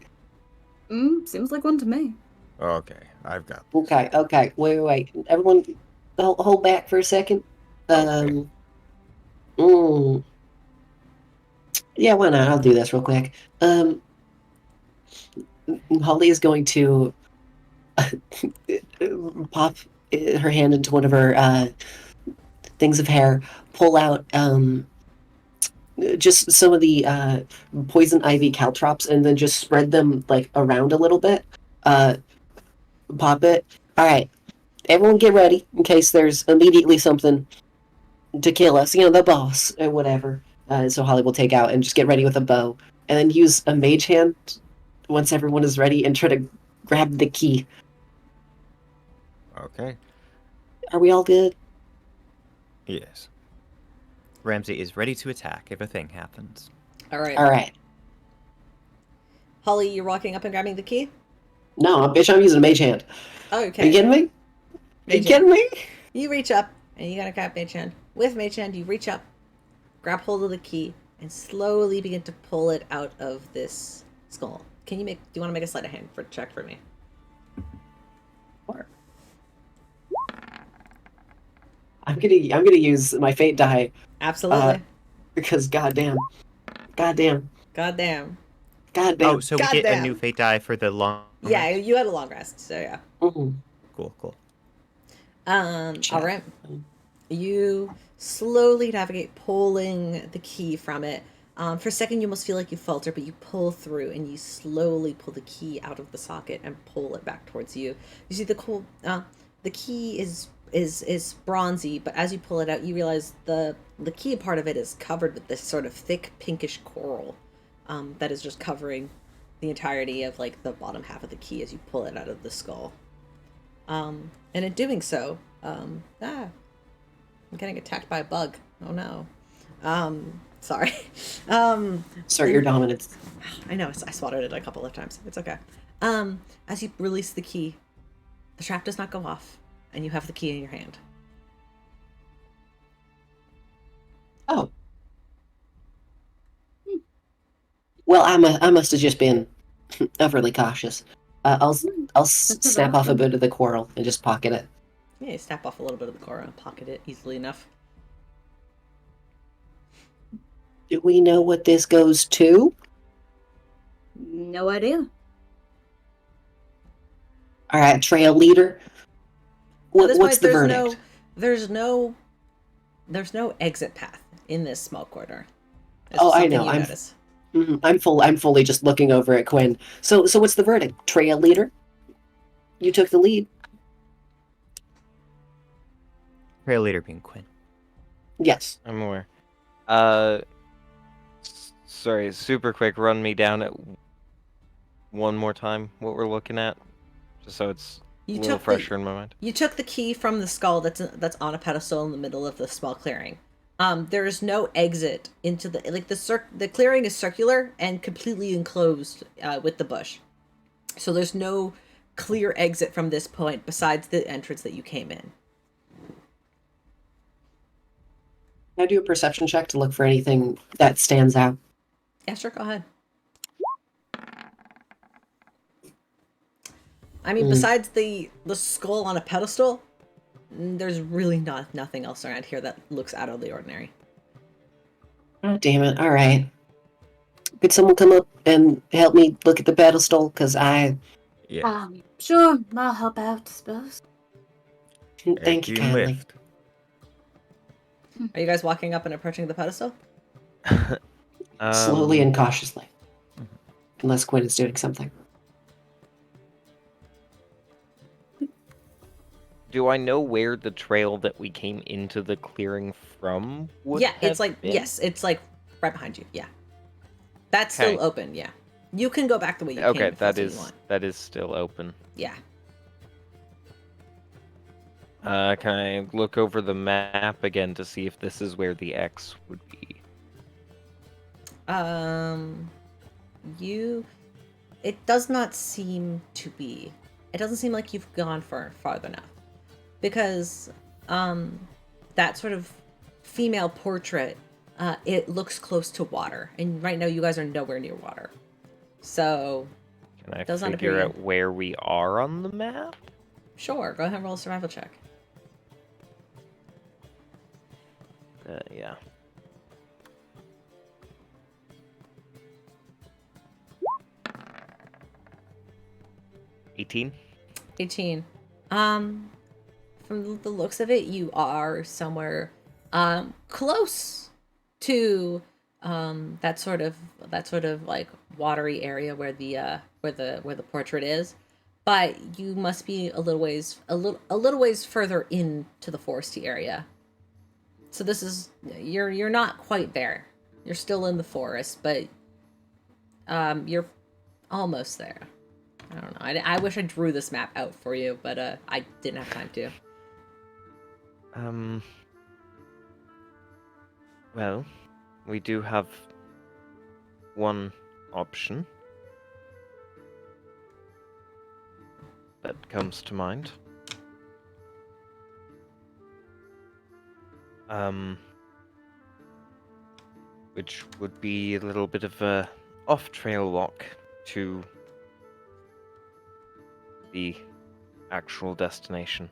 Seems like one to me. Okay, I've got. Okay. Wait. Everyone, hold back for a second. Yeah, why not? I'll do this real quick. Holly is going to pop her hand into one of her things of hair, pull out just some of the poison ivy caltrops, and then just spread them like around a little bit. Pop it. All right, everyone, get ready in case there's immediately something to kill us. You know, the boss or whatever. So Holly will take out and just get ready with a bow, and then use a mage hand once everyone is ready, and try to grab the key. Okay. Are we all good? Yes. Ramsey is ready to attack if a thing happens. All right. All right. Holly, you're walking up and grabbing the key? No, bitch, I'm using a mage hand. Okay. Are you kidding me? Are you Mage kidding me? You reach up, and you gotta grab Mage Hand. With Mage Hand, you reach up, grab hold of the key, and slowly begin to pull it out of this skull. Do you want to make a sleight of hand check for me? Sure. I'm gonna use my fate die Absolutely. because goddamn. Goddamn. Oh, so we get a Goddamn. new fate die for the long. Yeah, you had a long rest, so yeah. Mhm. Cool. All right. You slowly navigate, pulling the key from it. For a second, you almost feel like you falter, but you pull through, and you slowly pull the key out of the socket and pull it back towards you. You see the key is bronzy, but as you pull it out, you realize the key part of it is covered with this sort of thick pinkish coral that is just covering the entirety of like the bottom half of the key as you pull it out of the skull. And in doing so, I'm getting attacked by a bug. Oh no. Sorry. Assert your dominance. I know, I swatted it a couple of times. It's okay. As you release the key, the trap does not go off, and you have the key in your hand. Oh. Well, I must have just been overly cautious. I'll snap off a bit of the coral and just pocket it. Yeah, you snap off a little bit of the coral and pocket it easily enough. Do we know what this goes to? No idea. All right, trail leader. What's the verdict? There's no exit path in this small corridor. Oh, I know. I'm fully just looking over at Quinn. So what's the verdict? Trail leader? You took the lead. Trail leader being Quinn. Yes. I'm aware. Sorry, super quick. Run me down it one more time. What we're looking at, just so it's a little fresher in my mind. You took the key from the skull that's on a pedestal in the middle of the small clearing. There is no exit into the clearing is circular and completely enclosed with the bush. So there's no clear exit from this point besides the entrance that you came in. Can I do a perception check to look for anything that stands out? Yeah, sure, go ahead. I mean, besides the skull on a pedestal, there's really nothing else around here that looks out of the ordinary. Oh, damn it. All right. Could someone come up and help me look at the pedestal? Because Yeah. Sure, I'll help out, I suppose. Thank you kindly. Lift. Are you guys walking up and approaching the pedestal? Slowly and cautiously. Unless Quinn is doing something. Do I know where the trail that we came into the clearing from would Yeah, it's have like been? yes, it's like right behind you. Yeah, that's still open. Yeah, you can go back the way you came. Okay, if that's what you want. that is still open. Yeah. Can I look over the map again to see if this is where the X would be? It does not seem to be. It doesn't seem like you've gone far enough, because that sort of female portrait, it looks close to water, and right now you guys are nowhere near water. So Can I does not figure appear out where we are on the map? Sure, go ahead and roll a survival check. Yeah. $18. 18. From the looks of it, you are somewhere close to that sort of like watery area where the portrait is, but you must be a little ways further into the foresty area. So this is you're not quite there. You're still in the forest, but you're almost there. I don't know. I wish I drew this map out for you, but I didn't have time to. Well, we do have one option that comes to mind. Which would be a little bit of a off-trail walk to the actual destination.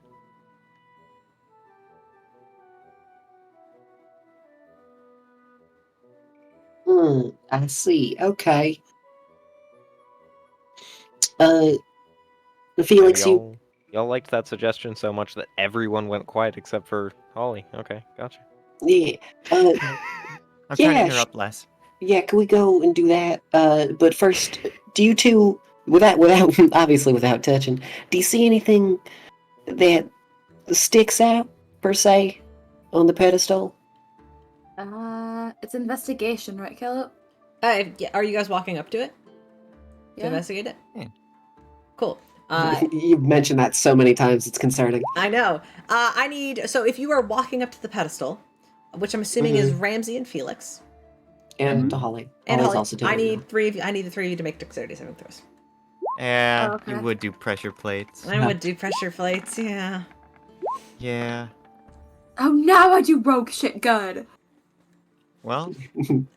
I see. Okay. And Felix, you. y'all liked that suggestion so much that everyone went quiet except for Holly. Okay, gotcha. Yeah. I'm trying to Yeah, interrupt less. Yeah, can we go and do that? But first, do you two, without obviously without touching, do you see anything that sticks out per se on the pedestal? It's investigation, right, Caleb? Yeah, are you guys walking up to it to Yeah. investigate it? Yeah. Cool. You've mentioned that so many times; it's concerning. I know. I need. So if you are walking up to the pedestal, which I'm assuming is Ramsey and Felix, And to Holly. and Holly's Holly, also doing I it need now. 3 of you. I need the 3 of you to make dexterity saving throws. Yeah, Oh, okay. you would do pressure plates. I would do pressure plates. Yeah. Yeah. Oh, now I do rogue shit good. Well,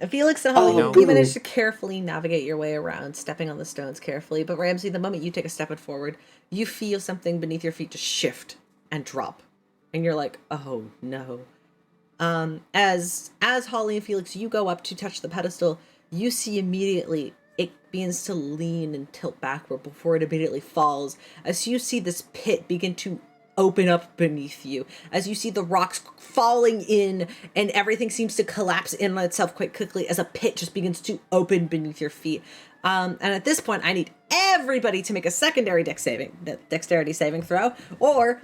Felix and Holly, Oh, you boo. manage to carefully navigate your way around, stepping on the stones carefully. But Ramsey, the moment you take a step forward, you feel something beneath your feet just shift and drop, and you're like, "Oh no!" As Holly and Felix, you go up to touch the pedestal, you see immediately it begins to lean and tilt backward before it immediately falls. As you see this pit begin to open up beneath you, as you see the rocks falling in and everything seems to collapse in on itself quite quickly as a pit just begins to open beneath your feet. And at this point, I need everybody to make a secondary dexterity saving throw, or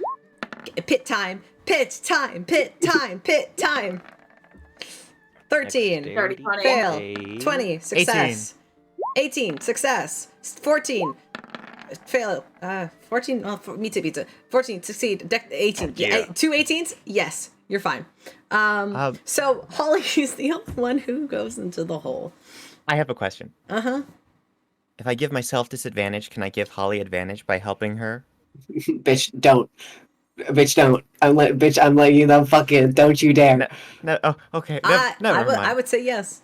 pit time, pit time, pit time, pit time. 13, Dexterity fail. save. 20, success. 18, success. 14, fail. 14, oh, me too, pizza. 14, succeed. 18, Yeah. 2 18s? Yes, you're fine. So Holly is the only one who goes into the hole. I have a question. Uh-huh. If I give myself disadvantage, can I give Holly advantage by helping her? Bitch, don't. Bitch, don't. I'm letting you know. Fucking, don't you dare. No. Oh, okay. I Never mind. would say yes.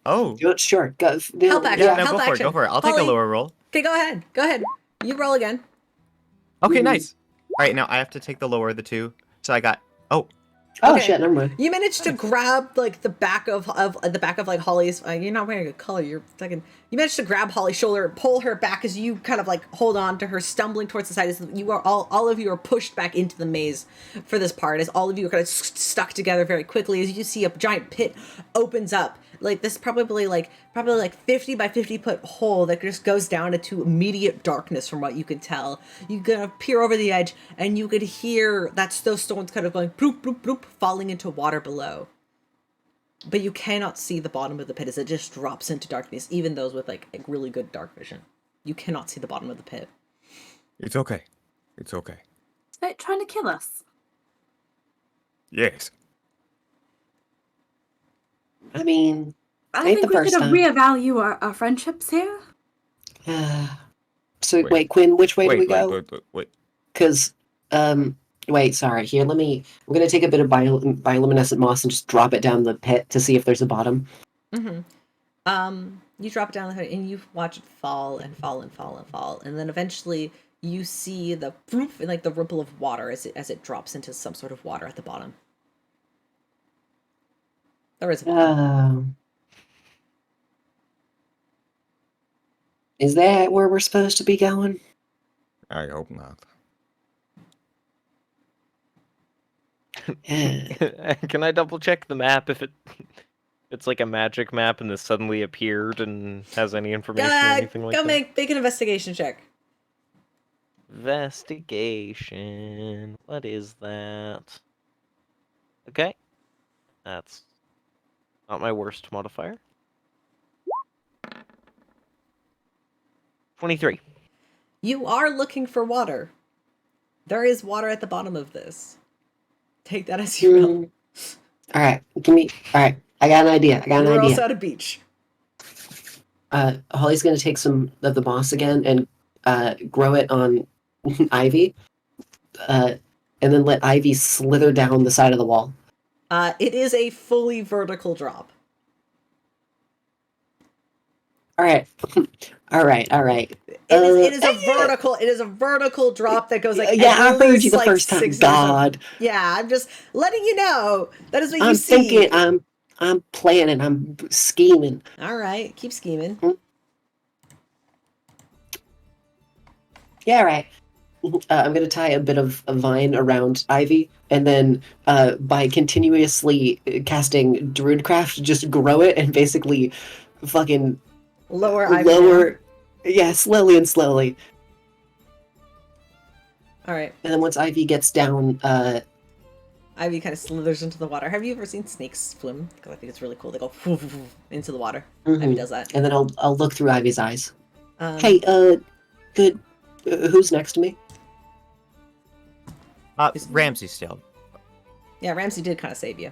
Oh. Sure. Go. Help action. Yeah, no, Help go for it. action. Go for it. I'll take a Holly. lower roll. Okay, go ahead. You roll again. Okay, nice. All right, now I have to take the lower of the 2. So I got. Oh. Oh Okay. shit, never mind. You managed to grab like the back of like Holly's. You're not wearing a collar. You're fucking. You managed to grab Holly's shoulder, pull her back as you kind of like hold on to her, stumbling towards the side. As you are all of you are pushed back into the maze for this part. As all of you are kind of stuck together very quickly. As you see a giant pit opens up. Like this probably like 50 by 50 foot hole that just goes down into immediate darkness from what you could tell. You could peer over the edge and you could hear those stones kind of going bloop bloop bloop falling into water below. But you cannot see the bottom of the pit as it just drops into darkness, even those with like a really good dark vision. You cannot see the bottom of the pit. It's okay. It's okay. Is it trying to kill us? Yes. I mean, I ain't think the we first should time. reevaluate our friendships here. So wait, Quinn, which way do we go? Wait. Because wait, sorry. Here, we're gonna take a bit of bioluminescent moss and just drop it down the pit to see if there's a bottom. Mm-hmm. You drop it down the hood and you watch it fall and fall and fall and fall, and then eventually you see the poof and like the ripple of water as it drops into some sort of water at the bottom. There is a bottom. Is that where we're supposed to be going? I hope not. Can I double check the map if it's like a magic map and this suddenly appeared and has any information or anything like Go that? make an investigation check. Investigation. What is that? Okay. That's not my worst modifier. 23. You are looking for water. There is water at the bottom of this. Take that as you will. All right, I got an idea. We're also at a beach. Holly's gonna take some of the moss again and grow it on Ivy, and then let Ivy slither down the side of the wall. It is a fully vertical drop. All right. It is a vertical. It is a vertical drop that goes like. Yeah, I heard you the first time. God. Yeah, I'm just letting you know. That is what you see. I'm thinking. I'm planning. I'm scheming. All right, keep scheming. Yeah, all right. I'm going to tie a bit of a vine around Ivy, and then by continuously casting Druidcraft, just grow it and basically fucking lower Ivy down. Yeah, slowly and slowly. All right. And then once Ivy gets down, Ivy kind of slithers into the water. Have you ever seen snakes swim? Because I think it's really cool. They go into the water. Ivy does that. And then I'll look through Ivy's eyes. Hey, good. Who's next to me? Ramsey still. Yeah, Ramsey did kind of save you.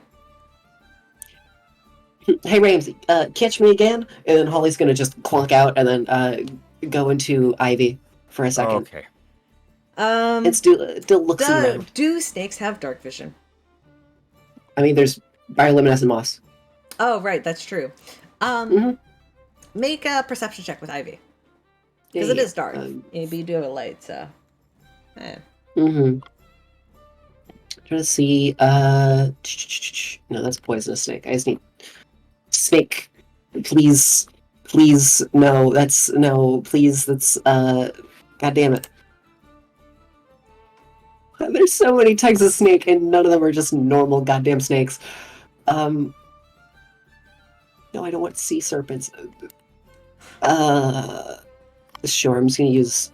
Hey, Ramsey, catch me again? And then Holly's gonna just clunk out and then go into Ivy for a second. Okay. It still looks around. Do snakes have dark vision? I mean, there's bioluminescent moss. Oh, right, that's true. Make a perception check with Ivy. Because it is dark. But you do have a light, so... Trying to see, no, that's a poisonous snake. I just need... Snake, please, no, that's, God damn it. There's so many types of snake, and none of them are just normal goddamn snakes. No, I don't want sea serpents. Sure, I'm just gonna use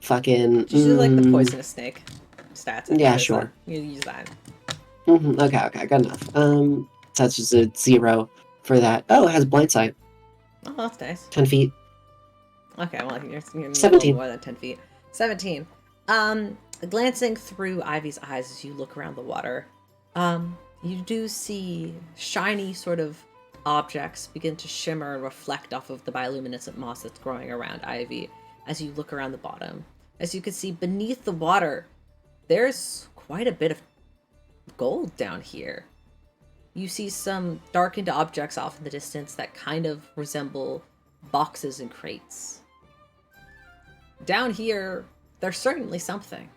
fucking... Just use, like, the poisonous snake stats. Yeah, sure. You use that. Okay, got enough. So that's just a 0 for that. Oh, it has blind sight. Oh, that's nice. 10 feet. Okay, well, you're 17. more than 10 feet. 17. Glancing through Ivy's eyes as you look around the water, you do see shiny sort of objects begin to shimmer and reflect off of the bioluminescent moss that's growing around Ivy as you look around the bottom. As you can see beneath the water, there's quite a bit of gold down here. You see some darkened objects off in the distance that kind of resemble boxes and crates. Down here, there's certainly something.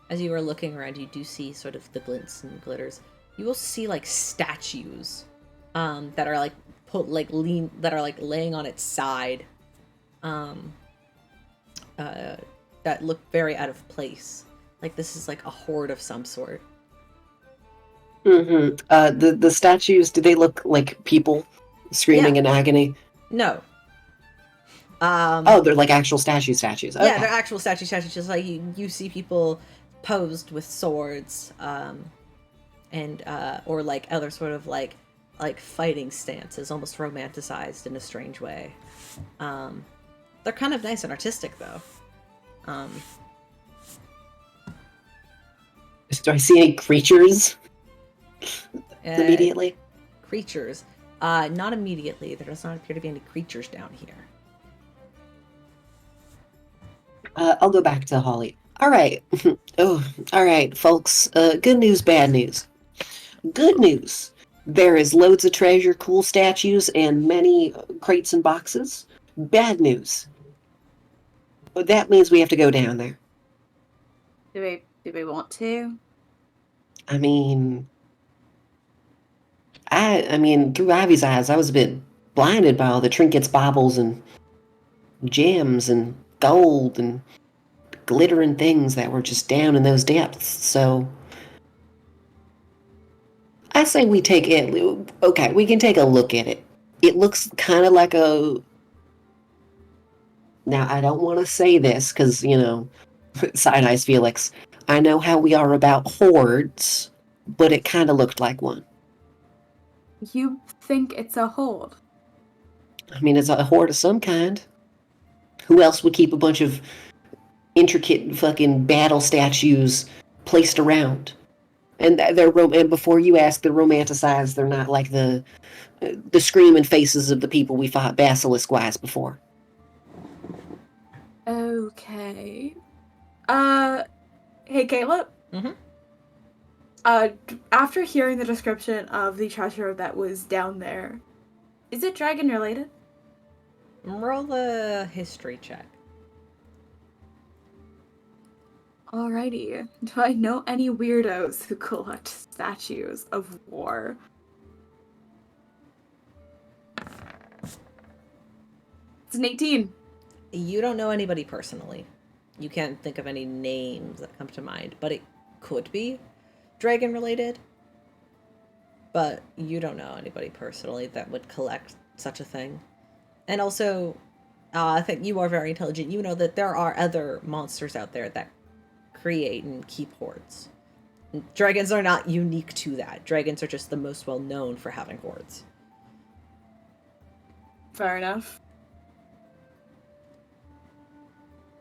As you are looking around, you do see sort of the glints and glitters. You will see like statues that are like laying on its side, that look very out of place. Like this is like a horde of some sort. The statues, do they look like people screaming in agony? No. Oh, they're like actual statues. Okay. Yeah, they're actual statues. Just like you see people posed with swords, and or like other sort of like fighting stances, almost romanticized in a strange way. They're kind of nice and artistic, though. Do I see any creatures immediately? Creatures? Not immediately. There does not appear to be any creatures down here. I'll go back to Holly. All right. Oh, all right, folks. Good news, bad news. Good news. There is loads of treasure, cool statues, and many crates and boxes. Bad news. That means we have to go down there. Do we want to? I mean, through Ivy's eyes, I was a bit blinded by all the trinkets, baubles, and gems, and gold, and glittering things that were just down in those depths. So I say we take it. Okay, we can take a look at it. It looks kind of like a... Now, I don't want to say this because, side-eyes Felix. I know how we are about hordes, but it kind of looked like one. You think it's a horde? I mean, it's a horde of some kind. Who else would keep a bunch of intricate fucking battle statues placed around? And and before you ask, they're romanticized. They're not like the screaming faces of the people we fought basilisk-wise before. Okay. Hey, Caleb. Mm-hmm. After hearing the description of the treasure that was down there, is it dragon related? Roll a history check. Alrighty. Do I know any weirdos who collect statues of war? It's an 18. You don't know anybody personally. You can't think of any names that come to mind, but it could be dragon related. But you don't know anybody personally that would collect such a thing. And also, I think you are very intelligent. You know that there are other monsters out there that create and keep hordes. Dragons are not unique to that. Dragons are just the most well known for having hordes. Fair enough.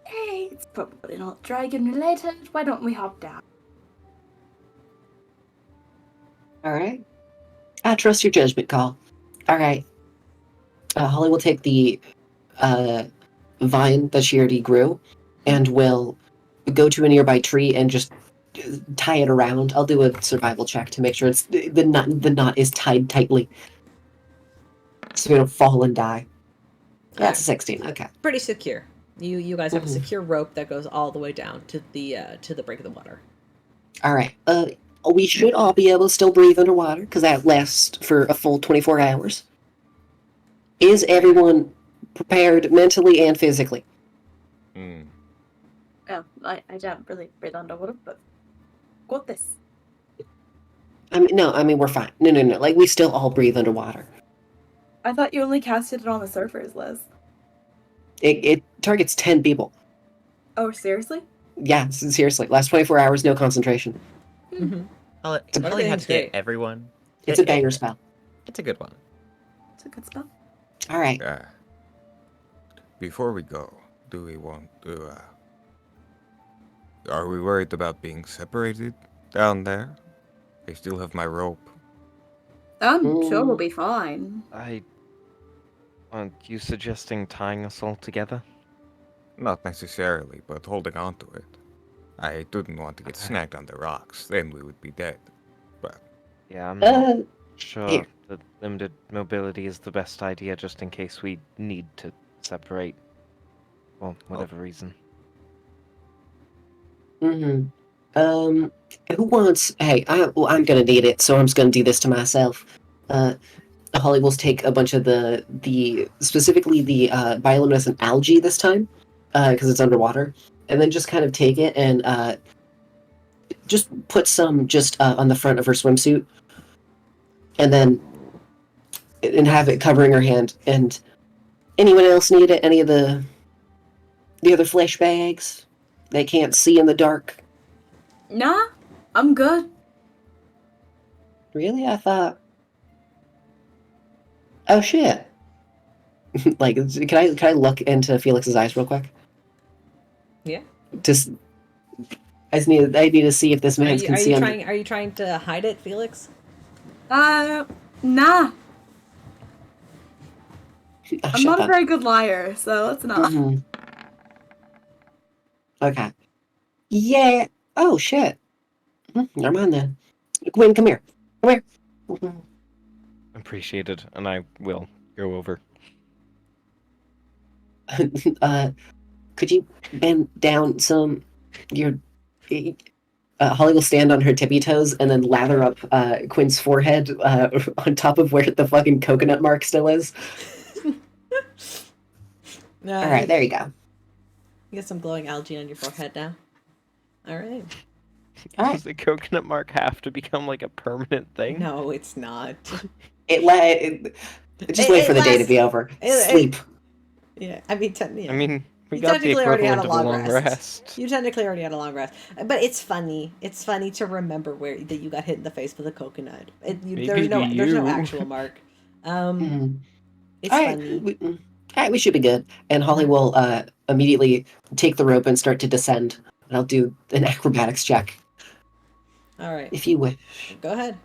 Hey, it's probably not dragon related. Why don't we hop down? All right. I trust your judgment call. All right. Holly will take the vine that she already grew and will go to a nearby tree and just tie it around. I'll do a survival check to make sure it's the knot is tied tightly, so we don't fall and die. That's a 16. Okay. Pretty secure. You guys have a secure rope that goes all the way down to the brink of the water. All right. We should all be able to still breathe underwater because that lasts for a full 24 hours. Is everyone prepared mentally and physically? Oh, I don't really breathe underwater, but got this. I mean, we're fine. No. Like, we still all breathe underwater. I thought you only casted it on the surfers, Liz. It targets 10 people. Oh, seriously? Yeah, seriously. Last 24 hours, no concentration. Mm-hmm. I'll probably have to get everyone. It's a banger spell. It's a good one. It's a good spell. All right. Before we go, do we want to, are we worried about being separated down there? I still have my rope. I'm sure we'll be fine. Aren't you suggesting tying us all together? Not necessarily, but holding on to it. I didn't want to get snagged on the rocks, then we would be dead. But yeah, I'm not sure here. that limited mobility is the best idea just in case we need to separate. Well, whatever reason. Who wants... Hey, I'm gonna need it, so I'm just gonna do this to myself. Holly will take a bunch of specifically the bioluminescent algae this time, because it's underwater, and then just kind of take it and just put some on the front of her swimsuit, and then have it covering her hand. And anyone else need it? Any of the other flesh bags they can't see in the dark? Nah, I'm good. Really? I thought... Oh shit! Like, can I look into Felix's eyes real quick? Yeah. I need to see if this man can see. Are you trying to hide it, Felix? Nah. Oh, I'm not a very good liar, so let's not. Okay. Yeah. Oh shit. Never mind then. Quinn, come here. Come here. Appreciated, and I will go over. Could you bend down some? Holly will stand on her tippy toes and then lather up Quinn's forehead on top of where the fucking coconut mark still is. No, all right, there you go. You get some glowing algae on your forehead now. All right. Does the coconut mark have to become like a permanent thing? No, it's not. Just wait for the day to be over. Sleep. Yeah, I mean, I mean, we got the equivalent of a long rest. You technically already had a long rest, but it's funny. It's funny to remember that you got hit in the face with a coconut. There's no actual mark. It's funny. All right, we should be good. And Holly will immediately take the rope and start to descend. And I'll do an acrobatics check, All right. if you wish. Go ahead.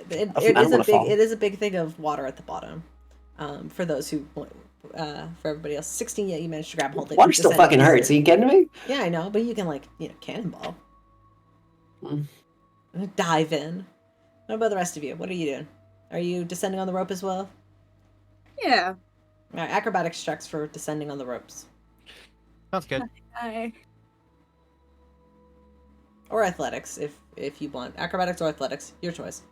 It I is don't a wanna big fall. it is a big thing of water at the bottom. For those who for everybody else, 16. Yeah, you managed to grab hold. Water still fucking hurts. Are you kidding me? Yeah, I know, but you can cannonball. Dive in. What about the rest of you? What are you doing? Are you descending on the rope as well? Yeah. All right, acrobatics checks for descending on the ropes. Sounds good. Or athletics, if you want. Acrobatics or athletics, your choice.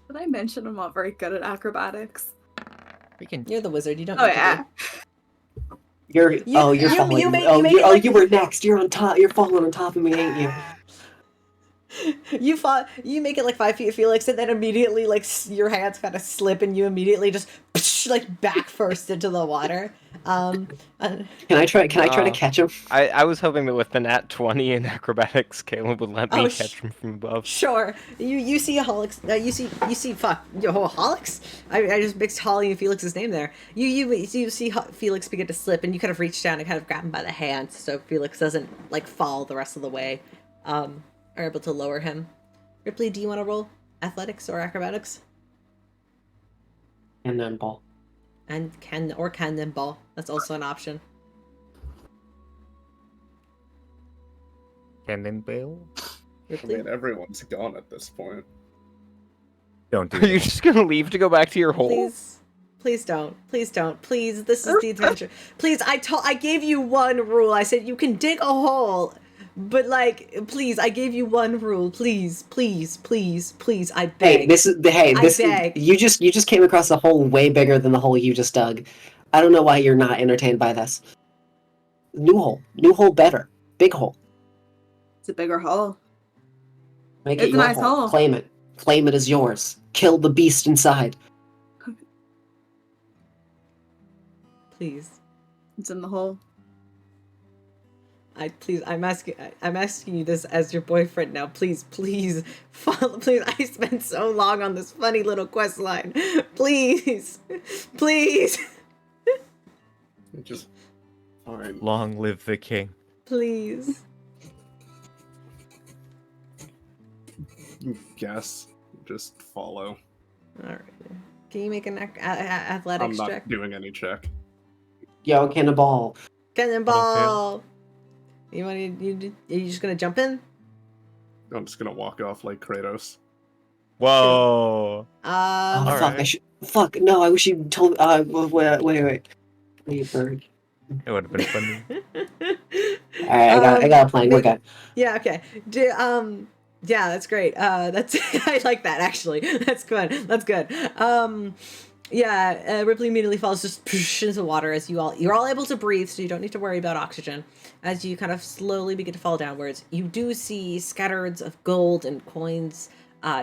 Did I mention I'm not very good at acrobatics? We can. You're the wizard. You don't. Oh need yeah. To You're You- you're you- falling. you make- oh, you make you, it oh, like- you were next. You're on top. You're falling on top of me, ain't you? You make it like 5 feet, Felix, and then immediately your hands kind of slip, and you immediately just back first into the water. Can I try? Can I try to Oh. catch him? I was hoping that with the nat 20 in acrobatics, Caleb would let me Oh, catch him from above. Sure. You see a Holix. You see fuck. Yo, Holix. I just mixed Holly and Felix's name there. You see Felix begin to slip, and you kind of reach down and kind of grab him by the hand, so Felix doesn't fall the rest of the way. Are able to lower him. Ripley, do you want to roll athletics or acrobatics? And then ball. And cannonball. That's also an option. Cannonball? I Ripley. mean, everyone's gone at this point. Don't do Are you that. just gonna leave to go back to your hole? Please don't. Please, this is the adventure. Please, I gave you one rule. I said you can dig a hole, but please, I gave you one rule. Please, I beg. Hey, this beg. you just came across a hole way bigger than the hole you just dug. I don't know why you're not entertained by this. New hole better. Big hole. It's a bigger hole. Make It's it a your nice hole. hole. Claim it as yours. Kill the beast inside. Please, It's in the hole. I'm asking you this as your boyfriend now. Please, follow. Please, I spent so long on this funny little quest line. Please. Just fine. Long live the king. Please. Guess. Just follow. All right. Can you make an I'm athletics not check? doing any check. Yo, cannonball. Cannonball. Are you just gonna jump in? I'm just gonna walk off like Kratos. Whoa. Oh All fuck! right. I should. Fuck no! I wish you told. Wait. Bird. It would have been funny. All right, I got a plan. We're good. Yeah. Okay. Yeah, that's great. That's I like that actually. That's good. Ripley immediately falls just into the water as you're all able to breathe, so you don't need to worry about oxygen. As you kind of slowly begin to fall downwards, you do see scattereds of gold and coins,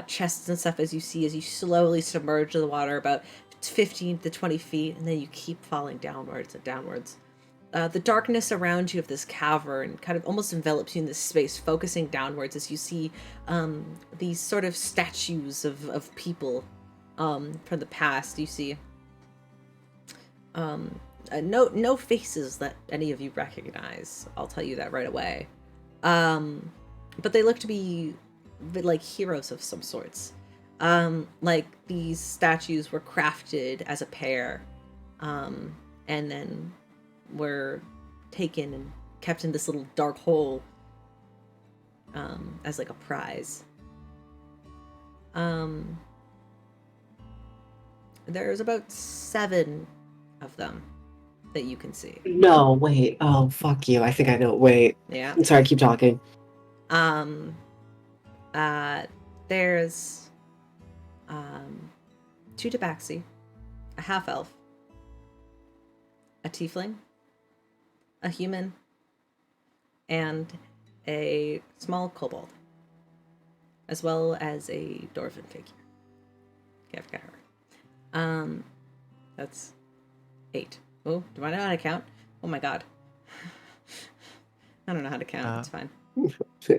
chests and stuff as you slowly submerge to the water about 15 to 20 feet, and then you keep falling downwards and downwards. The darkness around you of this cavern kind of almost envelops you in this space, focusing downwards as you see these sort of statues of people from the past. You see no faces that any of you recognize. I'll tell you that right away. But they look to be like heroes of some sorts. Like these statues were crafted as a pair, and then were taken and kept in this little dark hole as like a prize. There's about 7 of them that you can see. No, wait. Oh, fuck you. I think I know. Wait. Yeah. I'm sorry. Keep talking. There's 2 tabaxi, a half-elf, a tiefling, a human, and a small kobold, as well as a dwarven figure. Okay, I forgot her. That's 8. Oh, do I know how to count? Oh my god. I don't know how to count. It's fine.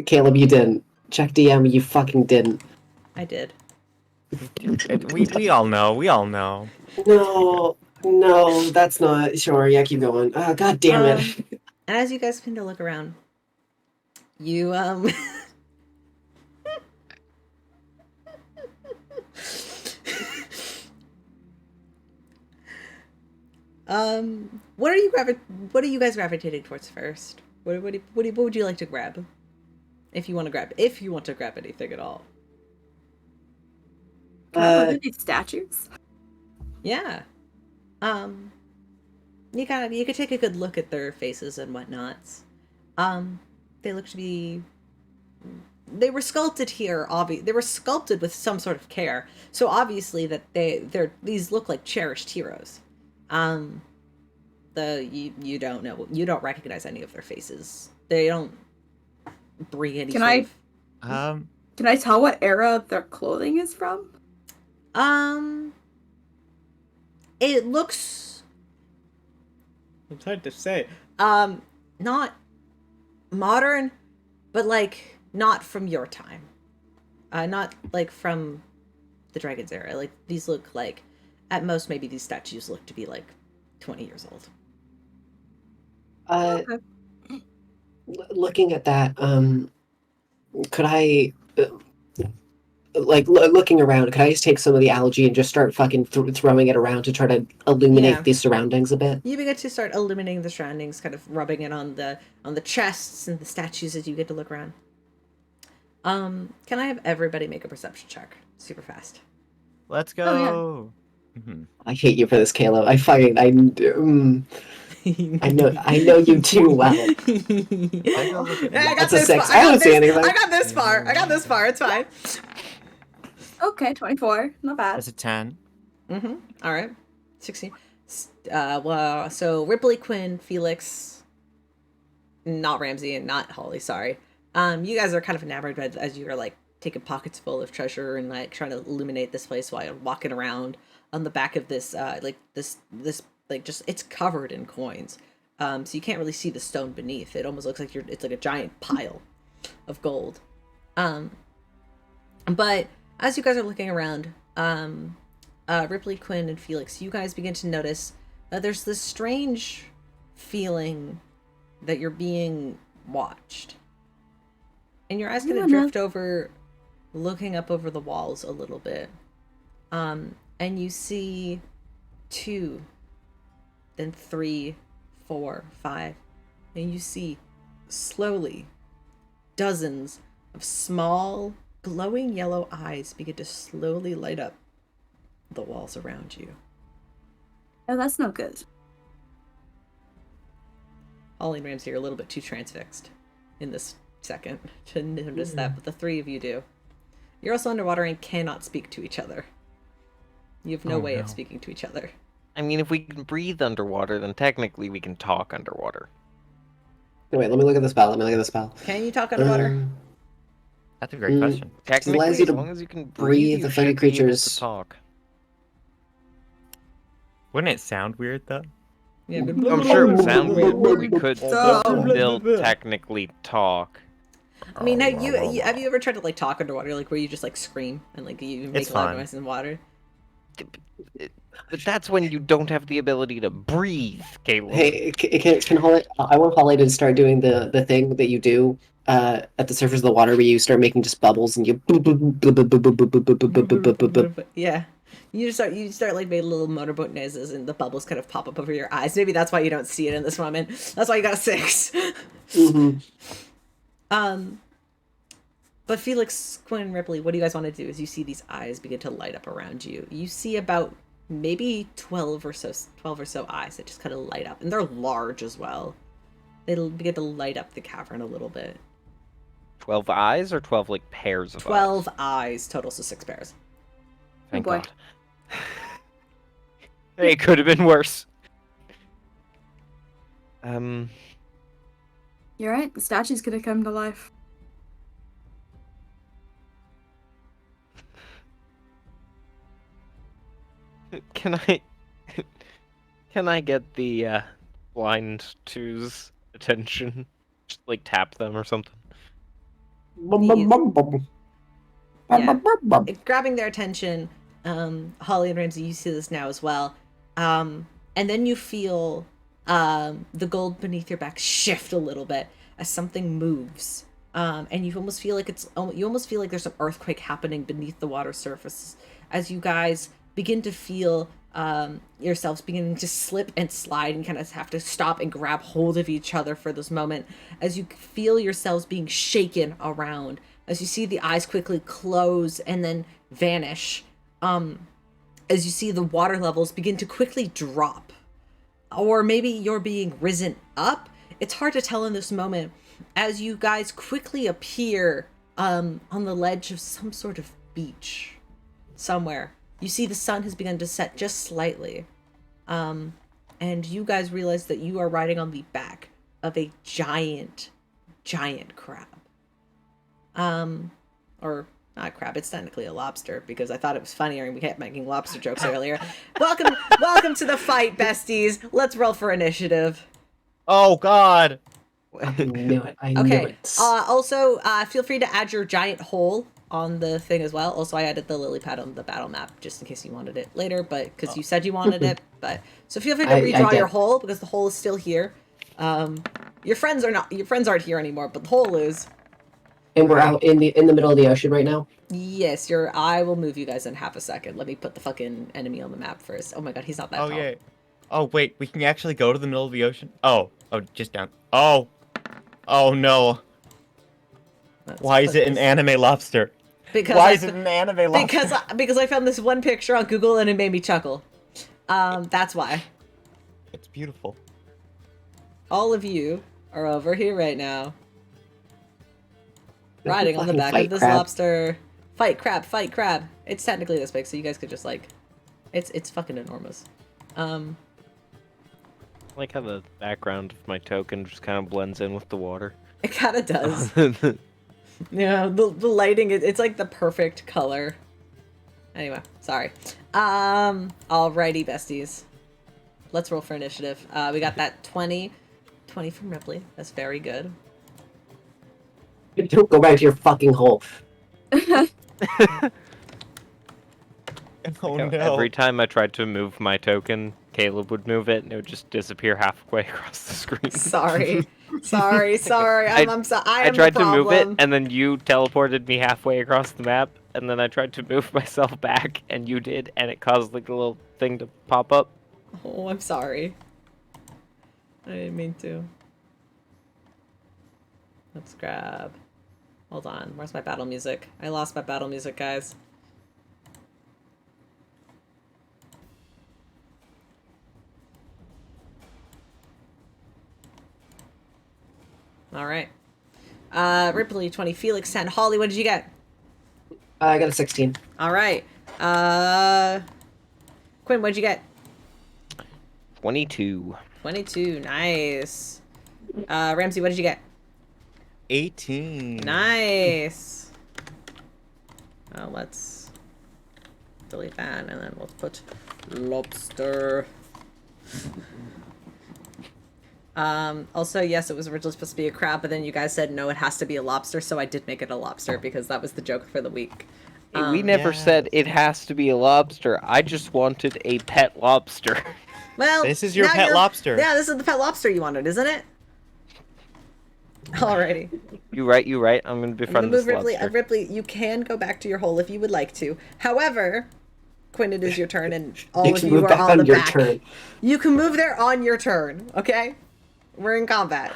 Caleb, you didn't. Check DM. You fucking didn't. I did. We all know. We all know. No. No, that's not. Sure, yeah, keep going. God damn it. And as you guys begin to look around, you what are you guys gravitating towards first? What would you like to grab? If you want to grab anything at all. Can I look at these statues? Yeah. You could take a good look at their faces and whatnots. They look to be. They were sculpted here. They were sculpted with some sort of care. So obviously that these look like cherished heroes. You don't recognize any of their faces. They don't bring any. Can I tell what era their clothing is from? It looks. It's hard to say. Not modern, but like not from your time. Not like from the Dragon's era. Like these look like, at most, maybe these statues look to be like 20 years old. Looking at that, could I, looking around, could I just take some of the algae and just start fucking throwing it around to try to illuminate the surroundings a bit? You begin to start illuminating the surroundings, kind of rubbing it on the chests and the statues as you get to look around. Can I have everybody make a perception check? Super fast. Let's go. Oh, I hate you for this, Kalo. I know you too well. I got That's a 6. I don't see anything. I got this far. It's fine. Okay, 24. Not bad. That's a 10. All right. 16. Well, so Rypley, Quinn, Felix, not Ramsey, and not Holly. Sorry. You guys are kind of enamored as you are like taking pockets full of treasure and like trying to illuminate this place while you're walking around on the back of this just it's covered in coins. So you can't really see the stone beneath. It almost looks like it's like a giant pile of gold. But as you guys are looking around, Rypley, Quinn, and Felix, you guys begin to notice that there's this strange feeling that you're being watched. And your eyes kind of drift over, looking up over the walls a little bit. And you see 2, then 3, 4, 5. And you see, slowly, dozens of small, glowing yellow eyes begin to slowly light up the walls around you. Oh, that's no good. Holly and Ramsey are a little bit too transfixed in this second to notice that, but the 3 of you do. You're also underwater and cannot speak to each other. You have no way of speaking to each other. I mean, if we can breathe underwater, then technically we can talk underwater. Wait, let me look at the spell. Can you talk underwater? That's a great question. Technically, allows you as to long as you can breathe you the funny should be able to creatures. talk. Wouldn't it sound weird though? Yeah, I'm sure it would sound weird, but we could still technically talk. I mean, have you ever tried to like talk underwater, like where you just like scream and like you make It's a lot of fun. noise in the water? But that's when you don't have the ability to breathe, Caleb. Hey, can Holly? I want Holly to start doing the thing that you do at the surface of the water, where you start making just bubbles and you. Yeah, you start like making little motorboat noises, and the bubbles kind of pop up over your eyes. Maybe that's why you don't see it in this moment. That's why you got a 6. But Felix, Quinn, and Rypley, what do you guys want to do as you see these eyes begin to light up around you? You see about maybe 12 or so eyes that just kind of light up, and they're large as well. They begin to light up the cavern a little bit. 12 eyes or 12 like pairs of 12 eyes? eyes total, so 6 pairs. Thank boy. God. Hey, it could have been worse. You're right, the statue's gonna come to life. Can I get the blind two's attention? Just like tap them or something. Grabbing their attention, Holly and Ramsey, you see this now as well. And then you feel the gold beneath your back shift a little bit as something moves. And you almost feel like there's an earthquake happening beneath the water surface as you guys begin to feel yourselves beginning to slip and slide and kind of have to stop and grab hold of each other for this moment as you feel yourselves being shaken around, as you see the eyes quickly close and then vanish, as you see the water levels begin to quickly drop. Or maybe you're being risen up. It's hard to tell in this moment as you guys quickly appear on the ledge of some sort of beach somewhere. You see the sun has begun to set just slightly. And you guys realize that you are riding on the back of a giant crab. Or not crab, it's technically a lobster because I thought it was funnier and we kept making lobster jokes earlier. Welcome to the fight, besties. Let's roll for initiative. Oh God. I knew it. I knew Okay. it. Also, feel free to add your giant hole on the thing as well. Also, I added the lily pad on the battle map just in case you wanted it later, but because you said you wanted it. But so feel free to redraw your hole because the hole is still here. Your friends aren't here anymore, but the hole is. And we're out in the middle of the ocean right now. Yes, I will move you guys in half a second. Let me put the fucking enemy on the map first. Oh my god, he's not that tall. Yeah. Oh wait, we can actually go to the middle of the ocean. Oh, just down. Oh no. Why is it an anime lobster? Because I found this one picture on Google and it made me chuckle. That's why. It's beautiful. All of you are over here right now. Riding on the back of this lobster. Fight crab. It's technically this big, so you guys could just like it's fucking enormous. I like how the background of my token just kind of blends in with the water. It kind of does. Yeah, the lighting, it's like the perfect color. Anyway, sorry. Alrighty, besties. Let's roll for initiative. We got that 20 from Rypley. That's very good. Don't go back to your fucking hole. Oh no. Every time I tried to move my token, Caleb would move it and it would just disappear halfway across the screen. Sorry. I'm sorry. I tried to move it and then you teleported me halfway across the map and then I tried to move myself back and you did and it caused like a little thing to pop up. Oh, I'm sorry. I didn't mean to. Let's grab. Hold on. Where's my battle music? I lost my battle music, guys. Alright. Rypley, 20. Felix, 10. Holly, what did you get? I got a 16. Alright. Quinn, what did you get? 22. 22. Nice. Ramsey, what did you get? 18. Nice. Let's delete that and then we'll put lobster. Also, yes, it was originally supposed to be a crab, but then you guys said no, it has to be a lobster, so I did make it a lobster because that was the joke for the week. We never said it has to be a lobster. I just wanted a pet lobster. Well, this is your pet lobster. Yeah, this is the pet lobster you wanted, isn't it? Alrighty. You right. I'm gonna befriend this Ripley. lobster. Ripley, you can go back to your hole if you would like to. However, Quinn, it is your turn, and all of you are on the back. Turn. You can move there on your turn. Okay, we're in combat.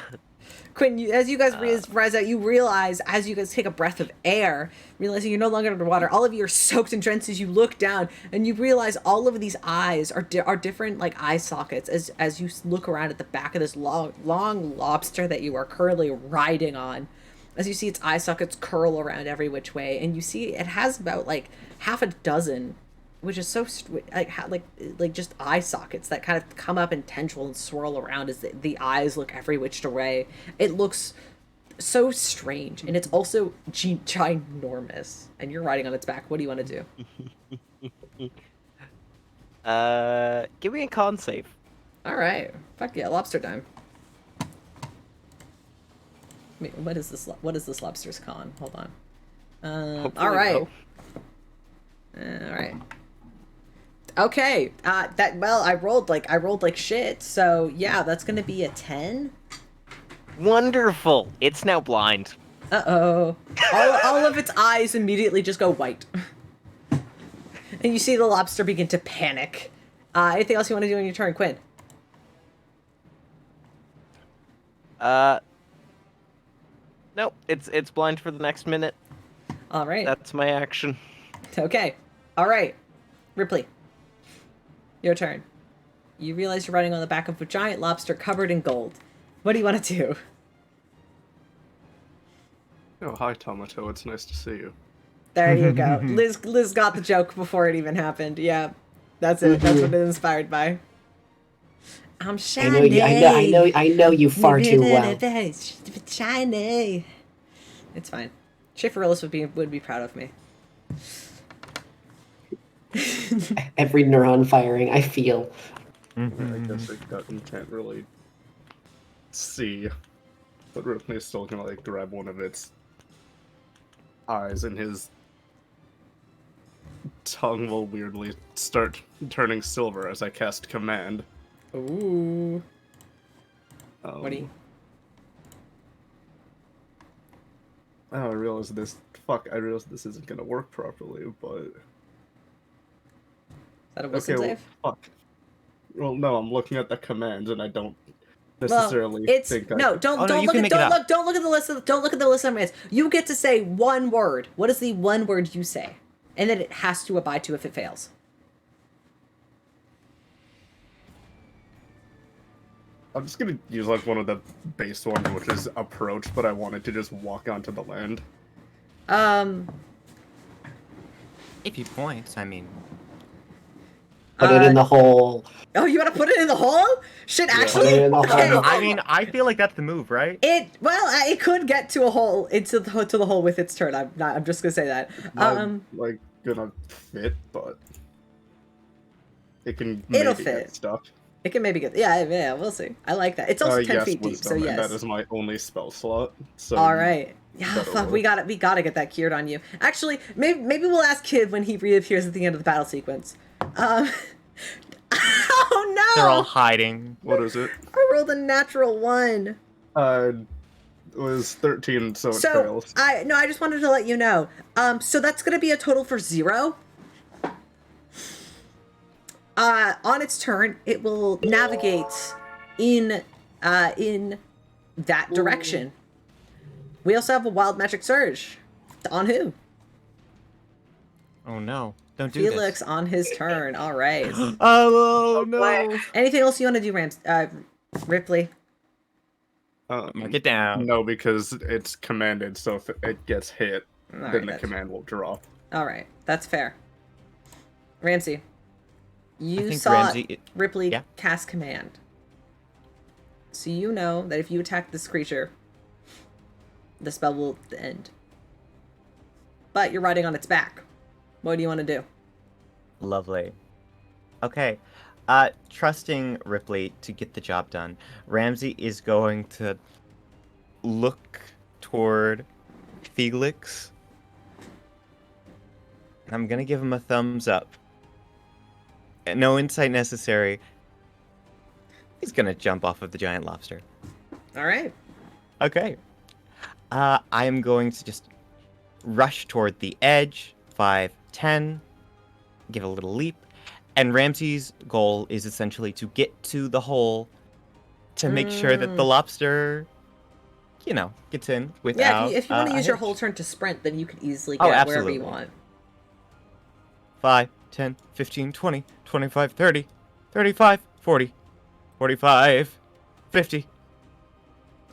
Quinn, as you guys rise out, you realize as you guys take a breath of air, realizing you're no longer underwater, all of you are soaked and drenched as you look down, and you realize all of these eyes are different, like eye sockets, as you look around at the back of this long lobster that you are currently riding on. As you see its eye sockets curl around every which way, and you see it has about like half a dozen, which is so like just eye sockets that kind of come up and tendril and swirl around as the eyes look every which way. It looks so strange, and it's also ginormous. And you're riding on its back. What do you want to do? Give me a con save. All right, fuck yeah, lobster time. Wait, what is this? What is this lobster's con? Hold on. All right. All right. Okay. I rolled like shit. So yeah, that's gonna be a 10. Wonderful. It's now blind. Uh-oh. All of its eyes immediately just go white. And you see the lobster begin to panic. Anything else you want to do on your turn, Quinn? Nope. It's blind for the next minute. All right. That's my action. Okay. All right. Rypley. Your turn. You realize you're riding on the back of a giant lobster covered in gold. What do you want to do? Oh, hi, Tomato. It's nice to see you. There you go. Liz got the joke before it even happened. Yeah. That's it. That's what it's inspired by. I'm shiny. I know you far too well. Shiny. It's fine. Schifferillis would be proud of me. Every neuron firing, I feel. I guess you can't really see, but Ripley's still gonna like grab one of its eyes, and his tongue will weirdly start turning silver as I cast command. Ooh. What do you? Oh, I realized this. Fuck! I realized this isn't gonna work properly, but. Is that a wisdom save? Fuck. Well, no, I'm looking at the commands, and I don't necessarily think. Don't look at the list. Don't look at the list of commands. You get to say one word. What is the one word you say, and then it has to abide to if it fails. I'm just gonna use like one of the base ones, which is approach, but I wanted to just walk onto the land. If you point, I mean. Put it in the hole. Oh, you want to put it in the hole? Shit, Yeah. actually. Put it in the Okay. hole. I mean, I feel like that's the move, right? It could get to a hole to the hole with its turn. I'm just gonna say that. Like gonna fit, but it can It'll maybe fit. get stuck. It can maybe get. Yeah, we'll see. I like that. It's also 10 yes, feet deep, wisdom, so and yes. that is my only spell slot. So All right. Yeah, better fuck. roll. We gotta get that cured on you. Actually, maybe we'll ask Kid when he reappears at the end of the battle sequence. Oh no! They're all hiding. What is it? I rolled a natural 1. It was 13, so it fails. I just wanted to let you know. So that's gonna be a total for 0. On its turn, it will navigate in that direction. We also have a wild magic surge. On who? Oh no! Don't do Felix this. on his turn. All right. Oh no! Anything else you want to do, Rypley? Mark it down. No, because it's commanded, so if it gets hit, All then right, the that's- command will drop. All right, that's fair. Ramsey, you think saw Ramsey- Rypley yeah. cast command, so you know that if you attack this creature, the spell will end. But you're riding on its back. What do you want to do? Lovely. Okay. Trusting Rypley to get the job done, Ramsey is going to look toward Felix. I'm gonna give him a thumbs up. No insight necessary. He's gonna jump off of the giant lobster. All right. Okay. I am going to just rush toward the edge. 5, 10. Give a little leap. And Ramsey's goal is essentially to get to the hole to make sure that the lobster, gets in without. Yeah, if you want to a use your hitch. whole turn to sprint, then you can easily Oh, get wherever you absolutely. want. 5, 10, 15, 20, 25, 30, 35, 40, 45, 50.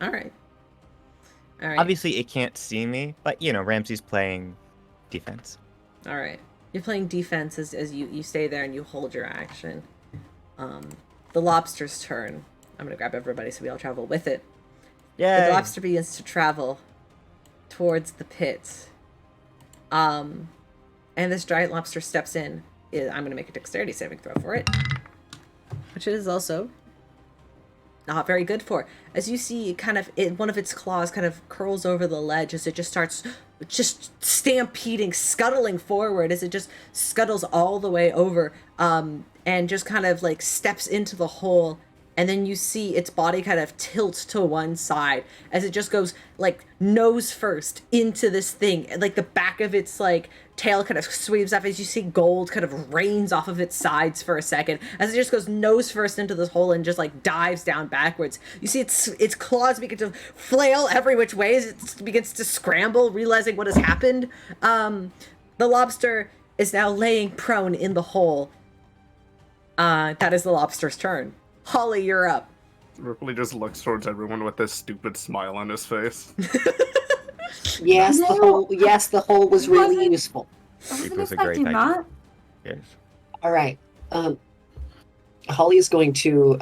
All right. Obviously, it can't see me, but, Ramsey's playing defense. All right. You're playing defense as you stay there and you hold your action. The lobster's turn. I'm going to grab everybody so we all travel with it. Yeah. The lobster begins to travel towards the pit. And this giant lobster steps in. I'm going to make a dexterity saving throw for it. Which it is also not very good for. As you see, one of its claws kind of curls over the ledge as it just starts just stampeding, scuttling forward as it just scuttles all the way over, and just kind of like steps into the hole. And then you see its body kind of tilt to one side as it just goes like nose first into this thing. And like the back of its like tail kind of sweeps up as you see gold kind of rains off of its sides for a second as it just goes nose first into this hole and just like dives down backwards. You see its claws begin to flail every which way as it begins to scramble, realizing what has happened. The lobster is now laying prone in the hole. That is the lobster's turn. Holly, you're up. Ripley just looks towards everyone with this stupid smile on his face. Yes, the hole was really useful. I wasn't It was a great expecting idea. that. Yes. All right. Holly is going to.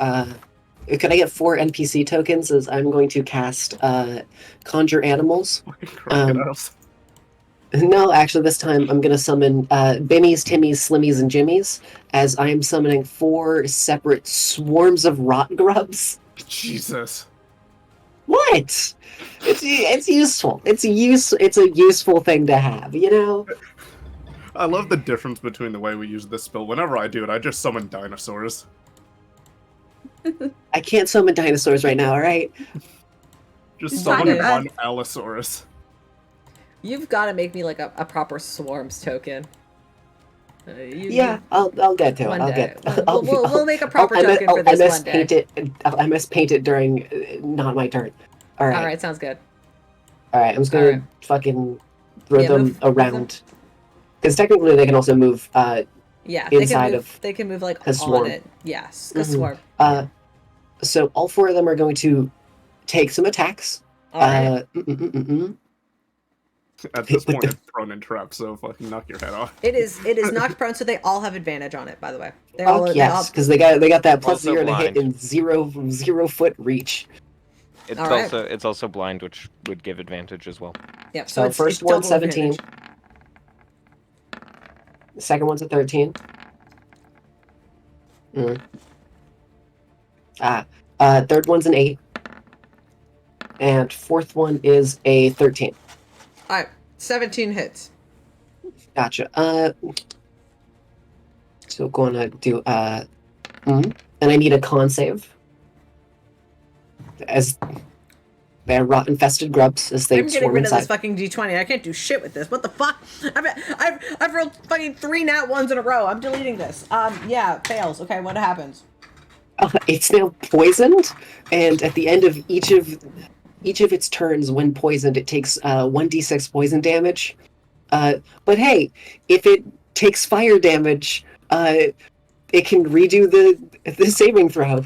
Could I get 4 NPC tokens? As I'm going to cast Conjure Animals. Crocodiles. No, actually, this time I'm going to summon Bimmies, Timmies, Slimmies, and Jimmies, as I am summoning 4 separate swarms of rot grubs. Jesus. What? It's useful. It's a useful thing to have, you know? I love the difference between the way we use this spell. Whenever I do it, I just summon dinosaurs. I can't summon dinosaurs right now, alright? Just Fine. summon one Allosaurus. You've got to make me like a proper swarms token. I'll get to it. One I'll day. get. We'll make a proper token for this one day. I must paint it during not my turn. All right. All right, sounds good. All right. I'm just gonna fucking throw them move around. Because technically they can also move. Yeah, Inside they can move like a swarm. on it. Yes, a Mhm. swarm. So all 4 of them are going to take some attacks. All right. At this point, it's prone and trapped, so fucking knock your head off. It is knocked prone, so they all have advantage on it. By the way, Yes, because they got that plus Also 0 to hit blind. and 0 foot reach. It's All right. it's also blind, which would give advantage as well. Yep. So it's first double one's 17. advantage. The second one's a 13. Third one's an 8. And fourth one is a 13. All right, 17 hits. Gotcha. So gonna do and I need a con save. As they're rot infested grubs as they I'm getting swarm rid of this inside. fucking D20. I can't do shit with this. What the fuck? I've rolled fucking 3 nat 1s in a row. I'm deleting this. Yeah, fails. Okay, what happens? It's now poisoned, and at the end of each of its turns, when poisoned, it takes 1d6 poison damage. But hey, if it takes fire damage, it can redo the saving throw.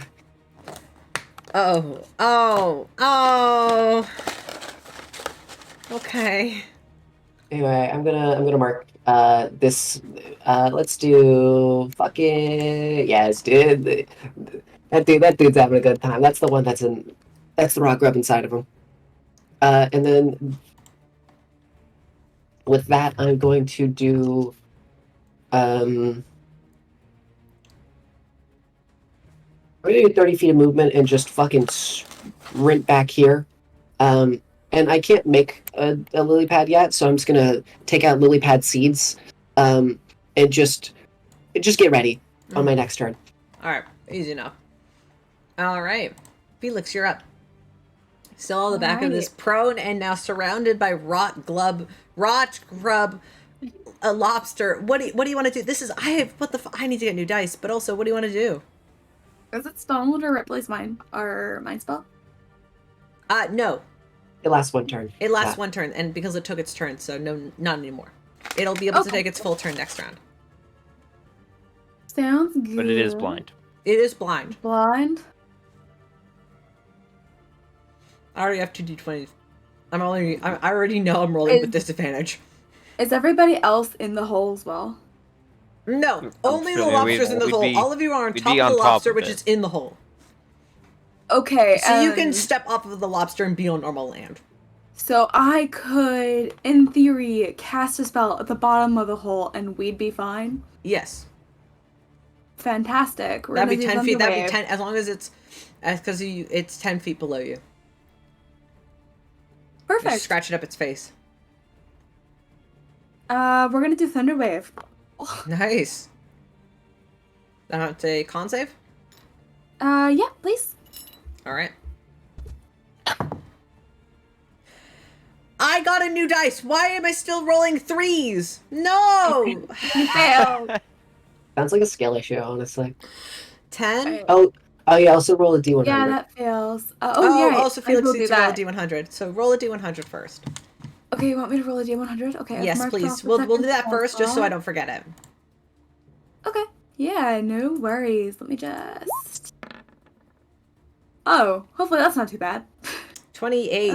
Oh. Okay. Anyway, I'm gonna mark this. Let's do fucking yes, dude. That dude's having a good time. That's the one that's the rock grub inside of him. And then with that, I'm going to do I'm gonna do 30 feet of movement and just fucking sprint back here. And I can't make a lily pad yet, so I'm just gonna take out lily pad seeds, and just get ready on my next turn. All right, easy enough. All right, Felix, you're up. Still on the back of this prone and now surrounded by rot grub, a lobster. What do you want to do? This is I need to get new dice, but also what do you want to do? Is it Stonewood or Ripley's mind spell? No. It lasts one turn. It lasts one turn, and because it took its turn, so no, not anymore. It'll be able to take its full turn next round. Sounds good. But it is blind. It is blind. Blind? I already have 2 d20s. I already know I'm rolling with disadvantage. Is everybody else in the hole as well? No, only the feeling lobster's in the we'd hole. be- All of you are on we'd top be of on the top lobster, of which it. is in the hole. Okay, So you can step off of the lobster and be on normal land. So I could, in theory, cast a spell at the bottom of the hole and we'd be fine? Yes. Fantastic. We're That'd be gonna do 10 feet. That'd be Thunderwave. 10, as long as it's 10 feet below you. Perfect. Just scratch it up its face. We're gonna do Thunder Wave. Nice. Dante, con save? Yeah, please. Alright. I got a new dice! Why am I still rolling 3s? No! You failed. Sounds like a skill issue, honestly. 10? Oh yeah. Also roll a d100. Yeah, that fails. Oh, yeah. also Felix will needs do to roll a that. D100. So roll a D100 first. Okay, you want me to roll a D100? Okay. I've Yes, marked please. off the We'll do second that first just so I spot. don't forget it. Okay. Yeah, no worries. Let me just. Oh, hopefully that's not too bad. 28.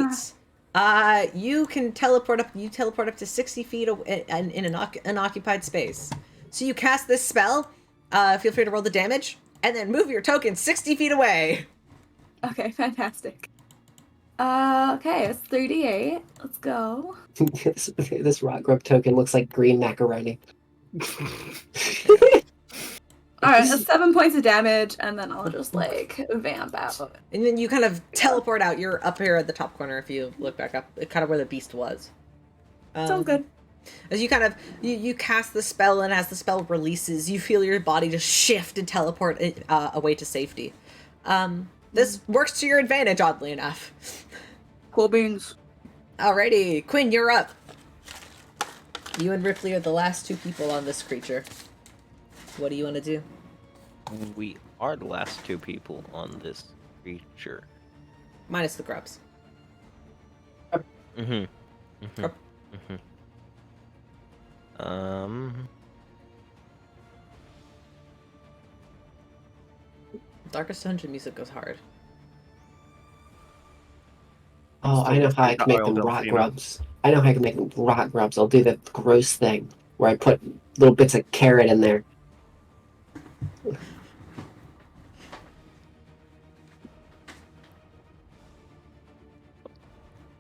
You can teleport up. You teleport up to 60 feet in an occupied space. So you cast this spell. Feel free to roll the damage, and then move your token 60 feet away. Okay, fantastic. Okay, it's 3d8. Let's go. This rock grub token looks like green macaroni. Alright, that's 7 points of damage, and then I'll just, like, vamp out. And then you kind of teleport out. You're up here at the top corner if you look back up, kind of where the beast was. Sounds good. As you kind of, you cast the spell, and as the spell releases, you feel your body just shift and teleport away to safety. This works to your advantage, oddly enough. Cool beans. Alrighty, Quinn, you're up. You and Rypley are the last 2 people on this creature. What do you want to do? We are the last 2 people on this creature. Minus the grubs. Mm-hmm. Up. Darkest Dungeon music goes hard. Oh, I know how I can make them rock grubs. I know how I can make them rock grubs. I'll do the gross thing where I put little bits of carrot in there.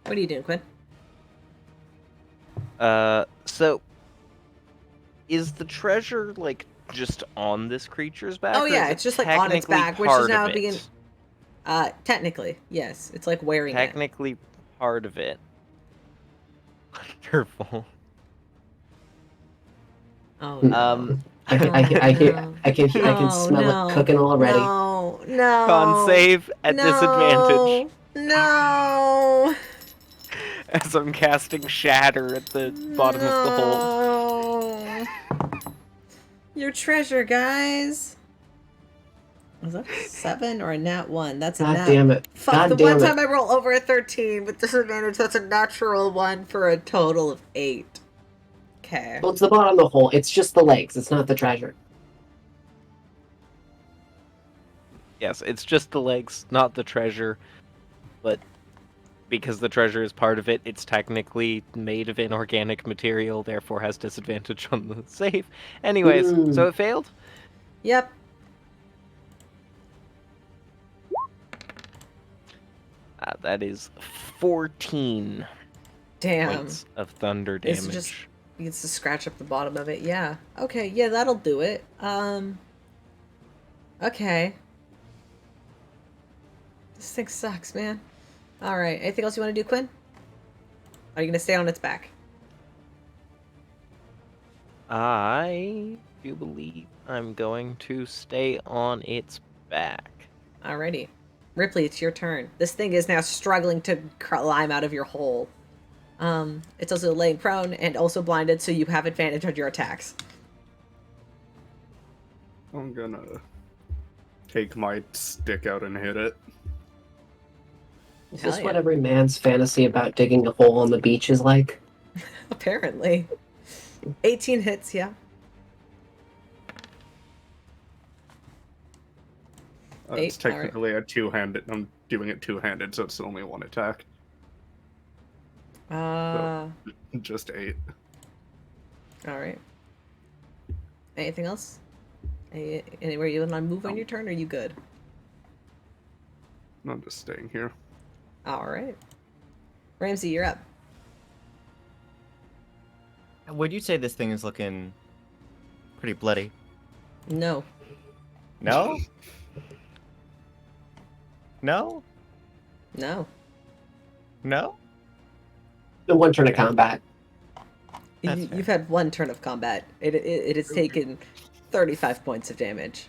What are you doing, Quinn? So is the treasure like just on this creature's back? Oh or yeah, is it's it just like on its technically back, which is part now of being it? Technically, yes. It's like wearing it. Technically part of it. Wonderful. Oh no. I can smell it cooking already. No. Con save at disadvantage. No. As I'm casting Shatter at the bottom of the hole. Your treasure, guys. Was that a 7 or a nat 1? That's a God nat. damn it. Fuck, God the damn one it. time I roll over a 13 with disadvantage, that's a natural 1 for a total of 8. Okay. Well, it's the bottom of the hole. It's just the legs. It's not the treasure. Yes, it's just the legs, not the treasure. But because the treasure is part of it, it's technically made of inorganic material, therefore has disadvantage on the save. Anyways, so it failed? Yep. That is 14 Damn. points of thunder It's damage. just begins to scratch up the bottom of it. Yeah. Okay, yeah, that'll do it. Okay. This thing sucks, man. Alright, anything else you want to do, Quinn? Are you gonna stay on its back? I do believe I'm going to stay on its back. Alrighty. Rypley, it's your turn. This thing is now struggling to climb out of your hole. It's also laying prone and also blinded, so you have advantage on your attacks. I'm gonna take my stick out and hit it. Is Hell this yeah. what every man's fantasy about digging a hole on the beach is like? Apparently. 18 hits, yeah. It's 8, alright. technically a two-handed. I'm doing it two-handed, so it's only 1 attack. Just 8. Alright. Anything else? Anywhere you want to move on your turn, or are you good? I'm just staying here. Alright. Ramsey, you're up. Would you say this thing is looking pretty bloody? No. No? No? No. No? The one turn of combat. That's fair. You've had 1 turn of combat. It has taken 35 points of damage.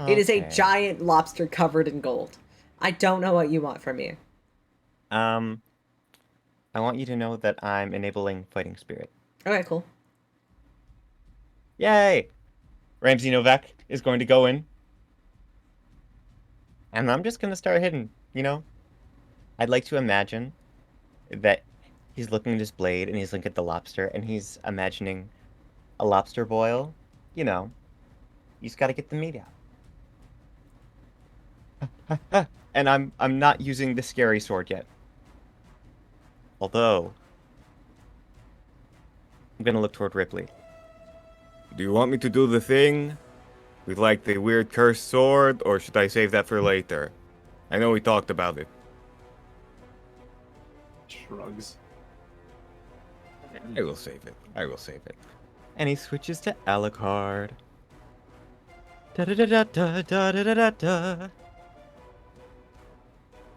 It is a Okay. giant lobster covered in gold. I don't know what you want from me. I want you to know that I'm enabling fighting spirit. Okay, cool. Yay! Ramsey Novak is going to go in. And I'm just going to start hitting, you know? I'd like to imagine that he's looking at his blade and he's looking at the lobster and he's imagining a lobster boil. You know, you just got to get the meat out. And I'm not using the scary sword yet. Although, I'm going to look toward Rypley. Do you want me to do the thing with like the weird cursed sword, or should I save that for later? I know we talked about it. Shrugs. I will save it. I will save it. And he switches to Alucard. Da-da-da-da-da-da-da-da-da.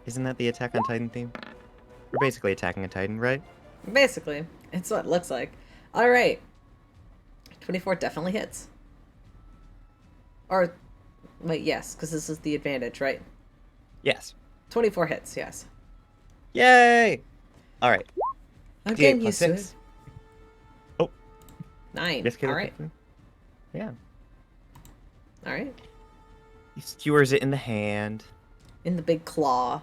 Isn't that the Attack on Titan theme? We're basically attacking a Titan, right? Basically, it's what it looks like. All right. 24 definitely hits. Or, wait, yes, because this is the advantage, right? Yes. 24 hits, yes. Yay! All right. I'm D8 getting plus used to 6. it. Oh. 9. Yes, All right. Yeah. All right. He skewers it in the hand. In the big claw.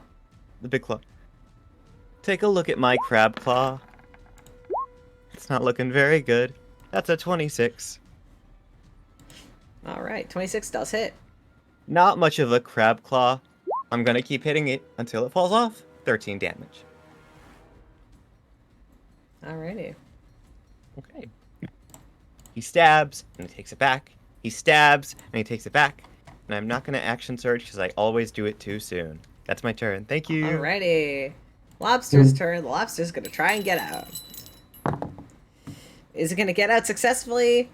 The big claw. Take a look at my crab claw. It's not looking very good. That's a 26. All right. 26 does hit. Not much of a crab claw. I'm gonna keep hitting it until it falls off. 13 damage. Alrighty. Okay. He stabs, and he takes it back. He stabs, and he takes it back. And I'm not gonna action surge because I always do it too soon. That's my turn. Thank you. Alrighty. Lobster's turn. The lobster's gonna try and get out. Is it gonna get out successfully?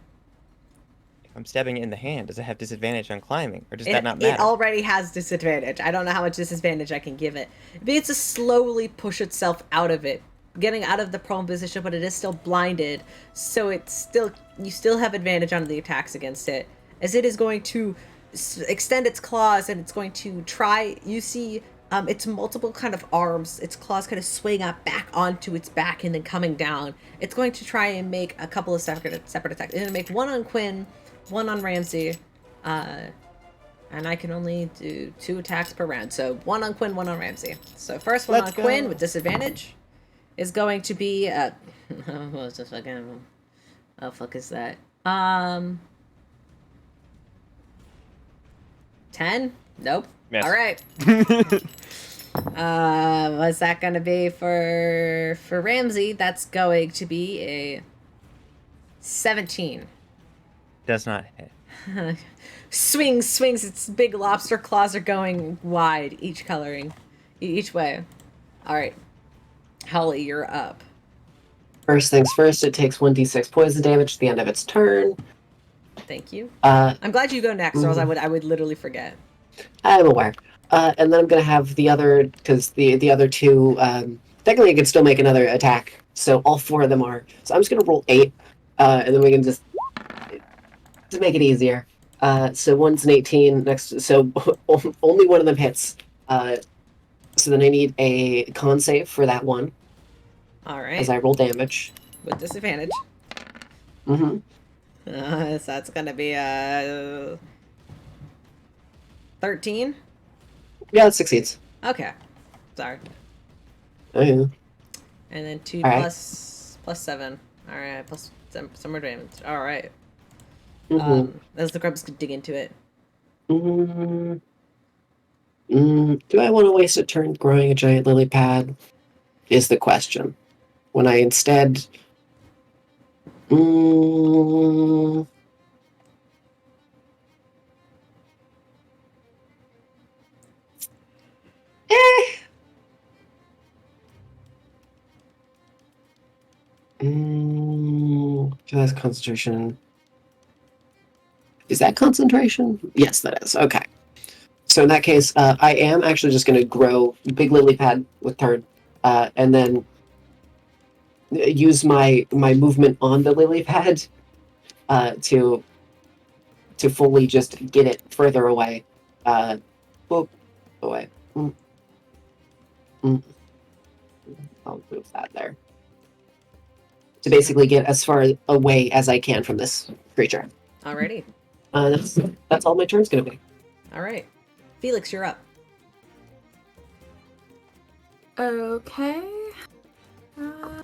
If I'm stabbing it in the hand, does it have disadvantage on climbing? Or does that not It matter? already has disadvantage. I don't know how much disadvantage I can give it. It needs to slowly push itself out of it. Getting out of the prone position, but it is still blinded. So you still have advantage on the attacks against it. As it is going to extend its claws and it's going to try, you see its multiple kind of arms, its claws kind of swing up back onto its back and then coming down. It's going to try and make a couple of separate attacks. It's going to make one on Quinn, one on Ramsey, and I can only do 2 attacks per round. So 1 on Quinn, 1 on Ramsey. So first one Let's on Quinn go. with disadvantage is going to be what's the fucking, oh fuck is that? 10? Nope. Miss. All right. What's that gonna be for Ramsey? That's going to be a 17. Does not hit. Swings. Its big lobster claws are going wide, each way. All right, Holly, you're up. First things first, it takes 1d6 poison damage at the end of its turn. Thank you. Uh, I'm glad you go next, or else I would literally forget. I'm aware. And then I'm going to have the other, because the other 2, technically I could still make another attack, so all 4 of them are. So I'm just going to roll 8, and then we can just to make it easier. So one's an 18, next, so only one of them hits. So then I need a con save for that one, All right. as I roll damage. With disadvantage. Mm-hmm. So that's gonna be a 13. Yeah, it succeeds. Okay. Sorry. Oh, yeah. And then 2 All right. plus 7. All right. Plus some more damage. All right. Mm-hmm. As the grubs could dig into it. Do I want to waste a turn growing a giant lily pad? Is the question. When I instead. That's concentration. Is that concentration? Yes, that is. Okay. So in that case, I am actually just going to grow big lily pad with turn, and then use my movement on the lily pad to fully just get it further away. Boop, away. I'll move that there. To basically get as far away as I can from this creature. Alrighty. That's all my turn's gonna be. All right. Felix, you're up. Okay. Alright,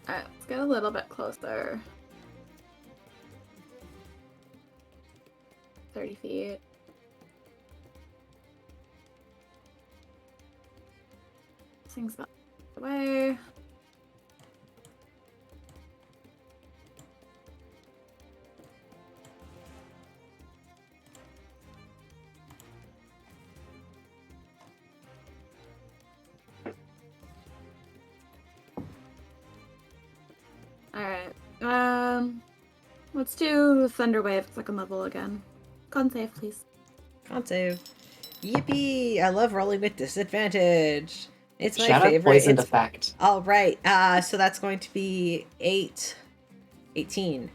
let's get a little bit closer. 30 feet. This thing's about away. Alright. Let's do Thunder Wave second level again. Con save, please. Con save. Yippee! I love rolling with disadvantage. It's my Shout out favorite. poison effect. All right. So that's going to be 18.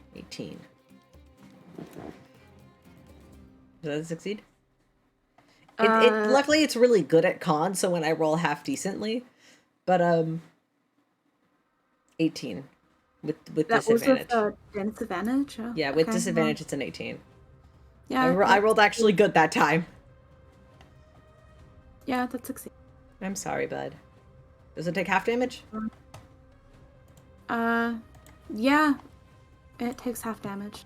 Does that succeed? Luckily, it's really good at con, so when I roll half decently, but 18 with That disadvantage. was with disadvantage. Oh, Yeah, with okay, disadvantage, well, it's an 18. yeah, I rolled actually good that time. Yeah, that succeeds. I'm sorry, bud. Does it take half damage? Yeah, it takes half damage.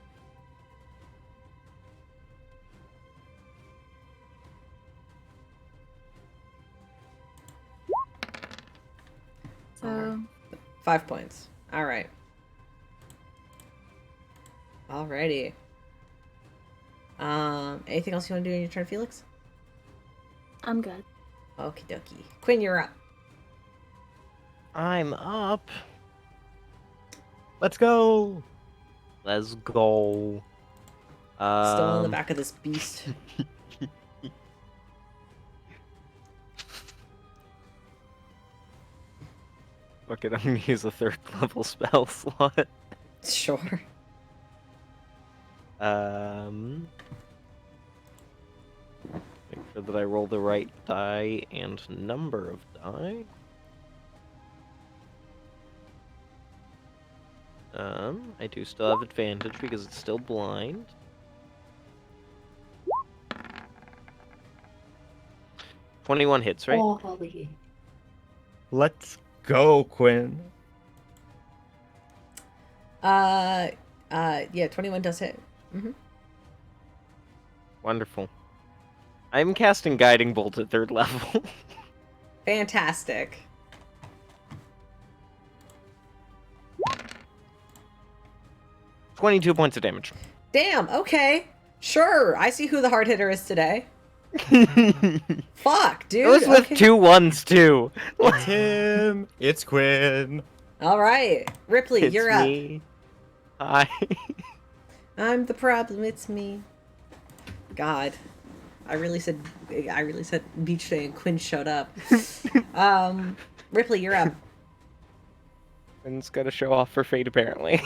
So 5 points. All right. Alrighty. Anything else you want to do in your turn, Felix? I'm good. Okie dokie. Quinn, you're up. I'm up. Let's go. Let's go. Still on the back of this beast. Okay, I'm gonna use a 3rd level spell slot. Sure. Make sure that I roll the right die and number of die. I do still have advantage because it's still blind. $21 hits, right? Oh, Holly. Let's go, Quinn. Yeah, 21 does hit. Mm-hmm. Wonderful. I'm casting Guiding Bolt at 3rd level. Fantastic. $22 points of damage. Damn, okay. Sure, I see who the hard hitter is today. Fuck, dude. It was with okay. 2 ones, too. It's him. It's Quinn. All right. Rypley, It's you're up. me. Hi. I'm the problem, it's me. God. I really said beach day and Quinn showed up. Rypley, you're up. Quinn's gotta show off for fate, apparently.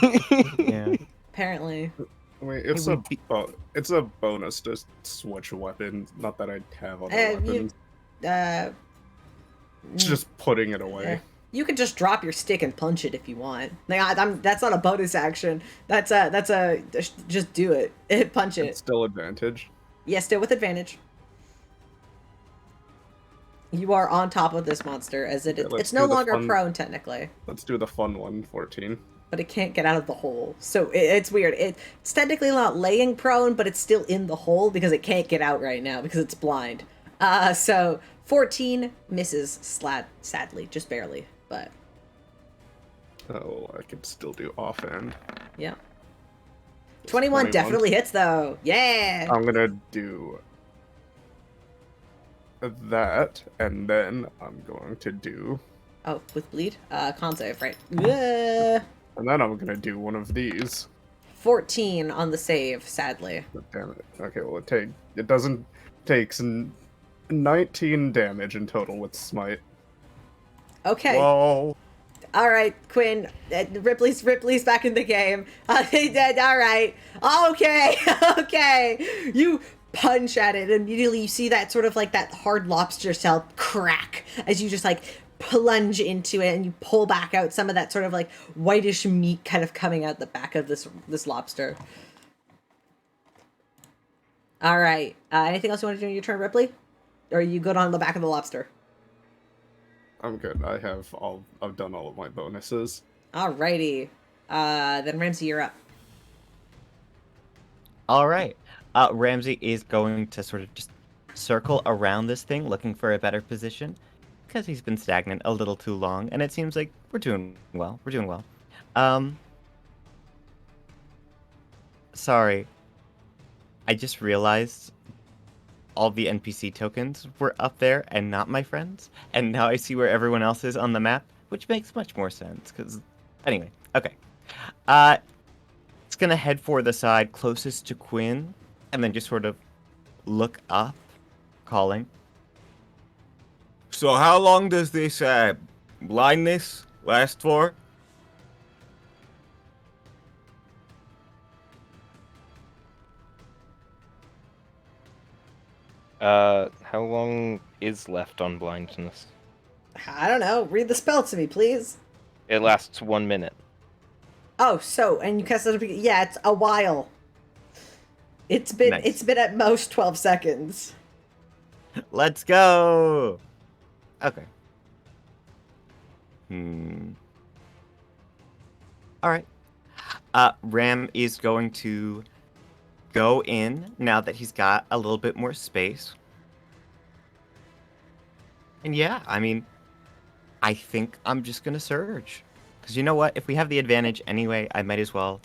Yeah. Apparently. Wait, it's a bonus to switch weapons. Not that I have other weapons. It's just putting it away. You can just drop your stick and punch it if you want. Like, that's not a bonus action. That's a just do it. Punch it. It's still advantage. Yeah, still with advantage. You are on top of this monster, as it's no longer prone technically. Let's do the fun one, 14. But it can't get out of the hole, so it's weird. It's technically not laying prone, but it's still in the hole because it can't get out right now because it's blind. So 14 misses, sadly, just barely, but. Oh, I can still do offhand. Yeah. 21 definitely hits though. Yeah. I'm gonna do that, and then I'm going to do. Oh, with bleed? Con save, right? Yeah. And then I'm gonna do one of these. 14 on the save, sadly. Damn it. Okay, well takes 19 damage in total with smite. Okay. Whoa. All right, Quinn. Ripley's back in the game. He did. All right. Okay. Okay. You punch at it, and immediately you see that sort of like that hard lobster shell crack as you just like plunge into it, and you pull back out some of that sort of like whitish meat kind of coming out the back of this lobster. All right. Anything else you want to do in your turn, Ripley? Or are you good on the back of the lobster? I'm good. I've done all of my bonuses. Alrighty. Then Ramsey, you're up. All right. Ramsey is going to sort of just circle around this thing, looking for a better position, because he's been stagnant a little too long, and it seems like we're doing well. We're doing well. Sorry. I just realized all the NPC tokens were up there and not my friends, and now I see where everyone else is on the map, which makes much more sense, because... Anyway, okay. It's gonna head for the side closest to Quinn, and then just sort of look up, calling. So how long does this blindness last for? How long is left on blindness? I don't know. Read the spell to me, please. It lasts 1 minute. Oh, so, and you cast it. Yeah, it's a while. It's been Nice. at most 12 seconds. Let's go! Okay. Alright. Ram is going to go in now that he's got a little bit more space. And yeah, I mean, I think I'm just gonna surge. Because you know what? If we have the advantage anyway, I might as well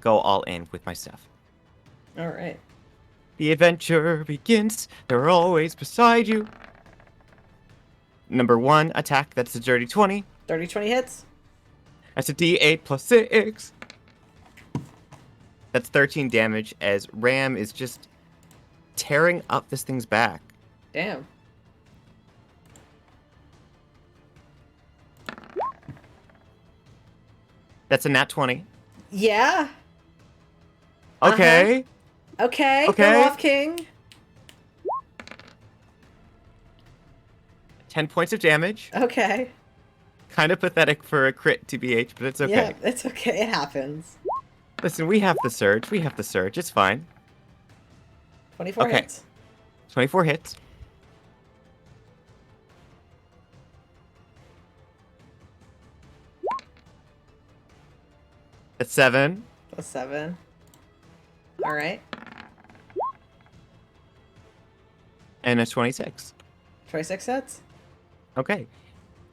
go all in with my stuff. Alright. The adventure begins. They're always beside you. Number 1 attack, that's a dirty 20. 30-20 hits? That's a D8 plus 6. That's 13 damage as Ram is just tearing up this thing's back. Damn. That's a nat 20. Yeah? Okay. Okay, Okay. go off, King. 10 points of damage. Okay. Kind of pathetic for a crit TBH, but it's okay. Yeah, it's okay. It happens. Listen, we have the surge. We have the surge. It's fine. 24 Okay. hits. 24 hits. That's 7. Plus 7. Alright. And a 26. 26 hits? Okay.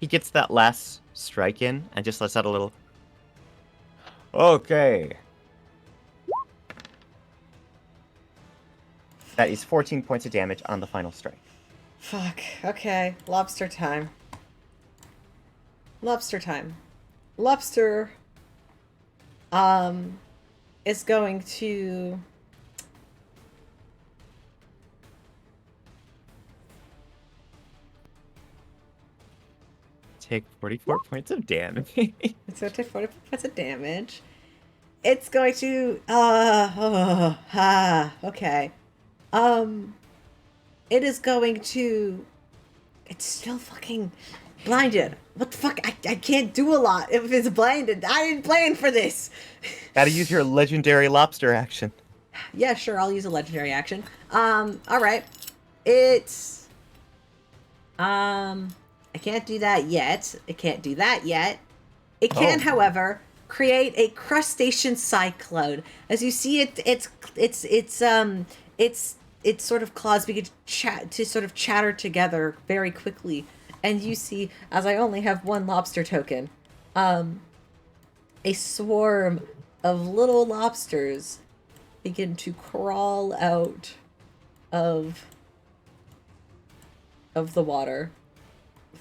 He gets that last strike in and just lets out a little... Okay. That is 14 points of damage on the final strike. Fuck. Okay. Lobster time. Lobster time. Lobster is going to Take 44 points of damage. it's going to take 40 points of damage. It's going to okay. It is going to... It's still fucking blinded. What the fuck? I can't do a lot if it's blinded. I didn't plan for this. Gotta use your legendary lobster action. Yeah, sure, I'll use a legendary action. Alright. It's... I can't do that yet. It can't do that yet. It can, however, create a crustacean cyclone. As you see it, its sort of claws begin to sort of chatter together very quickly. And you see, as I only have 1 lobster token, a swarm of little lobsters begin to crawl out of the water,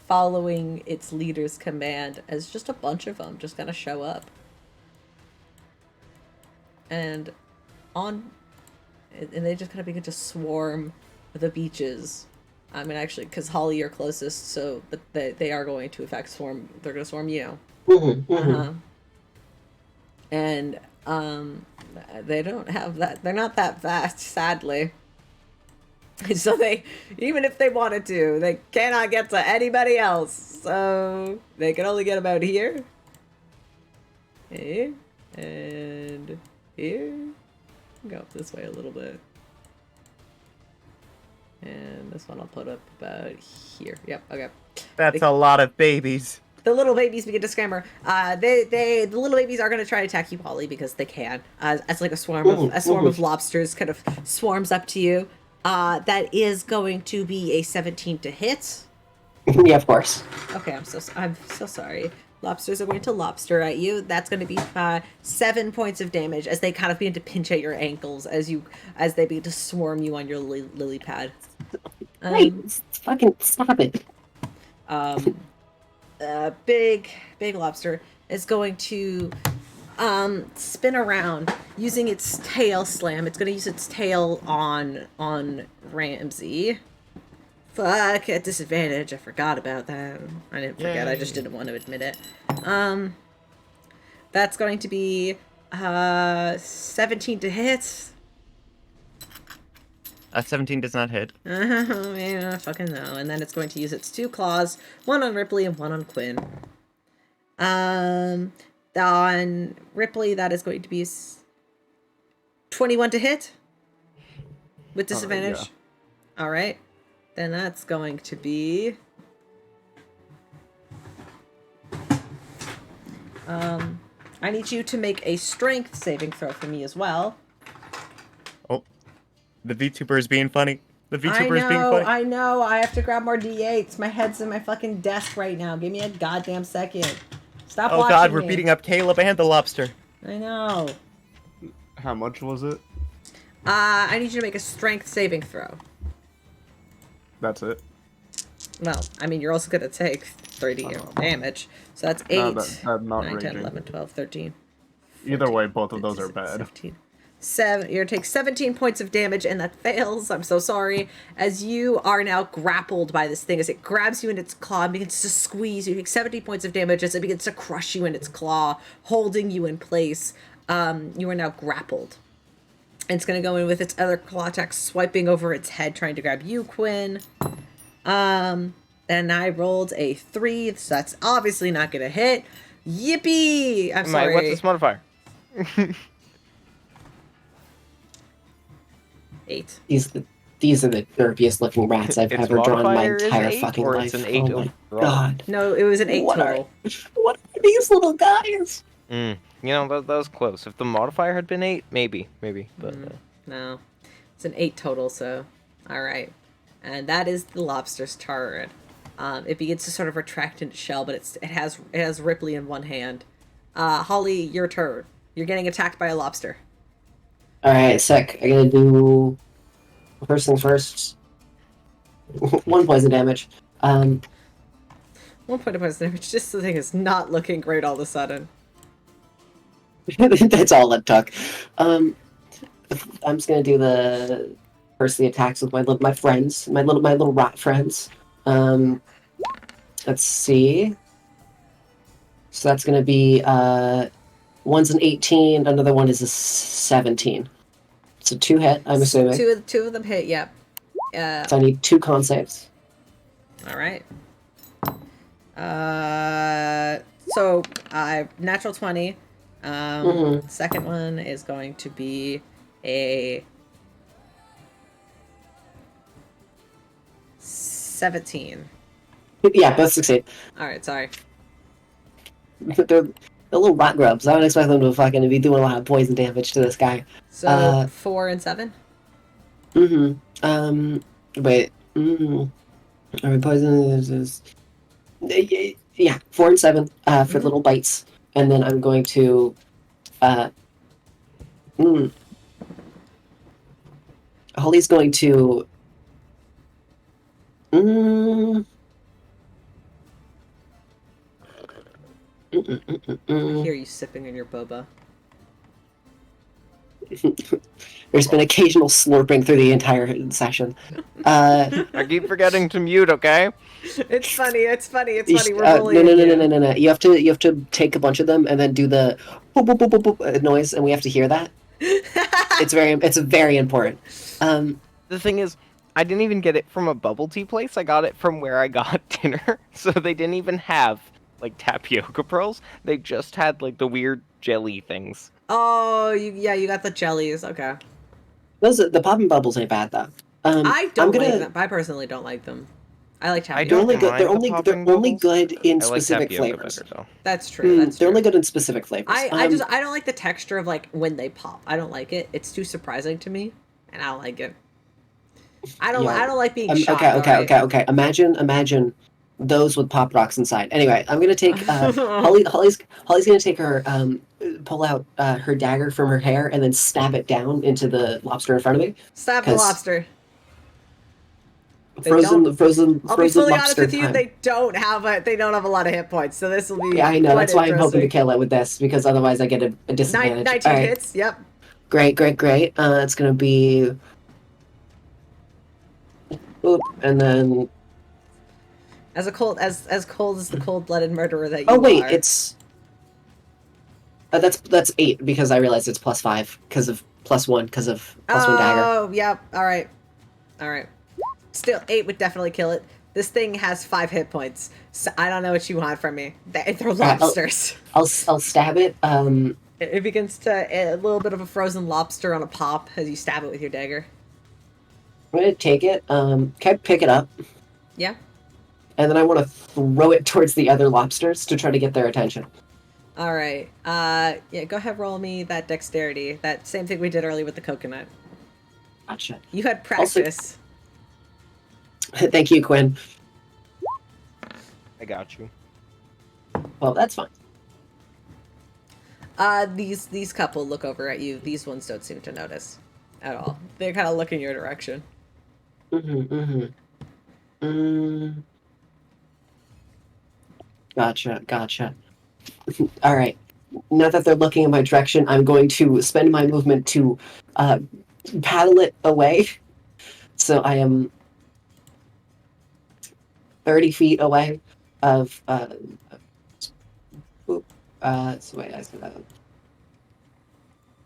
following its leader's command, as just a bunch of them just gonna show up. And they just kind of begin to swarm the beaches I mean, actually, because Holly, you're closest, so they are going to affect swarm. They're going to swarm you. And they don't have that. They're not that fast, sadly. So even if they wanted to, they cannot get to anybody else. So they can only get about here, here, and here. Go up this way a little bit. And this one I'll put up about here. Yep, okay. That's a lot of babies. The little babies begin to scamper. The little babies are going to try to attack you, Polly, because they can. As like a swarm of lobsters kind of swarms up to you. That is going to be a 17 to hit. Yeah, of course. Okay, I'm so sorry. Lobsters are going to lobster at you. That's going to be 7 points of damage as they kind of begin to pinch at your ankles as they begin to swarm you on your lily pad. Wait, fucking stop it. Big lobster is going to spin around using its tail slam. It's going to use its tail on Ramsey. Fuck, at disadvantage. I forgot about that. I didn't forget. I just didn't want to admit it. That's going to be 17 to hit. 17 does not hit. Yeah, fucking no. And then it's going to use its 2 claws, one on Rypley and one on Quinn. On Rypley, that is going to be 21 to hit with disadvantage. Yeah. All right. Then that's going to be I need you to make a strength saving throw for me as well. Oh, the VTuber is being funny. The VTuber is being funny. I know. I have to grab more D8s. My head's in my fucking desk right now. Give me a goddamn second. Stop watching Oh god, we're me. beating up Caleb and the lobster. I know. How much was it? I need you to make a strength saving throw. That's it. Well, I mean, you're also going to take 30 damage. So that's 8, No, that's not 9, 10, raging. 11, 12, 13. Either 14, way, both of those are 15, bad. 17. You're going to take 17 points of damage, and that fails. I'm so sorry. As you are now grappled by this thing, as it grabs you in its claw and begins to squeeze, you take 70 points of damage as it begins to crush you in its claw, holding you in place. You are now grappled. And it's going to go in with its other claw attack, swiping over its head, trying to grab you, Quinn. And I rolled a 3, so that's obviously not going to hit. Yippee! I'm sorry. What's this modifier? 8. These are the derpiest looking rats I've Its ever drawn in my modifier is entire 8, fucking or life. it's an 8 Oh my overall? god. No, it was an 8 What total. What are these little guys? You know, that was close. If the modifier had been 8, maybe. But No. It's an 8 total, so... Alright. And that is the lobster's turn. It begins to sort of retract into shell, but it has Rypley in one hand. Holly, your turn. You're getting attacked by a lobster. Alright, sick. I'm gonna do... First things first. 1 poison damage. 1 point of poison damage. Just the thing is not looking great all of a sudden. That's all it took. I'm just gonna do the attacks with my friends, my little rat friends. Let's see. So that's gonna be one's an 18, another one is a 17. So 2 hit, I'm assuming. Two of them hit. Yep. So I need 2 con saves. All right. So natural 20. Second one is going to be a 17. Yeah, both succeed. All right, sorry. They're little rat grubs. I don't expect them to fucking be doing a lot of poison damage to this guy. So 4 and 7. Wait. Are we poison? Is yeah, 4 and 7 for little bites, and then I'm going to Holly's going to I hear you sipping on your boba. There's been occasional slurping through the entire session. I keep forgetting to mute. Okay. It's funny. It's funny. It's You funny. sh- We're no, bullying no, no, you. no, no, no, no. You have to take a bunch of them and then do the boop, boop, boop, boop, boop, noise, and we have to hear that. It's very important. The thing is, I didn't even get it from a bubble tea place. I got it from where I got dinner. So they didn't even have like tapioca pearls. They just had like the weird jelly things. Oh, you got the jellies. Okay. The popping bubbles ain't bad though. I don't like them. I personally don't like them. I like tapioca. don't They're mind the only popping good in I like specific tapioca flavors. better, though. That's true. That's They're true. only good in specific flavors. I don't like the texture of like when they pop. I don't like it. It's too surprising to me, and I don't like it. I don't like being shocked. Okay. Imagine those with pop rocks inside. Anyway, I'm gonna take Holly's gonna take her pull out her dagger from her hair and then stab it down into the lobster in front of me. Stab the lobster. Frozen I'll be fully honest lobster with you. time. They don't have a lot of hit points, so this will be. Yeah, I know. That's why I'm hoping to interesting. kill it with this because otherwise I get a disadvantage. 19 All right. hits. Yep. Great. It's gonna be. Oop, and then. As cold as the cold-blooded murderer that you Oh wait, are. it's. That's 8 because I realized it's +5 because of +1 because of +1 dagger. Oh, yep. All right. Still, 8 would definitely kill it. This thing has 5 hit points, so I don't know what you want from me. They're lobsters. I'll stab it. It begins to a little bit of a frozen lobster on a pop as you stab it with your dagger. I'm gonna take it. Can I pick it up? Yeah. And then I want to throw it towards the other lobsters to try to get their attention. All right. Yeah. Go ahead. Roll me that dexterity. That same thing we did earlier with the coconut. Gotcha. You had practice. Thank you, Quinn. I got you. Well, that's fine. These couple look over at you. These ones don't seem to notice at all. They're kind of looking your direction. Gotcha. All right. Now that they're looking in my direction, I'm going to spend my movement to paddle it away. So I am 30 feet away of. That's the way I said that.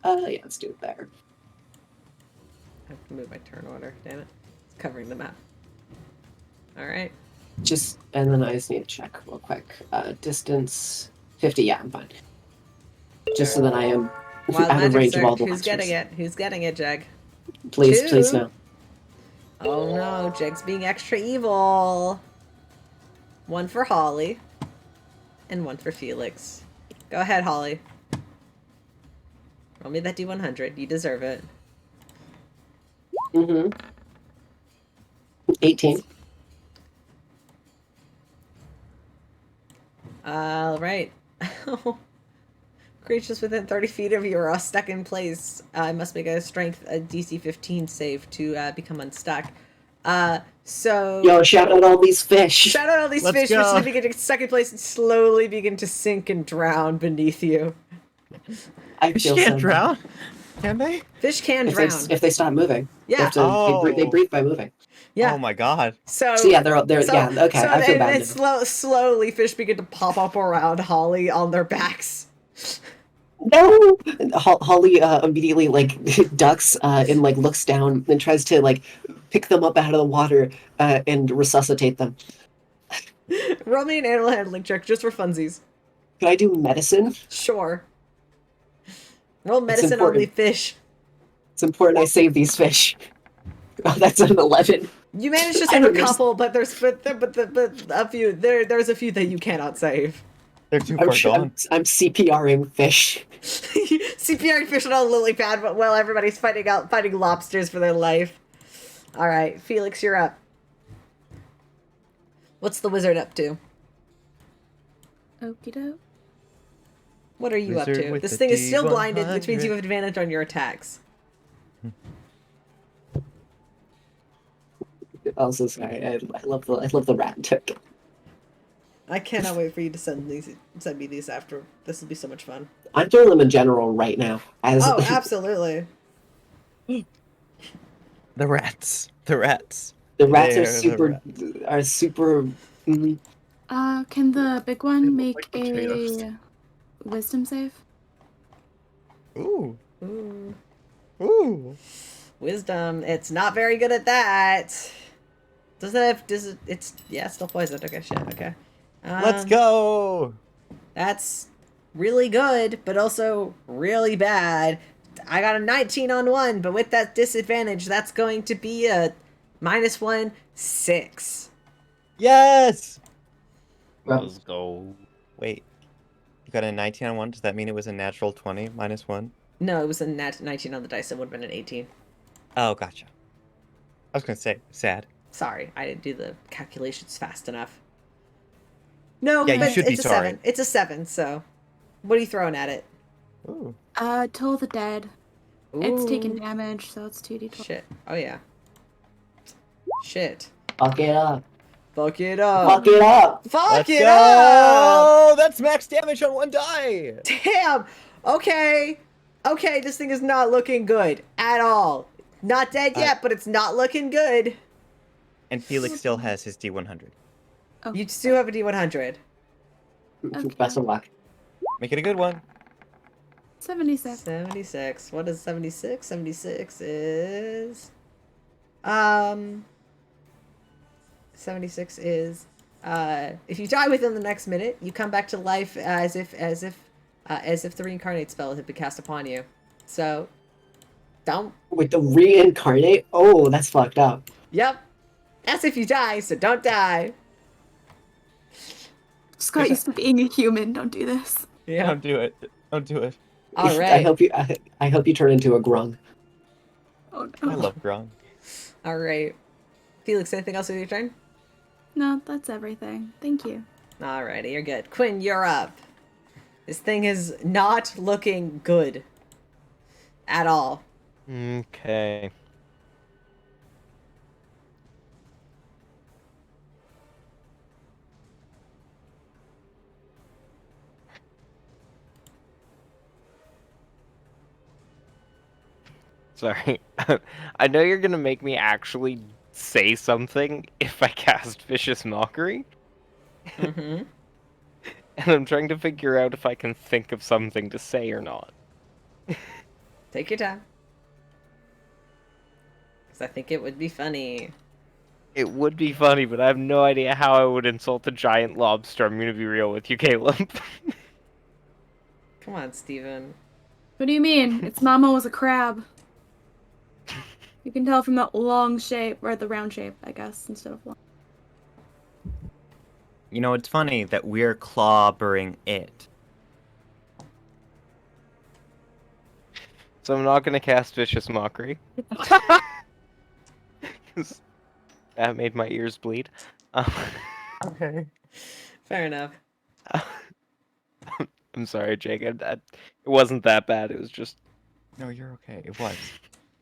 Yeah, let's do it there. I have to move my turn order. Damn it! It's covering the map. All right. And then I just need to check real quick. Distance 50. Yeah, I'm fine. Just so that I am Wild out of magic, range sir. of all the Who's getting monsters. it? Who's getting it, Jegg? Please no. Oh no, Jegg's being extra evil. 1 for Holly, and 1 for Felix. Go ahead, Holly. Roll me that D100. You deserve it. 18. All right. Creatures within 30 feet of you are stuck in place. I must make a strength DC 15 save to become unstuck. So Yo, shout out all these fish. shout out all these Let's fish go. which begin to stuck in place and slowly begin to sink and drown beneath you. I Fish feel can't so drown, can they? Fish can If drown. if they stop moving. Yeah. They breathe by moving. Yeah. Oh my god. So Yeah, they're yeah, okay, So I feel bad then now. slowly fish begin to pop up around Holly on their backs. No! Holly immediately ducks and looks down and tries to pick them up out of the water and resuscitate them. Roll me an animal handling check just for funsies. Can I do medicine? Sure. Roll medicine on the important. fish. It's important I save these fish. Oh, that's an 11. You managed to I save a don't couple, but there's a few. There's a few that you cannot save. They're too far gone. I'm CPRing fish. CPR fish on a lily pad, but well, everybody's fighting lobsters for their life. All right, Felix, you're up. What's the wizard up to? Okie doke. What are you Wizard up to? with This the thing is still blinded, which means D100. you have advantage on your attacks. Also, sorry, I love the rat token. I cannot wait for you to send me these after. This will be so much fun. I'm doing them in general right now. Oh, absolutely. The rats. The rats. The rats They're are the super rats. are super. mm, Can the big They one look make like potatoes. a wisdom save? Ooh. Ooh. Ooh. Wisdom. It's not very good at that. Does it have, it's, yeah, it's still poisoned. Okay, shit, okay. Let's go. That's really good, but also really bad. I got a 19 on one, but with that disadvantage, that's going to be a -1, 6. Yes. Well, Let's go. Wait. You got a 19 on one. Does that mean it was a natural 20 -1? No, it was a 19 on the dice. It would have been an 18. Oh, gotcha. I was gonna say sad. Sorry, I didn't do the calculations fast enough. No, Yeah, you but should be it's a sorry. 7. It's a 7, so what are you throwing at it? Ooh. Toll the dead. It's taking Ooh. damage, so it's 2d12. Shit. Oh yeah. Shit. fuck it up. Fuck it up. Fuck it up. Fuck Let's it go! up. That's max damage on one die. Damn. Okay. Okay, this thing is not looking good at all. Not dead yet, but it's not looking good. And Felix still has his D100. Oh, You still have a D100. Okay. Best of luck. Make it a good one. 76. 76. What is 76? 76 is 76 is if you die within the next minute, you come back to life as if the reincarnate spell had been cast upon you. So don't. With the reincarnate? Oh, that's fucked up. Yep. That's if you die, so don't die. Just got used to being a human. Don't do this. Yeah. Don't do it. Don't do it. All I right. hope you turn into a grung. Oh I no. love Grung. All right. Felix, anything else with your turn? No, that's everything. Thank you. Alrighty, you're good. Quinn, you're up. This thing is not looking good. At all. Okay. Sorry. I know you're gonna make me actually say something if I cast Vicious Mockery. Mm-hmm. And I'm trying to figure out if I can think of something to say or not. Take your time. Because I think it would be funny. It would be funny, but I have no idea how I would insult a giant lobster. I'm gonna be real with you, Caleb. Come on, Steven. What do you mean? Its mama was a crab. You can tell from that long shape, or the round shape, I guess, instead of long. You know, it's funny that we're clobbering it. So I'm not gonna cast Vicious Mockery. 'Cause that made my ears bleed. Okay. Fair enough. I'm sorry, Jake. It wasn't that bad. It was just... No, you're okay. It was.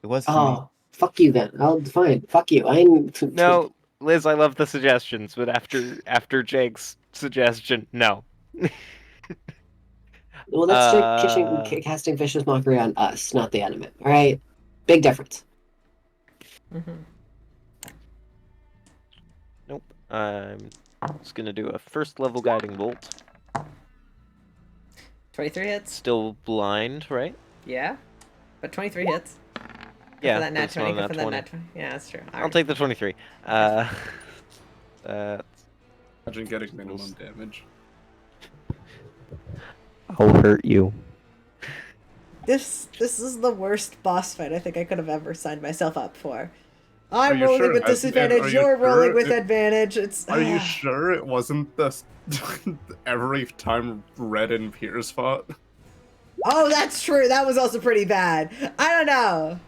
It was for Oh, fuck you then. I'll fine. Fuck you. I'm No, Liz, I love the suggestions, but after Jake's suggestion, no. Well, that's casting vicious mockery on us, not the enemy. All right, big difference. Mm-hmm. Nope. I'm just gonna do a first level guiding bolt. 23 hits? Still blind, right? Yeah. But 23 hits. Yeah, For that nat that's not 20. a nat For that 20. nat 20. Yeah, that's true. I'll take the 23. That's Imagine getting minimum damage. I'll hurt you. This is the worst boss fight I think I could have ever signed myself up for. Are I'm you rolling sure? with Are you disadvantage. You're rolling sure with it- advantage. It's. Are you sure it wasn't the every time Red and Piers fought? Oh, that's true. That was also pretty bad. I don't know.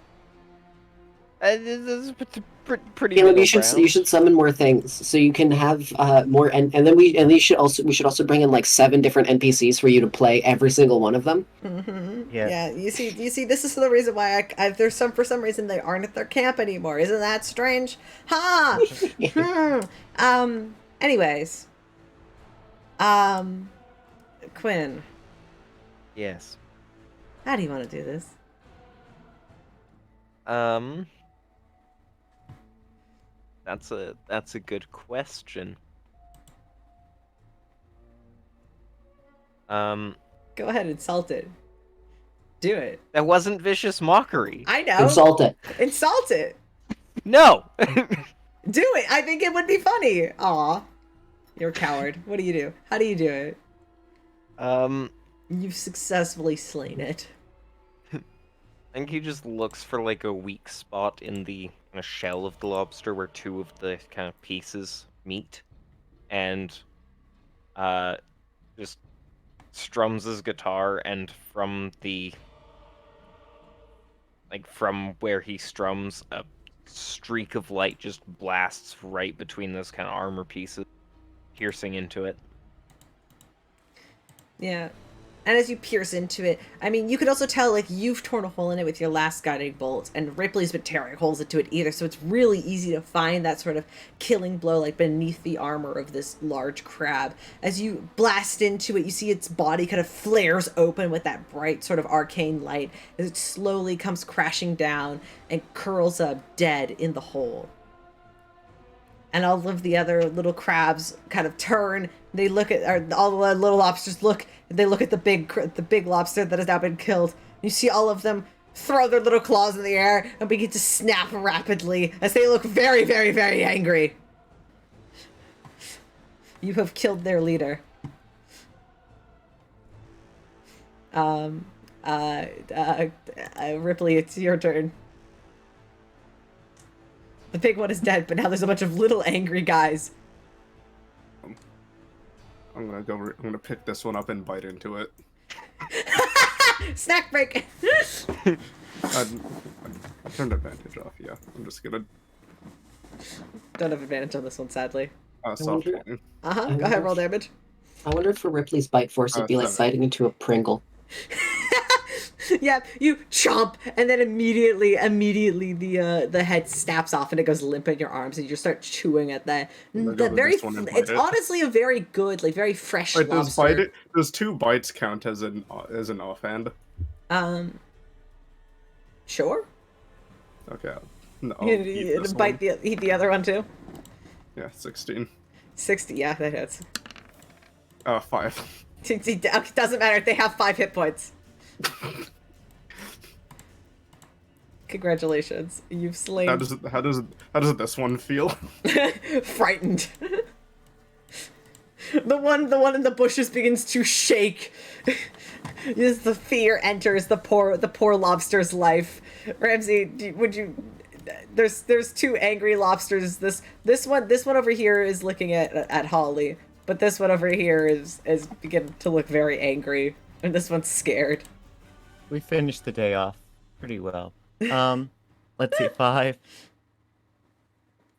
This is pretty Caleb, middle you ground. should summon more things so you can have more, and then we should also bring in like 7 different NPCs for you to play every single one of them. Mm-hmm. Yeah. Yeah. You see. This is the reason why there's for some reason they aren't at their camp anymore. Isn't that strange? Ha. Anyways. Quinn, Yes. how do you want to do this? That's a good question. Go ahead, insult it. Do it. That wasn't vicious mockery. I know. Insult it. Insult it. No. Do it. I think it would be funny. Aw. You're a coward. What do you do? How do you do it? You've successfully slain it. I think he just looks for like a weak spot in the shell of the lobster where two of the kind of pieces meet, and just strums his guitar, and from where he strums, a streak of light just blasts right between those kind of armor pieces, piercing into it. Yeah. And as you pierce into it, I mean, you could also tell, like, you've torn a hole in it with your last guiding bolt, and Ripley's been tearing holes into it either, so it's really easy to find that sort of killing blow, like, beneath the armor of this large crab. As you blast into it, you see its body kind of flares open with that bright sort of arcane light, as it slowly comes crashing down and curls up dead in the hole. And all of the other little crabs kind of turn. They look at, or all the little lobsters look. They look at the big lobster that has now been killed. You see all of them throw their little claws in the air and begin to snap rapidly as they look very, very, very angry. You have killed their leader. Ripley, it's your turn. The big one is dead, but now there's a bunch of little angry guys. I'm gonna pick this one up and bite into it. Snack break. I turned advantage off. Yeah, I'm just gonna. Don't have advantage on this one, sadly. Soft hitting. Go ahead, roll damage. I wonder if for Ripley's bite force it'd be like 7. biting into a Pringle. Yeah, you chomp, and then immediately the head snaps off and it goes limp in your arms, and you just start chewing at that. It's honestly a very good, like very fresh Wait, lobster. does 2 bites count as an offhand? Sure. Okay. No. You bite eat the other one too. Yeah, 16. 60. Yeah, that hits. 5. It doesn't matter. They have 5 hit points. Congratulations, you've slain. How does this one feel? Frightened. The one in the bushes begins to shake. As the fear enters the poor lobster's life. Ramsey, would you? There's 2 angry lobsters. This one over here is looking at Holly, but this one over here is beginning to look very angry, and this one's scared. We finished the day off pretty well. Let's see, 5,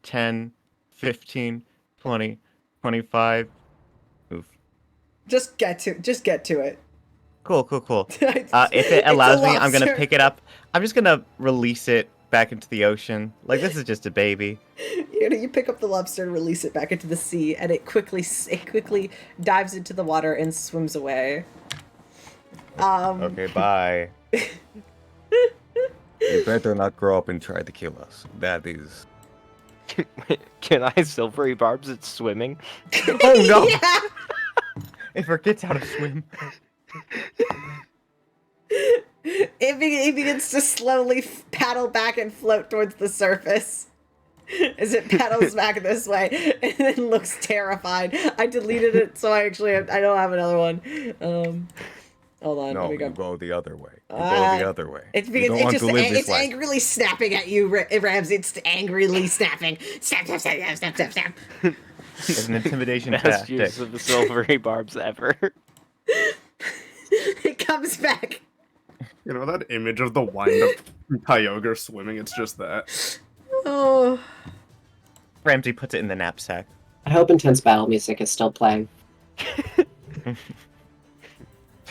10, 15, 20, 25. Oof. Just get to it. Cool. If it allows me, I'm gonna lobster. pick it up. I'm just gonna release it back into the ocean. Like, this is just a baby. You pick up the lobster and release it back into the sea, and it quickly dives into the water and swims away. Okay, bye. You better not grow up and try to kill us. That is... Can I silvery barbs at swimming? Oh no! Yeah. It forgets how to swim. It begins to slowly paddle back and float towards the surface. As it paddles back this way, and then looks terrified. I deleted it, so I don't have another one. Hold on. No, let me you go. go the other way. You go the other way. It's You because don't want to live this it's life. angrily snapping at you, Ramsey. It's angrily snapping. Snap. It's an intimidation Best tactic. use of the silvery barbs ever. It comes back. You know that image of the wind-up Kyogre swimming? It's just that. Oh. Ramsey puts it in the knapsack. I hope intense battle music is still playing.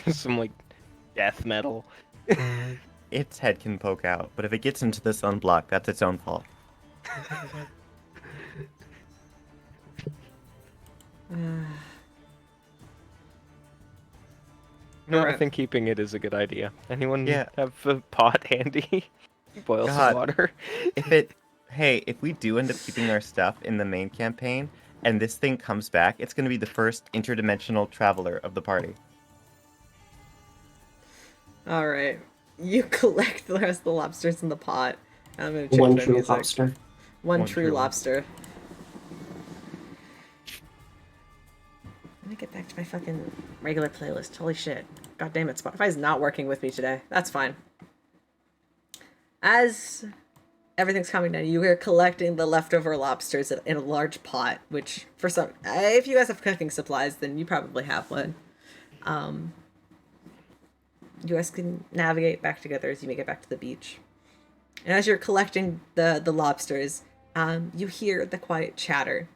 Some like death metal. Its head can poke out, but if it gets into the sunblock, that's its own fault. No, I think keeping it is a good idea. Anyone Yeah. have a pot handy? Boil God. some water. If it Hey, if we do end up keeping our stuff in the main campaign, and this thing comes back, it's going to be the first interdimensional traveler of the party. All right. You collect the rest of the lobsters in the pot. I'm gonna change One my true music. lobster. One One true true lobster. Let me get back to my fucking regular playlist. Holy shit. God damn it, Spotify's not working with me today. That's fine. As everything's coming down, you are collecting the leftover lobsters in a large pot, which for some, if you guys have cooking supplies, then you probably have one. You guys can navigate back together as you make it back to the beach. And as you're collecting the lobsters, you hear the quiet chatter.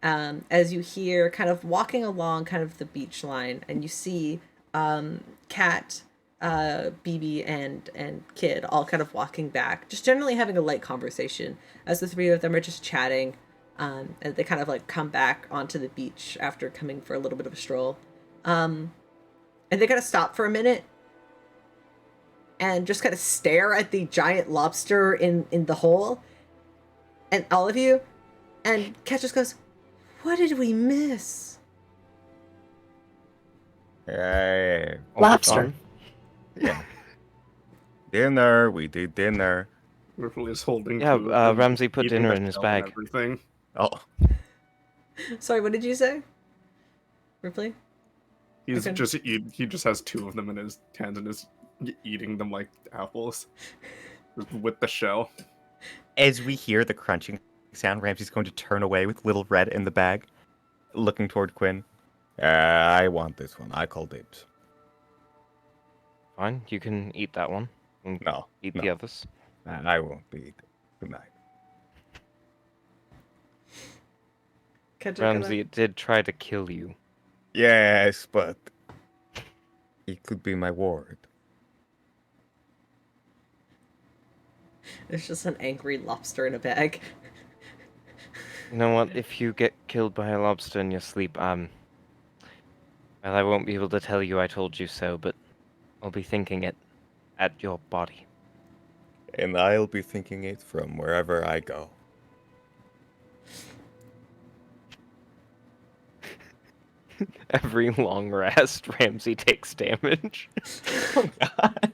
As you hear kind of walking along kind of the beach line, and you see Kat, BB, and Kid all kind of walking back, just generally having a light conversation as the three of them are just chatting. And they kind of like come back onto the beach after coming for a little bit of a stroll. And they kind of stop for a minute and just kind of stare at the giant lobster in the hole, and all of you, and Kat just goes, "What did we miss?" Hey. Lobster. Yeah. Dinner. We did dinner. Rypley is holding. Yeah, two of them, Ramsey put eating dinner the in his shell and bag. Everything. Oh. Sorry, what did you say? Ripley? He's Okay. he just has two of them in his hands and is eating them like apples, just with the shell. As we hear the crunching sound, Ramsey's going to turn away with little red in the bag, looking toward Quinn. I want this one. I call dibs. Fine, you can eat that one. And No. eat no. the others. I won't be eating tonight. Ramsey, it did try to kill you. Yes, but he could be my ward. It's just an angry lobster in a bag. You know what? If you get killed by a lobster in your sleep, well, I won't be able to tell you I told you so, but I'll be thinking it at your body. And I'll be thinking it from wherever I go. Every long rest, Ramsey takes damage. Oh God.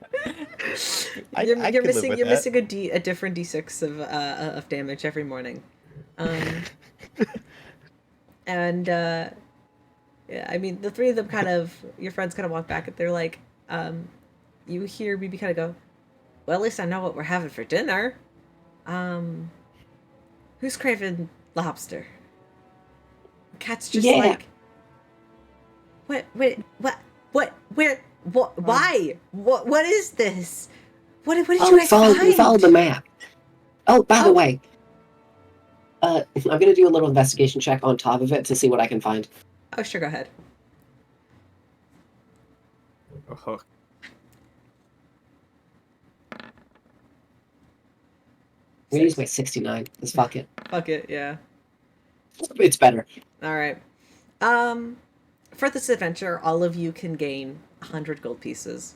I You're could live missing with you're that. missing a different d6 of damage every morning. And yeah, I mean the three of them kind of, your friends kind of walk back and they're like, you hear BB kind of go, "Well, at least I know what we're having for dinner. Who's craving lobster?" Cat's just Yeah. like, what, where, why? What is this? What did you guys we find? followed the map. Oh, by the way, I'm gonna do a little investigation check on top of it to see what I can find. Oh, sure, go ahead. A hook. I'm gonna use my 69. Let's fuck it. Fuck it, yeah. It's better. All right. For this adventure, all of you can gain 100 gold pieces.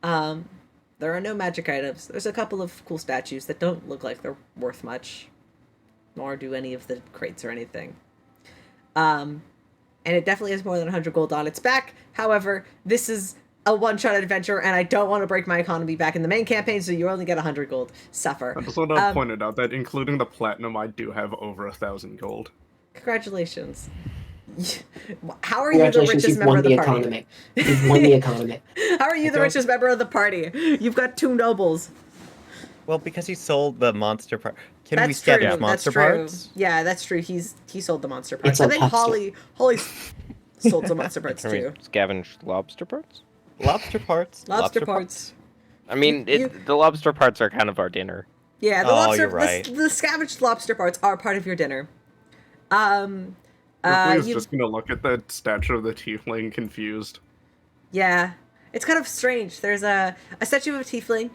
There are no magic items. There's a couple of cool statues that don't look like they're worth much, nor do any of the crates or anything. And it definitely has more than 100 gold on its back. However, this is a one-shot adventure, and I don't want to break my economy back in the main campaign, so you only get 100 gold. Suffer. I just want to point it out that including the platinum, I do have over 1,000 gold. Congratulations. How are you the Congratulations, richest you've member won of the the party? economy. You've won the economy. How are you the richest member of the party? You've got 2 nobles. Well, because he sold the monster part. Can we That's scavenge true. monster That's true. parts? Yeah, that's true. He sold the monster parts. It's I a think huckster. Holly's sold some monster parts Can we too. scavenge lobster parts? Lobster parts. Lobster parts. I mean, You- the lobster parts are kind of our dinner. Yeah, the Oh, lobster. you're right. The scavenged lobster parts are part of your dinner. Rypley is you- just gonna look at the statue of the Teafling confused. Yeah, it's kind of strange. There's a statue of a tiefling,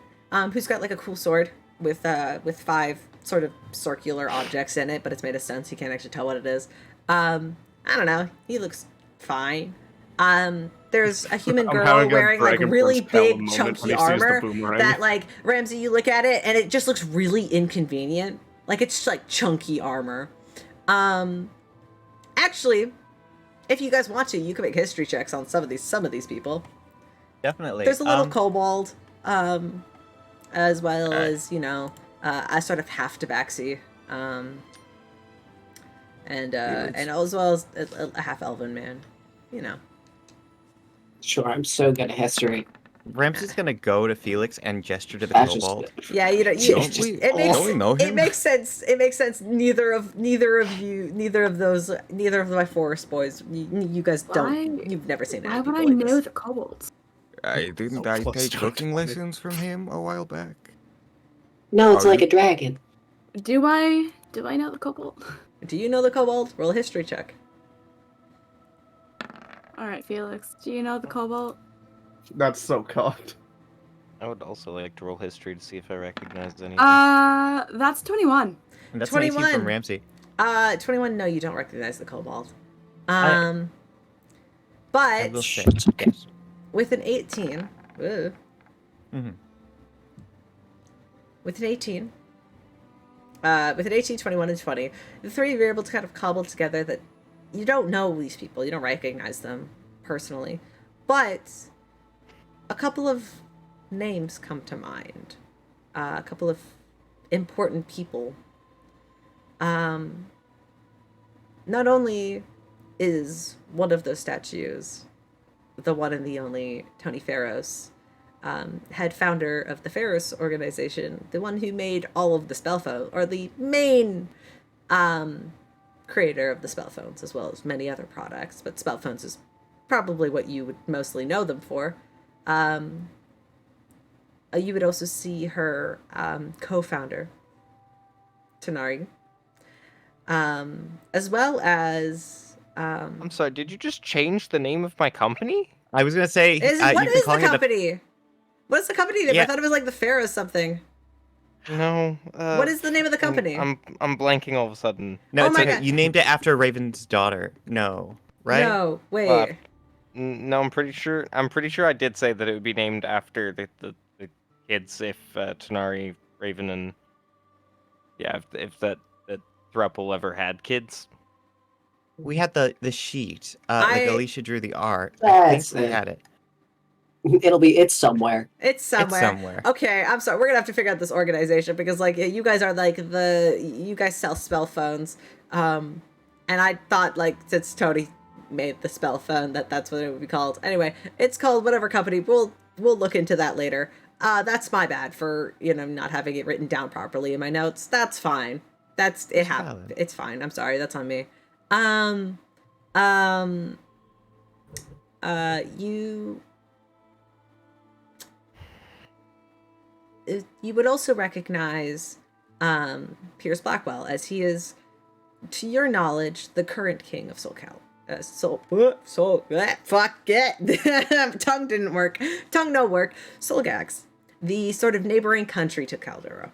who's got like a cool sword with 5 sort of circular objects in it, but it's made of stone, so you can't actually tell what it is. I don't know. He looks fine. There's a human I'm girl having a wearing like Dragon really Prince Pal big moment chunky when he sees the armor boomerang. that like Ramsey, you look at it and it just looks really inconvenient. Like it's like chunky armor. Actually, if you guys want to, you can make history checks on some of these people. Definitely. There's a little kobold, as well as a sort of half tabaxi, and as well as a half elven man, Sure, I'm so good at history. Ramsey's gonna go to Felix and gesture to the That's just- kobold. Yeah, Don't we know him? It makes sense. It makes sense. Neither of my forest boys. You guys don't. You've never seen Why anything would I like know this. the kobolds? Didn't I take cooking lessons from him a while back? No, it's Are like you- a dragon. Do I know the kobold? Do you know the kobold? Roll a history check. All right, Felix. Do you know the kobold? That's so cocked. I would also like to roll history to see if I recognize anything. That's 21. And that's 21 from 21. Ramsey. 21. No, you don't recognize the kobold. I But will say. with an 18, Mm-hmm. with an 18, 21, and 20, the three of you are able to kind of cobble together that you don't know these people, you don't recognize them personally, but a couple of names come to mind, a couple of important people. Not only is one of those statues the one and the only Tony Pharos, head founder of the Pharos organization, the one who made all of the spell phones, or the main creator of the spell phones, as well as many other products, but spell phones is probably what you would mostly know them for. You would also see her co-founder, Tanari, as well as... I'm sorry, did you just change the name of my company? I was gonna say. what you've been is the calling it company? What is the company name? Yeah. I thought it was like the Pharaoh something. No. What is the name of the company? I'm blanking all of a sudden. No, Oh it's my okay. God. You named it after Raven's daughter. No, right? No, wait. No, I'm pretty sure I did say that it would be named after the kids if Tanari, Raven, and if that throuple ever had kids. We had the sheet. Like I- Alycia drew the art. I That's think we it. had it. It's somewhere. It's somewhere. somewhere. Okay, I'm sorry. We're gonna have to figure out this organization because, like, you guys are like you guys sell spell phones, and I thought, like, since Tony made the spell phone, that's what it would be called. Anyway, it's called whatever company. We'll look into that later. That's my bad for not having it written down properly in my notes. That's fine. It happened. valid. It's fine. I'm sorry. That's on me. You would also recognize Piers Blackwell, as he is, to your knowledge, the current king of SoulCal. Fuck it. Tongue didn't work. Tongue no work. Solgax, the sort of neighboring country to Caldera.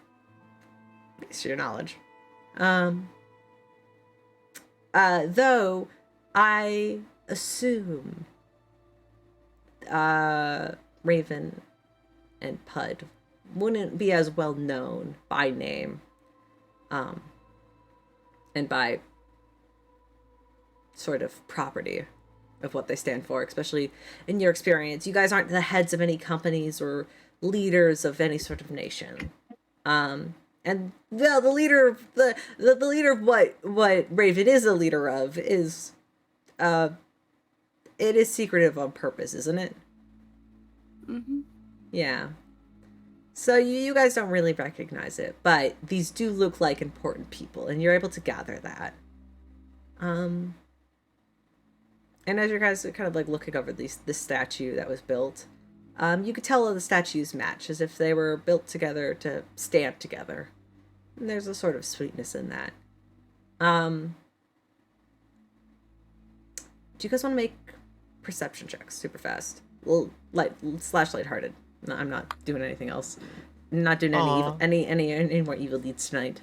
To your knowledge. Though I assume Raven and Pud wouldn't be as well known by name, and by sort of property of what they stand for, especially in your experience. You guys aren't the heads of any companies or leaders of any sort of nation. And the leader of the leader of what Raven is a leader of is it is secretive on purpose, isn't it? Mm-hmm. Yeah. So you guys don't really recognize it, but these do look like important people, and you're able to gather that. And as you guys are kind of like looking over this statue that was built, you could tell the statues match, as if they were built together to stand together. And there's a sort of sweetness in that. Do you guys want to make perception checks super fast? Well, lighthearted. No, I'm not doing anything else. I'm not doing any more evil deeds tonight.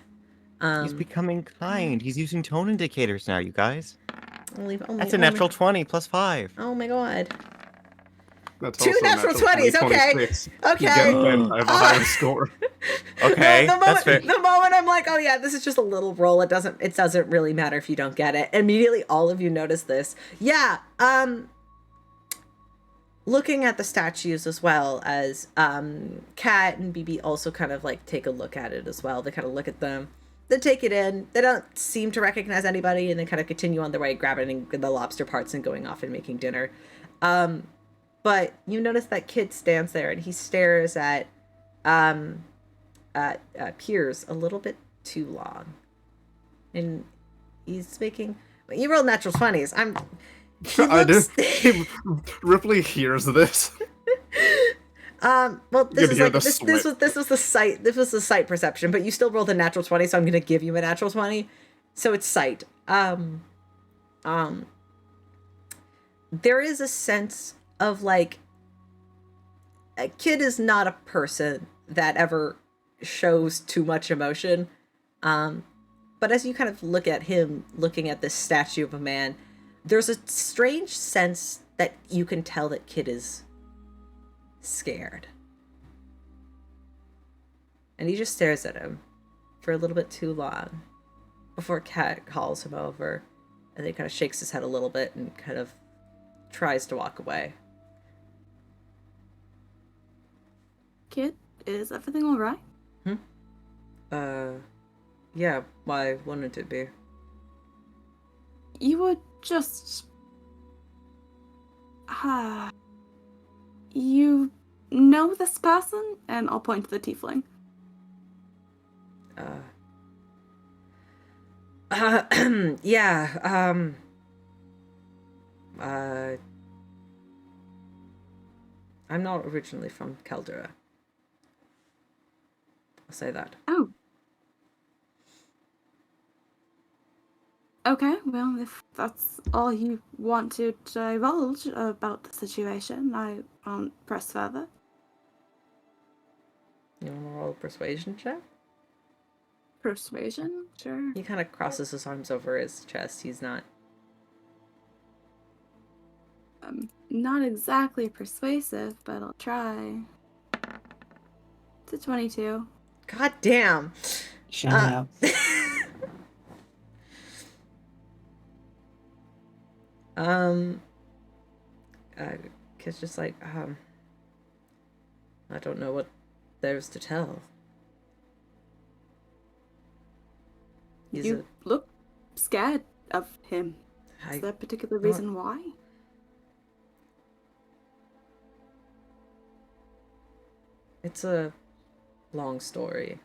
He's becoming kind. He's using tone indicators now, you guys. Only, That's a natural 20 plus 5. Oh my god. That's 2 also natural 20s, okay. 26. Okay. You get bent, I have a higher score. Okay, the that's fair. moment I'm like, oh yeah, this is just a little roll. It doesn't really matter if you don't get it. Immediately, all of you notice this. Yeah. Looking at the statues as well as Kat and BB also kind of like take a look at it as well. They kind of look at them. They take it in. They don't seem to recognize anybody, and they kind of continue on their way, grabbing the lobster parts and going off and making dinner. But you notice that kid stands there and he stares at Piers a little bit too long, and he's making. You rolled natural 20s. I did. Ripley hears this. Well, this is hear like the this sweat. was the sight. This was the sight perception, but you still rolled a natural 20, so I'm gonna give you a natural 20. So it's sight. There is a sense of like a kid is not a person that ever shows too much emotion. But as you kind of look at him looking at this statue of a man, there's a strange sense that you can tell that kid is scared. And he just stares at him for a little bit too long before Kat calls him over, and then kind of shakes his head a little bit and kind of tries to walk away. Kid, is everything alright? Yeah, why wouldn't it be? You were just... you know this person? And I'll point to the tiefling. Yeah, I'm not originally from Caldera. I'll say that. Oh. Okay, well, if that's all you want to divulge about the situation, I won't press further. You want to roll a persuasion check? Persuasion? Sure. He kind of crosses his arms over his chest. He's not... Not exactly persuasive, but I'll try. It's a 22. God damn! Shout out. Kid's just like, I don't know what there's to tell. You look scared of him. Is there a particular reason why? It's a long story.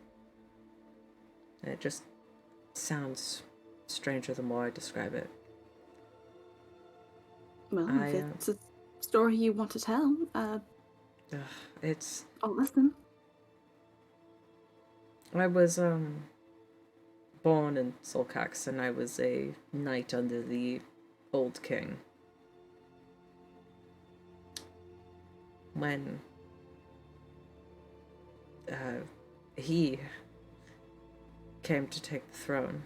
It just sounds stranger the more I describe it. Well, if it's a story you want to tell, it's... I'll listen. I was, born in Solcax, and I was a knight under the old king. When he came to take the throne,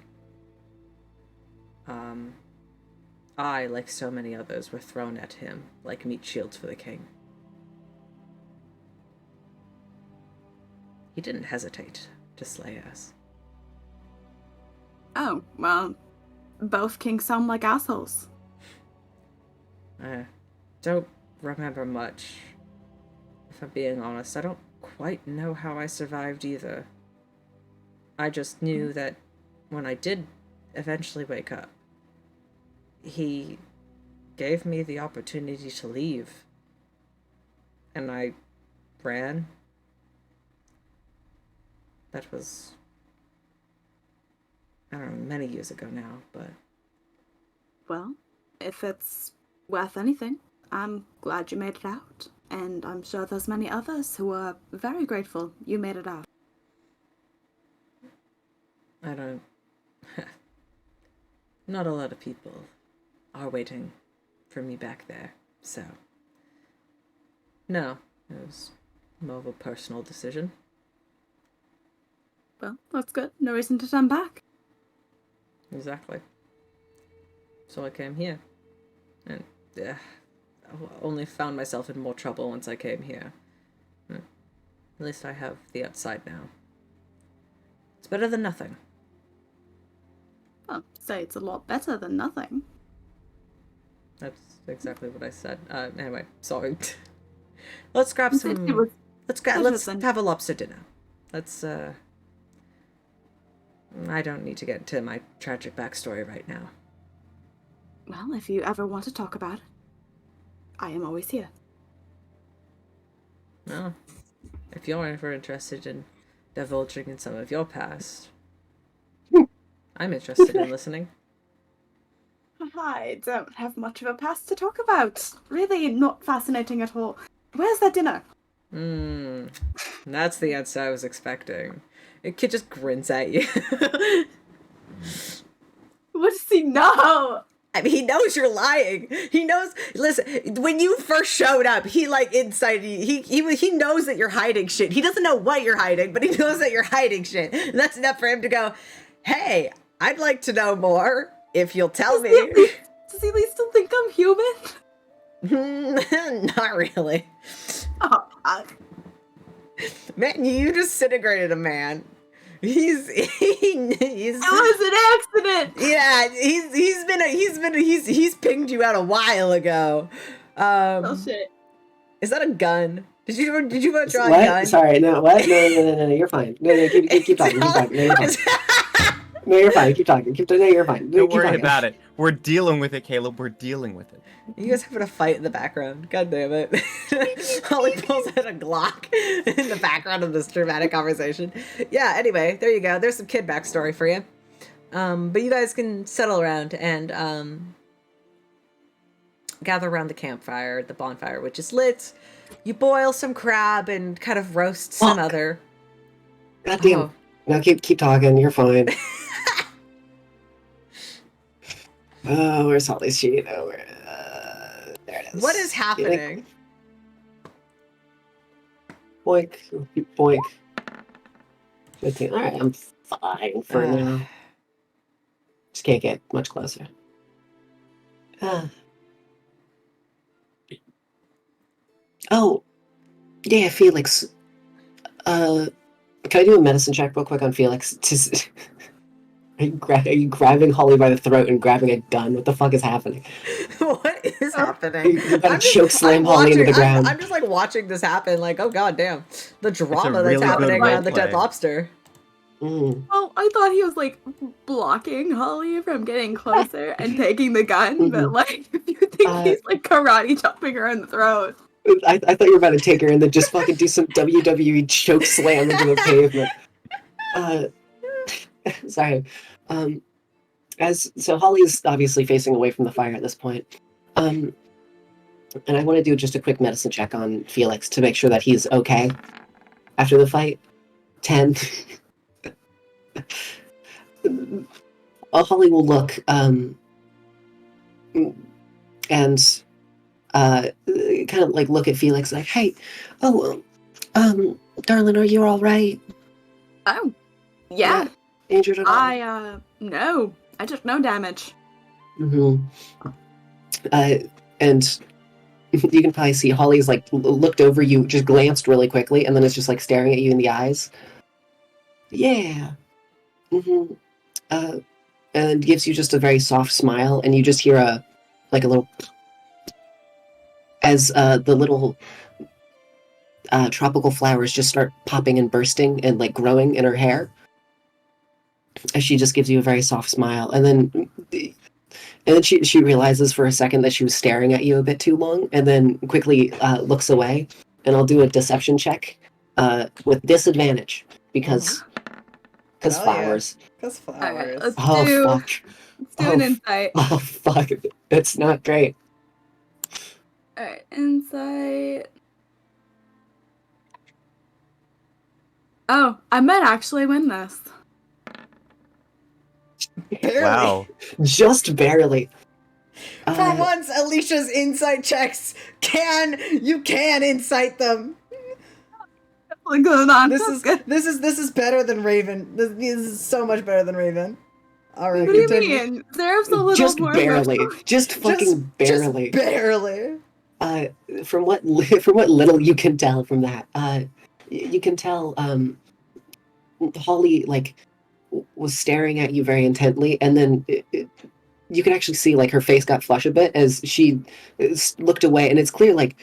I, like so many others, were thrown at him like meat shields for the king. He didn't hesitate to slay us. Oh, well, both kings sound like assholes. I don't remember much. If I'm being honest, I don't quite know how I survived either. I just knew that when I did eventually wake up, he gave me the opportunity to leave. And I ran. That was, I don't know, many years ago now, but... Well, if it's worth anything, I'm glad you made it out. And I'm sure there's many others who are very grateful you made it out. I don't... Not a lot of people are waiting for me back there, so... No, it was more of a personal decision. Well, that's good. No reason to turn back. Exactly. So I came here. And only found myself in more trouble once I came here. At least I have the outside now. It's better than nothing. Well, say it's a lot better than nothing. That's exactly what I said. Anyway, sorry. Let's grab some. Let's have a lobster dinner. Let's. I don't need to get into my tragic backstory right now. Well, if you ever want to talk about it, I am always here. Well, if you're ever interested in divulging in some of your past, I'm interested in listening. I don't have much of a past to talk about. Really not fascinating at all. Where's that dinner? That's the answer I was expecting. The kid just grins at you. What does he know? I mean, he knows you're lying. He knows. Listen, when you first showed up, he inside he knows that you're hiding shit. He doesn't know what you're hiding, but he knows that you're hiding shit. And that's enough for him to go, "Hey, I'd like to know more if you'll tell me." Does he at least still think I'm human? Not really. Oh, Man, you disintegrated a man. He's it was an accident. Yeah, he's pinged you out a while ago. Oh shit. Is that a gun? Did you want to draw what? a gun? Sorry, no, what? No, you're fine. No, keep talking, keep talking. No, you're fine. No, you're fine. Keep talking. No, you're fine. Don't worry about it. We're dealing with it, Caleb. We're dealing with it. You guys having a fight in the background. God damn it. Holly pulls out a Glock in the background of this dramatic conversation. Yeah, anyway, there you go. There's some kid backstory for you. But you guys can settle around and gather around the campfire, the bonfire, which is lit. You boil some crab and kind of roast some other. God damn. Oh. No, keep talking. You're fine. Oh, where's Holly's sheet? Oh, there it is. What is happening? Boink, boink. 15. All right, I'm fine for now. Just can't get much closer. Oh, yeah, Felix. Can I do a medicine check real quick on Felix? Are you grabbing Holly by the throat and grabbing a gun? What the fuck is happening? What is happening? You gotta choke slam Holly into the ground. I'm just watching this happen. Oh god damn, the drama really that's happening good around the roleplay. dead lobster. Oh, I thought he was blocking Holly from getting closer and taking the gun, but if you think he's karate chopping her in the throat. I thought you were about to take her and then just fucking do some WWE choke slam into the pavement. Sorry. So Holly's obviously facing away from the fire at this point. And I want to do just a quick medicine check on Felix to make sure that he's okay after the fight. 10. Holly will look and kind of look at Felix hey, darling, are you all right? Oh, yeah. Injured at all? No. I took no damage. And you can probably see Holly's looked over you, just glanced really quickly, and then is just staring at you in the eyes. Yeah. And gives you just a very soft smile, and you just hear a little as the little tropical flowers just start popping and bursting and growing in her hair. As she just gives you a very soft smile, and then she realizes for a second that she was staring at you a bit too long, and then quickly looks away. And I'll do a deception check with disadvantage because flowers. Because flowers. Let's Fuck! do an insight. Oh fuck! It's not great. Alright, insight. Oh, I might actually win this. Barely. Wow. Just barely. For once, Alicia's insight checks can incite them. Going on. This is better than Raven. This is so much better than Raven. All right, What do you continue. mean? There's a little Just more barely. emotional- Just fucking barely. Just barely. from what from what little you can tell from that, you can tell Holly like was staring at you very intently, and then you can actually see like her face got flush a bit as she looked away, and it's clear like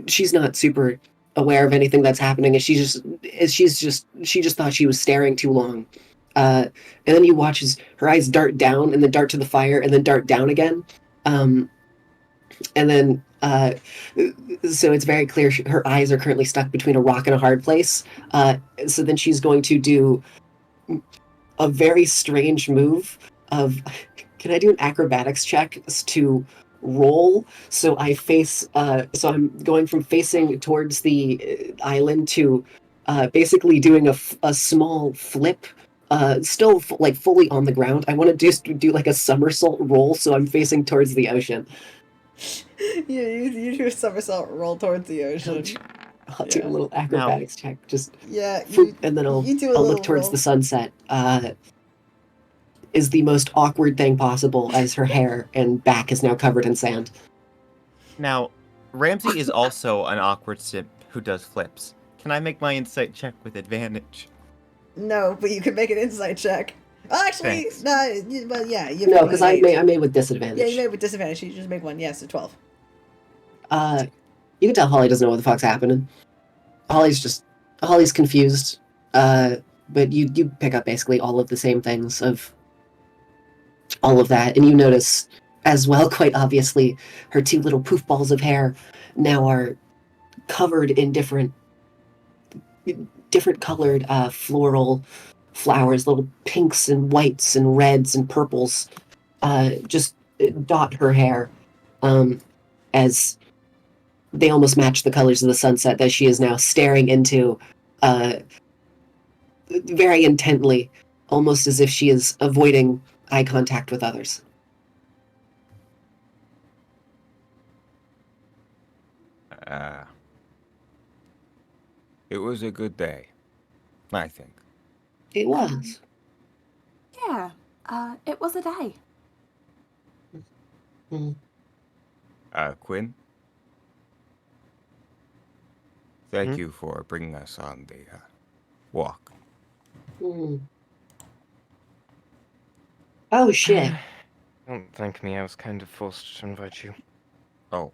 she's not super aware of anything that's happening, and she just thought she was staring too long. And then you watch as her eyes dart down and then dart to the fire and then dart down again. And then so it's very clear her eyes are currently stuck between a rock and a hard place. So then she's going to do a very strange move of, can I do an acrobatics check to roll? So I face, so I'm going from facing towards the island to basically doing a small flip, still like fully on the ground. I want to just do like a somersault roll, so I'm facing towards the ocean. You do a somersault roll towards the ocean. I'll do a little acrobatics check, just and then I'll look towards the sunset. Is the most awkward thing possible, as her hair and back is now covered in sand. Now, Ramsey is also an awkward simp who does flips. Can I make my insight check with advantage? No, but you can make an insight check. Actually, Thanks. no, well, yeah. You No, because I made with disadvantage. Yeah, you made with disadvantage. You just make one. Yes, a 12. You can tell Holly doesn't know what the fuck's happening. Holly's confused. But you pick up basically all of the same things of all of that, and you notice as well, quite obviously, her two little poof balls of hair now are covered in different colored floral flowers, little pinks and whites and reds and purples, just dot her hair, as they almost match the colors of the sunset that she is now staring into very intently, almost as if she is avoiding eye contact with others. It was a good day, I think. It was. Yeah, it was a day. Quinn? Thank you for bringing us on the walk. Oh, shit. Don't thank me. I was kind of forced to invite you. Oh.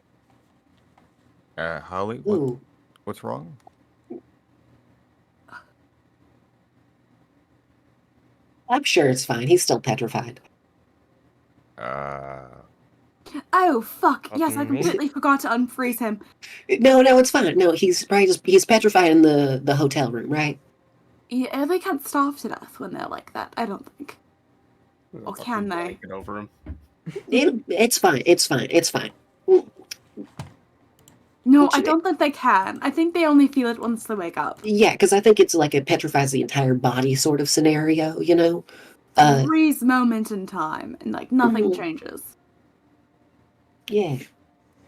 Holly, what's wrong? I'm sure it's fine. He's still petrified. Oh, fuck. Yes, I Pardon me? completely forgot to unfreeze him. No, it's fine. No, he's probably he's petrified in the hotel room, right? Yeah, they can't starve to death when they're like that, I don't think. Or can they? Get over him. It's fine. It's fine. It's fine. No, I don't think they can. I think they only feel it once they wake up. Yeah, because I think it's like it petrifies the entire body sort of scenario, you know? Freeze moment in time, and like nothing changes. Yeah.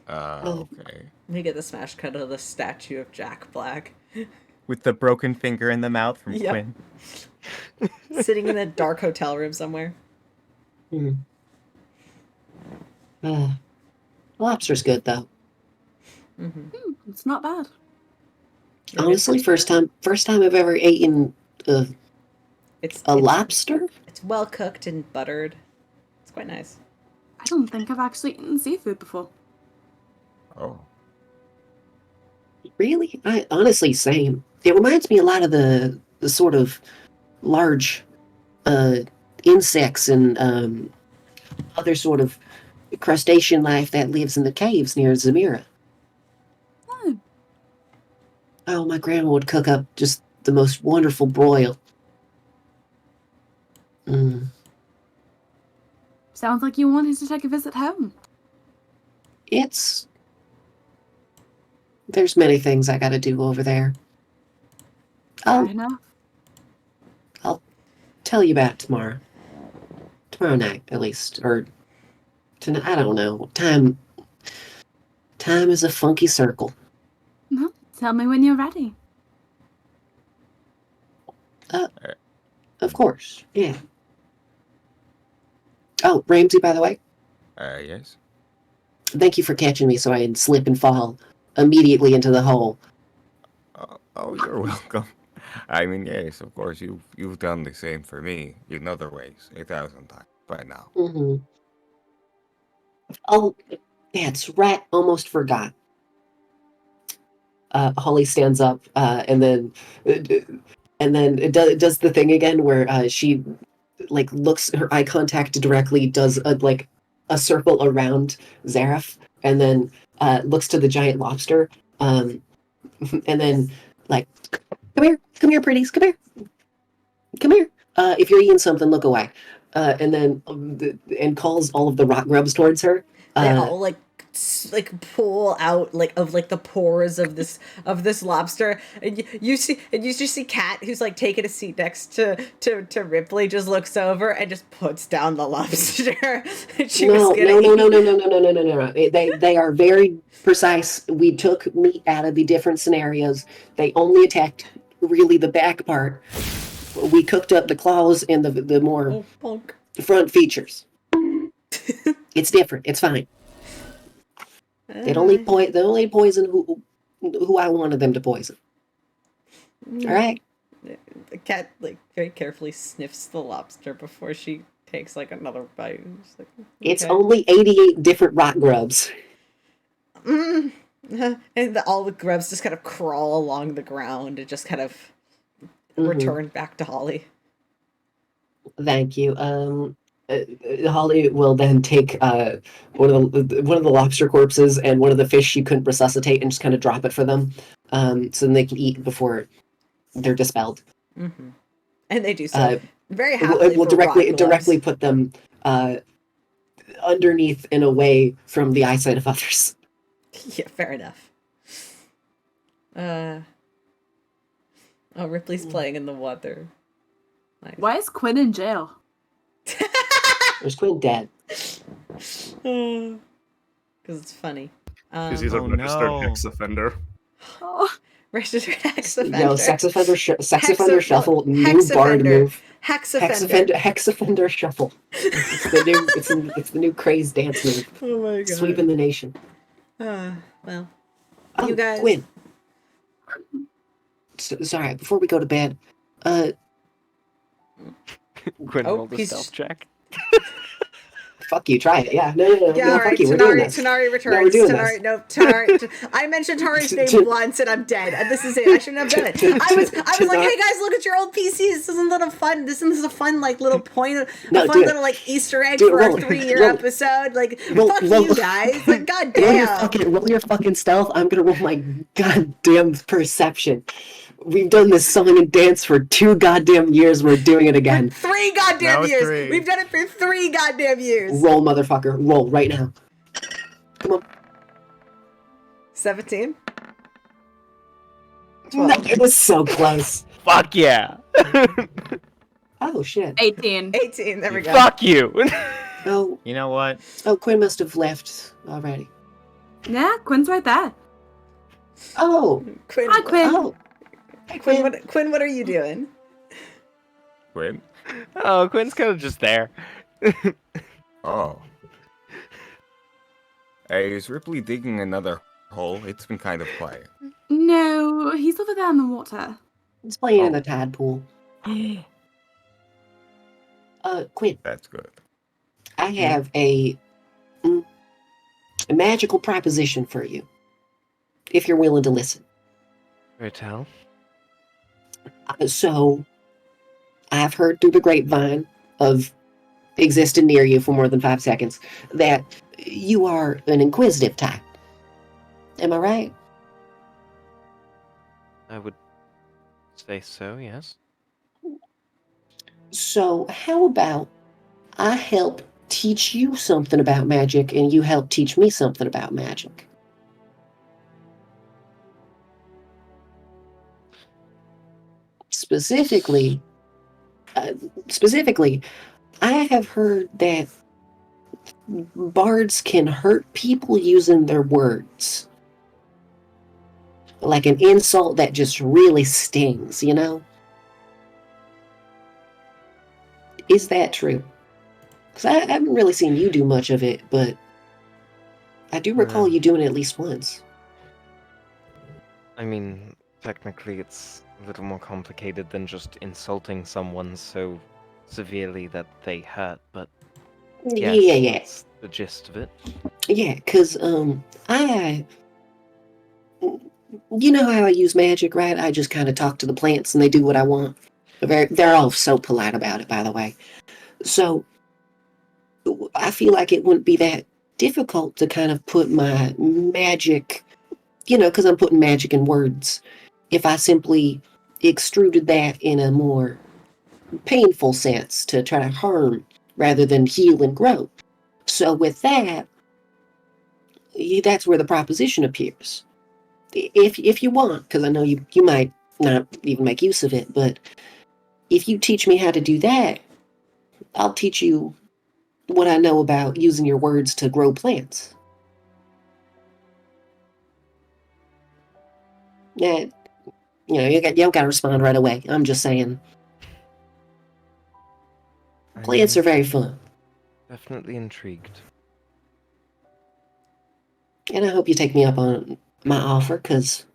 Okay. We get the smash cut of the statue of Jack Black. With the broken finger in the mouth from Quinn. Sitting in a dark hotel room somewhere. Lobster's good, though. It's not bad. Honestly, first time I've ever eaten a lobster. It's well cooked and buttered. It's quite nice. I don't think I've actually eaten seafood before. Oh. Really? I honestly, same. It reminds me a lot of the sort of large insects and other sort of crustacean life that lives in the caves near Zamira. Oh, my grandma would cook up just the most wonderful broil. Sounds like you wanted to take a visit home. There's many things I gotta do over there. Fair enough. I'll tell you about it tomorrow. Tomorrow night, at least. Or tonight, I don't know. Time is a funky circle. Well, tell me when you're ready. Of course, yeah. Oh, Ramsey, by the way. Yes? thank you for catching me so I didn't slip and fall immediately into the hole. Oh, you're welcome. I mean, yes, of course, you've done the same for me in other ways 1,000 times by now. Mm-hmm. Oh, that's right. Almost forgot. Holly stands up, and then it does the thing again where she like looks, her eye contact directly does a circle around Zareth, and then looks to the giant lobster, and then like, come here, pretties, come here. If you're eating something, look away. And then and calls all of the rock grubs towards her. They all like pull out of the pores of this lobster, and you just see Kat, who's like taking a seat next to Rypley, just looks over and just puts down the lobster. No. They are very precise. We took meat out of the different scenarios. They only attacked really the back part. We cooked up the claws and the more front features. It's different. It's fine. They only poison who I wanted them to poison. All right. The cat very carefully sniffs the lobster before she takes another bite. Okay. It's only 88 different rock grubs. And all the grubs just kind of crawl along the ground and just kind of return back to Holly. Thank you. Holly will then take one of the lobster corpses and one of the fish she couldn't resuscitate and just kind of drop it for them, so then they can eat before they're dispelled. Mm-hmm. And they do so very happily. We'll directly put them underneath and away from the eyesight of others. Yeah, fair enough. Ripley's playing in the water. Nice. Why is Quinn in jail? There's Quinn dead. Because it's funny. Because he's a registered sex offender. Oh. Registered sex offender. No, sex offender shuffle. New bard move. Hex offender. Hex offender shuffle. It's the new craze dance move. Oh my god. Sweeping the nation. Well. Oh, you guys. Quinn. Sorry, before we go to bed, Quinn rolled a stealth check. Fuck you, try it. Yeah, no, Yeah, fuck you. We're doing this. Tanari returns. No, we're doing Tanari. I mentioned Tanari's name once, and I'm dead. And this is it. I shouldn't have done it. I was like, hey guys, look at your old PCs. This isn't a little fun. This is a fun little point, little Easter egg for our 3-year episode. Fuck you guys. Goddamn. Roll your fucking stealth. I'm gonna roll my goddamn perception. We've done this song and dance for 2 goddamn years. We're doing it again. 3 goddamn years. 3. We've done it for 3 goddamn years. Roll, motherfucker. Roll right now. Come on. 17. No, it was so close. Fuck yeah. Oh shit. 18. 18. There we go. Fuck you. Oh. You know what? Oh, Quinn must have left already. Yeah, Quinn's right there. Oh. Quinn. Hi, Quinn. Oh. Hey, Quinn, what are you doing? Quinn? Oh, Quinn's kind of just there. Oh. Hey, is Ripley digging another hole? It's been kind of quiet. No, he's over there in the water. He's playing in the tide pool. Quinn. That's good. I have a magical proposition for you, if you're willing to listen. Right, tell. So, I've heard through the grapevine of existing near you for more than 5 seconds that you are an inquisitive type. Am I right? I would say so, yes. So, how about I help teach you something about magic and you help teach me something about magic? Specifically, I have heard that bards can hurt people using their words. Like an insult that just really stings, you know? Is that true? Because I haven't really seen you do much of it, but I do recall you doing it at least once. I mean, technically it's a little more complicated than just insulting someone so severely that they hurt, but yes, Yeah. that's the gist of it. Yeah, because, you know how I use magic, right? I just kind of talk to the plants and they do what I want. They're all so polite about it, by the way. So I feel like it wouldn't be that difficult to kind of put my magic, because I'm putting magic in words. If I simply extruded that in a more painful sense to try to harm rather than heal and grow. So with that, that's where the proposition appears. If you want, because I know you might not even make use of it, but if you teach me how to do that, I'll teach you what I know about using your words to grow plants. Yeah, you don't gotta respond right away. I'm just saying, plants are very fun. Definitely intrigued. And I hope you take me up on my offer, because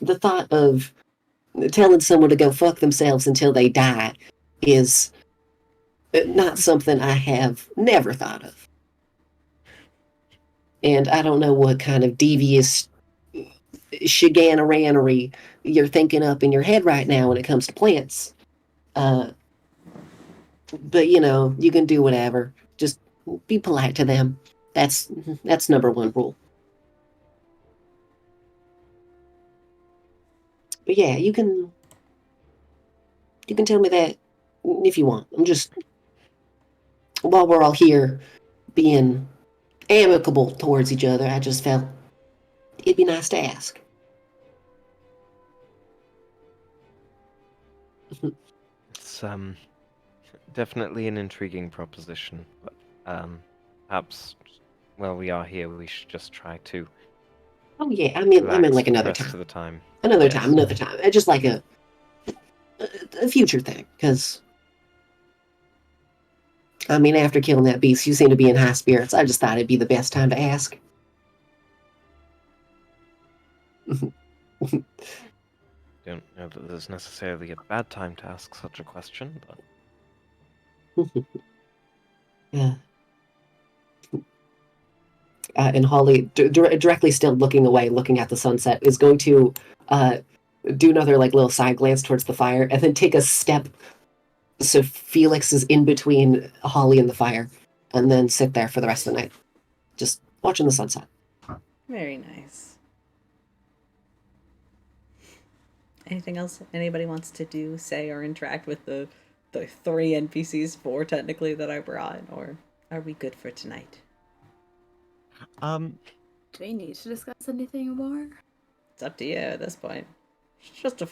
the thought of telling someone to go fuck themselves until they die is not something I have never thought of. And I don't know what kind of devious shigananery you're thinking up in your head right now when it comes to plants. But, you can do whatever. Just be polite to them. That's number one rule. But yeah, you can tell me that if you want. I'm just, while we're all here being amicable towards each other, I just felt it'd be nice to ask. It's definitely an intriguing proposition, but perhaps while we are here, we should just try to. Oh yeah, I mean like another rest time. of the time. Another Yes. time. It's just like a future thing, because I mean, after killing that beast, you seem to be in high spirits. I just thought it'd be the best time to ask. Don't know that there's necessarily a bad time to ask such a question, but Yeah. And Holly, directly still looking away, looking at the sunset, is going to do another little side glance towards the fire, and then take a step so Felix is in between Holly and the fire, and then sit there for the rest of the night, just watching the sunset. Very nice. Anything else anybody wants to do, say, or interact with the 3 NPCs, 4 technically, that I brought, or are we good for tonight? Do we need to discuss anything more? It's up to you at this point. It's just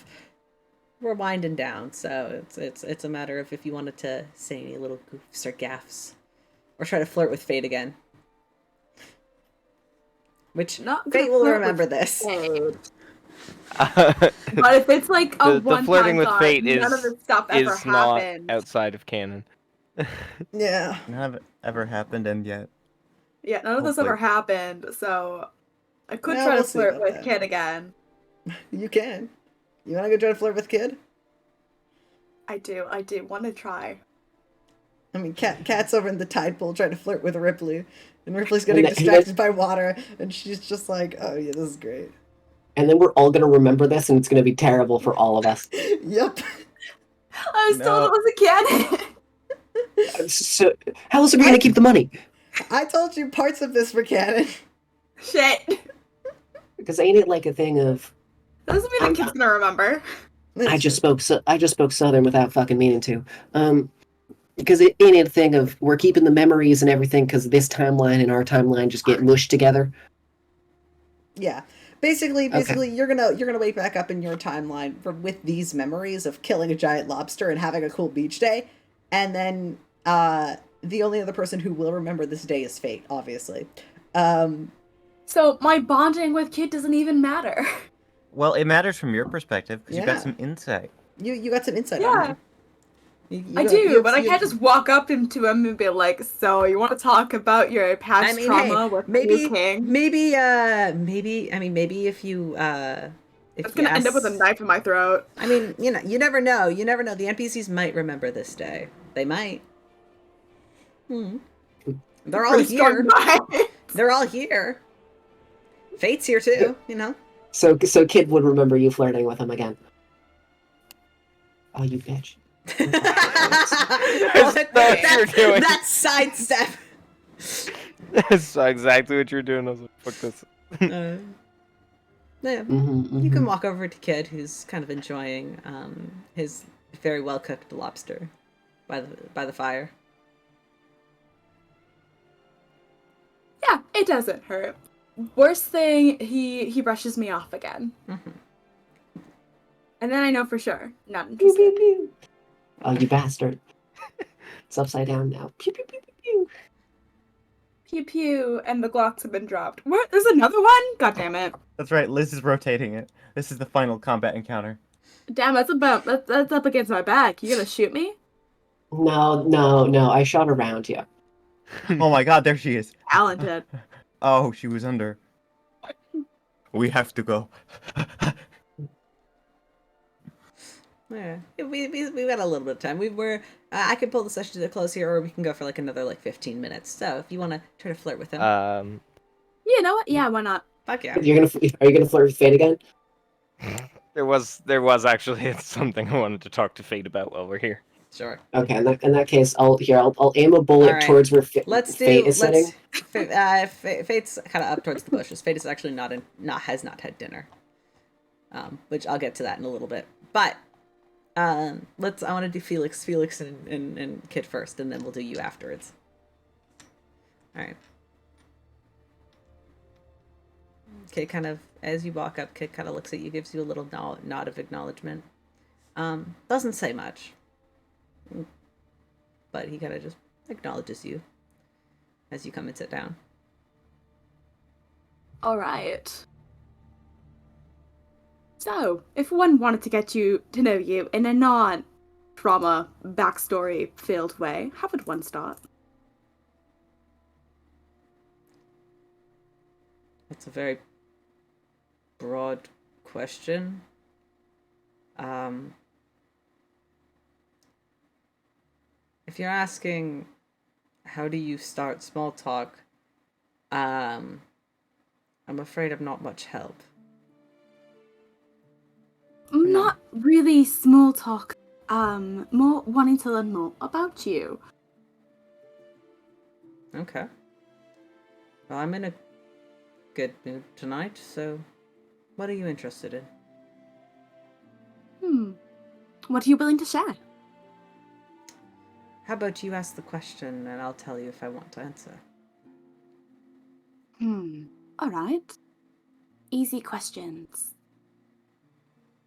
we're winding down, so it's a matter of if you wanted to say any little goofs or gaffs, or try to flirt with Fate again. Which Fate will remember this. But if it's like a the flirting with thought, Fate none of this stuff ever is not happened. outside of canon. Yeah. None of it ever happened, and yet. Yeah, none of this Hopefully. ever happened, so I could Yeah, try we'll to see flirt about with that. Kid again. You can. You want to go try to flirt with Kid? I do want to try. I mean, Cat's over in the tide pool trying to flirt with Rypley, and Ripley's getting distracted by water, and she's just like, "Oh yeah, this is great." And then we're all going to remember this, and it's going to be terrible for all of us. Yep. I was told it was a canon. So, how else are we going to keep the money? I told you parts of this were canon. Shit. Because ain't it like a thing of Doesn't mean the kid's gonna remember. I just spoke Southern without fucking meaning to. Because it ain't it a thing of we're keeping the memories and everything because this timeline and our timeline just get mushed together. Yeah. Basically, you're gonna wake back up in your timeline with these memories of killing a giant lobster and having a cool beach day, and then the only other person who will remember this day is Fate, obviously. So my bonding with Kid doesn't even matter. Well, it matters from your perspective because you Yeah. got some insight. You got some insight Yeah. on him. I do, but I can't just walk up into him and be like, "So, you want to talk about your past trauma with the new king?" Maybe if you if it's gonna end up with a knife in my throat. I mean, you never know. You never know. The NPCs might remember this day. They might. They're all here. They're all here. Fate's here too, So Kid would remember you flirting with him again. Oh, you bitch. That's you're doing. That's sidestep. That's exactly what you're doing. I was like, fuck this. Yeah. You can walk over to Kid, who's kind of enjoying his very well cooked lobster by the fire. Yeah, it doesn't hurt. Worst thing, he brushes me off again. And then I know for sure, not interested. Pew, pew, pew. Oh, you bastard. It's upside down now. Pew, pew, pew, pew, pew. Pew pew, and the Glocks have been dropped. What? There's another one? God damn it. That's right, Liz is rotating it. This is the final combat encounter. Damn, that's up against my back. You gonna shoot me? No. I shot around you. Oh my god, there she is. Talented. Oh, she was under. We have to go. Yeah, we got a little bit of time. I could pull the session to a close here, or we can go for another 15 minutes. So if you want to try to flirt with him, you know what? Yeah, why not? Fuck yeah. Are you gonna flirt with Fate again? There was actually something I wanted to talk to Fate about while we're here. Sure. Okay, in that case, I'll aim a bullet towards where Fate is sitting. Fate's kind of up towards the bushes. Fate is actually has not had dinner. Which I'll get to that in a little bit. But I want to do Felix and Kid first, and then we'll do you afterwards. All right. Kid kind of, as you walk up, Kid kind of looks at you, gives you a little nod of acknowledgement. Doesn't say much. But he kind of just acknowledges you as you come and sit down. All right. So, if one wanted to get to know you in a non-trauma, backstory-filled way, how would one start? That's a very broad question. If you're asking, how do you start small talk, I'm afraid I'm not much help. Not really small talk. More wanting to learn more about you. Okay. Well, I'm in a good mood tonight, so what are you interested in? What are you willing to share? How about you ask the question and I'll tell you if I want to answer. Alright. Easy questions.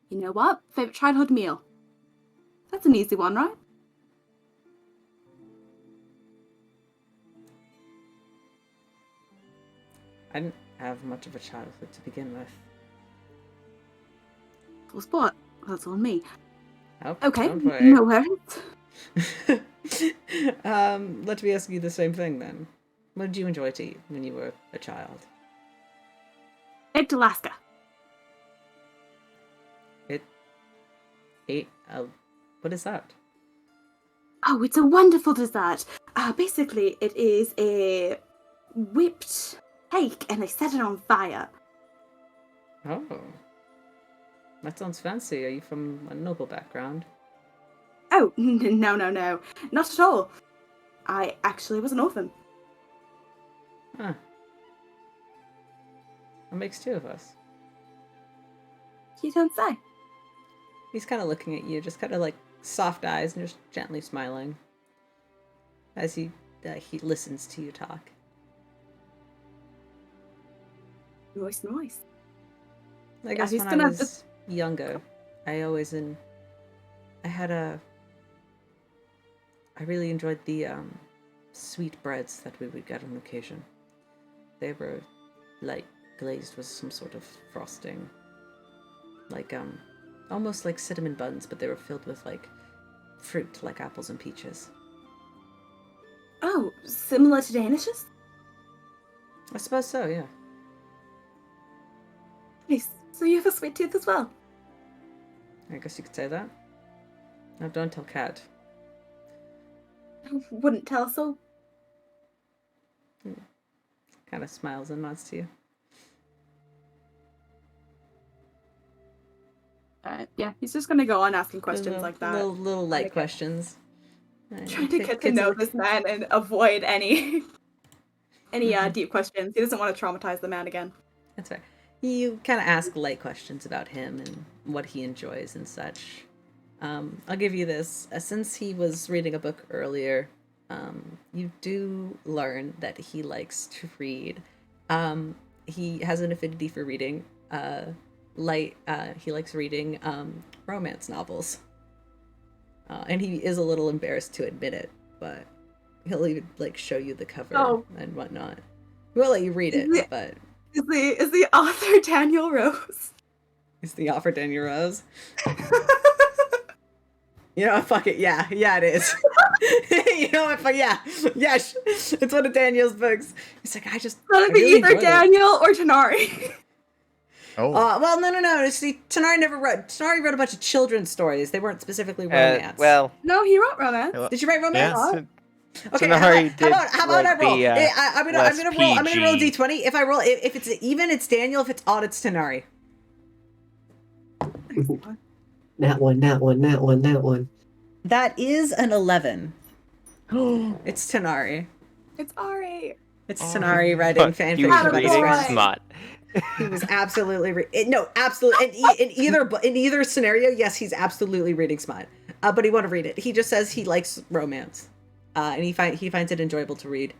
You know what? Favorite childhood meal? That's an easy one, right? I didn't have much of a childhood to begin with. Full spot. That's on me. Oh, okay, don't worry. no worries. Let me ask you the same thing then. What did you enjoy to eat when you were a child? Baked Alaska. What is that? Oh, it's a wonderful dessert. Basically, it is a whipped cake, and they set it on fire. Oh. That sounds fancy. Are you from a noble background? Oh, no. Not at all. I actually was an orphan. Huh. That makes two of us. You don't say. He's kind of looking at you, just kind of like soft eyes and just gently smiling as he listens to you talk. Nice. I guess when I was younger, I really enjoyed the sweet breads that we would get on occasion. They were like glazed with some sort of frosting, like almost like cinnamon buns, but they were filled with like fruit like apples and peaches. Oh, similar to Danishes? I suppose so, yeah. Nice. So you have a sweet tooth as well. I guess you could say that. No, don't tell Cat. Wouldn't tell so. Kind of smiles and nods to you. Yeah, he's just gonna go on asking questions like that. Little light questions. Trying to get to know this man and avoid any deep questions. He doesn't want to traumatize the man again. That's fair. You kind of ask light questions about him and what he enjoys and such. I'll give you this. Since he was reading a book earlier, you do learn that he likes to read. He has an affinity for reading. He likes reading romance novels. And he is a little embarrassed to admit it, but he'll even like show you the cover and whatnot. We'll let you read it, but is the author Daniel Rose? Is the author Daniel Rose? You know what? Fuck it. Yeah, it is. You know what? Fuck yeah. Yes, it's one of Daniel's books. He's like, It's gonna be either Daniel or Tanari. Oh. Well, no. See, Tanari wrote a bunch of children's stories. They weren't specifically romance. No, he wrote romance. Did you write romance? Yeah. Okay. How about I roll? I'm gonna roll D20. If I roll, if it's even, it's Daniel. If it's odd, it's Tanari. That one. That is an 11. It's Tanari. It's Ari. It's Tanari writing fanfiction. He was about his reading friends. smut. He was absolutely absolutely. In either scenario, yes, he's absolutely reading smut. But he won't read it. He just says he likes romance, and he finds it enjoyable to read.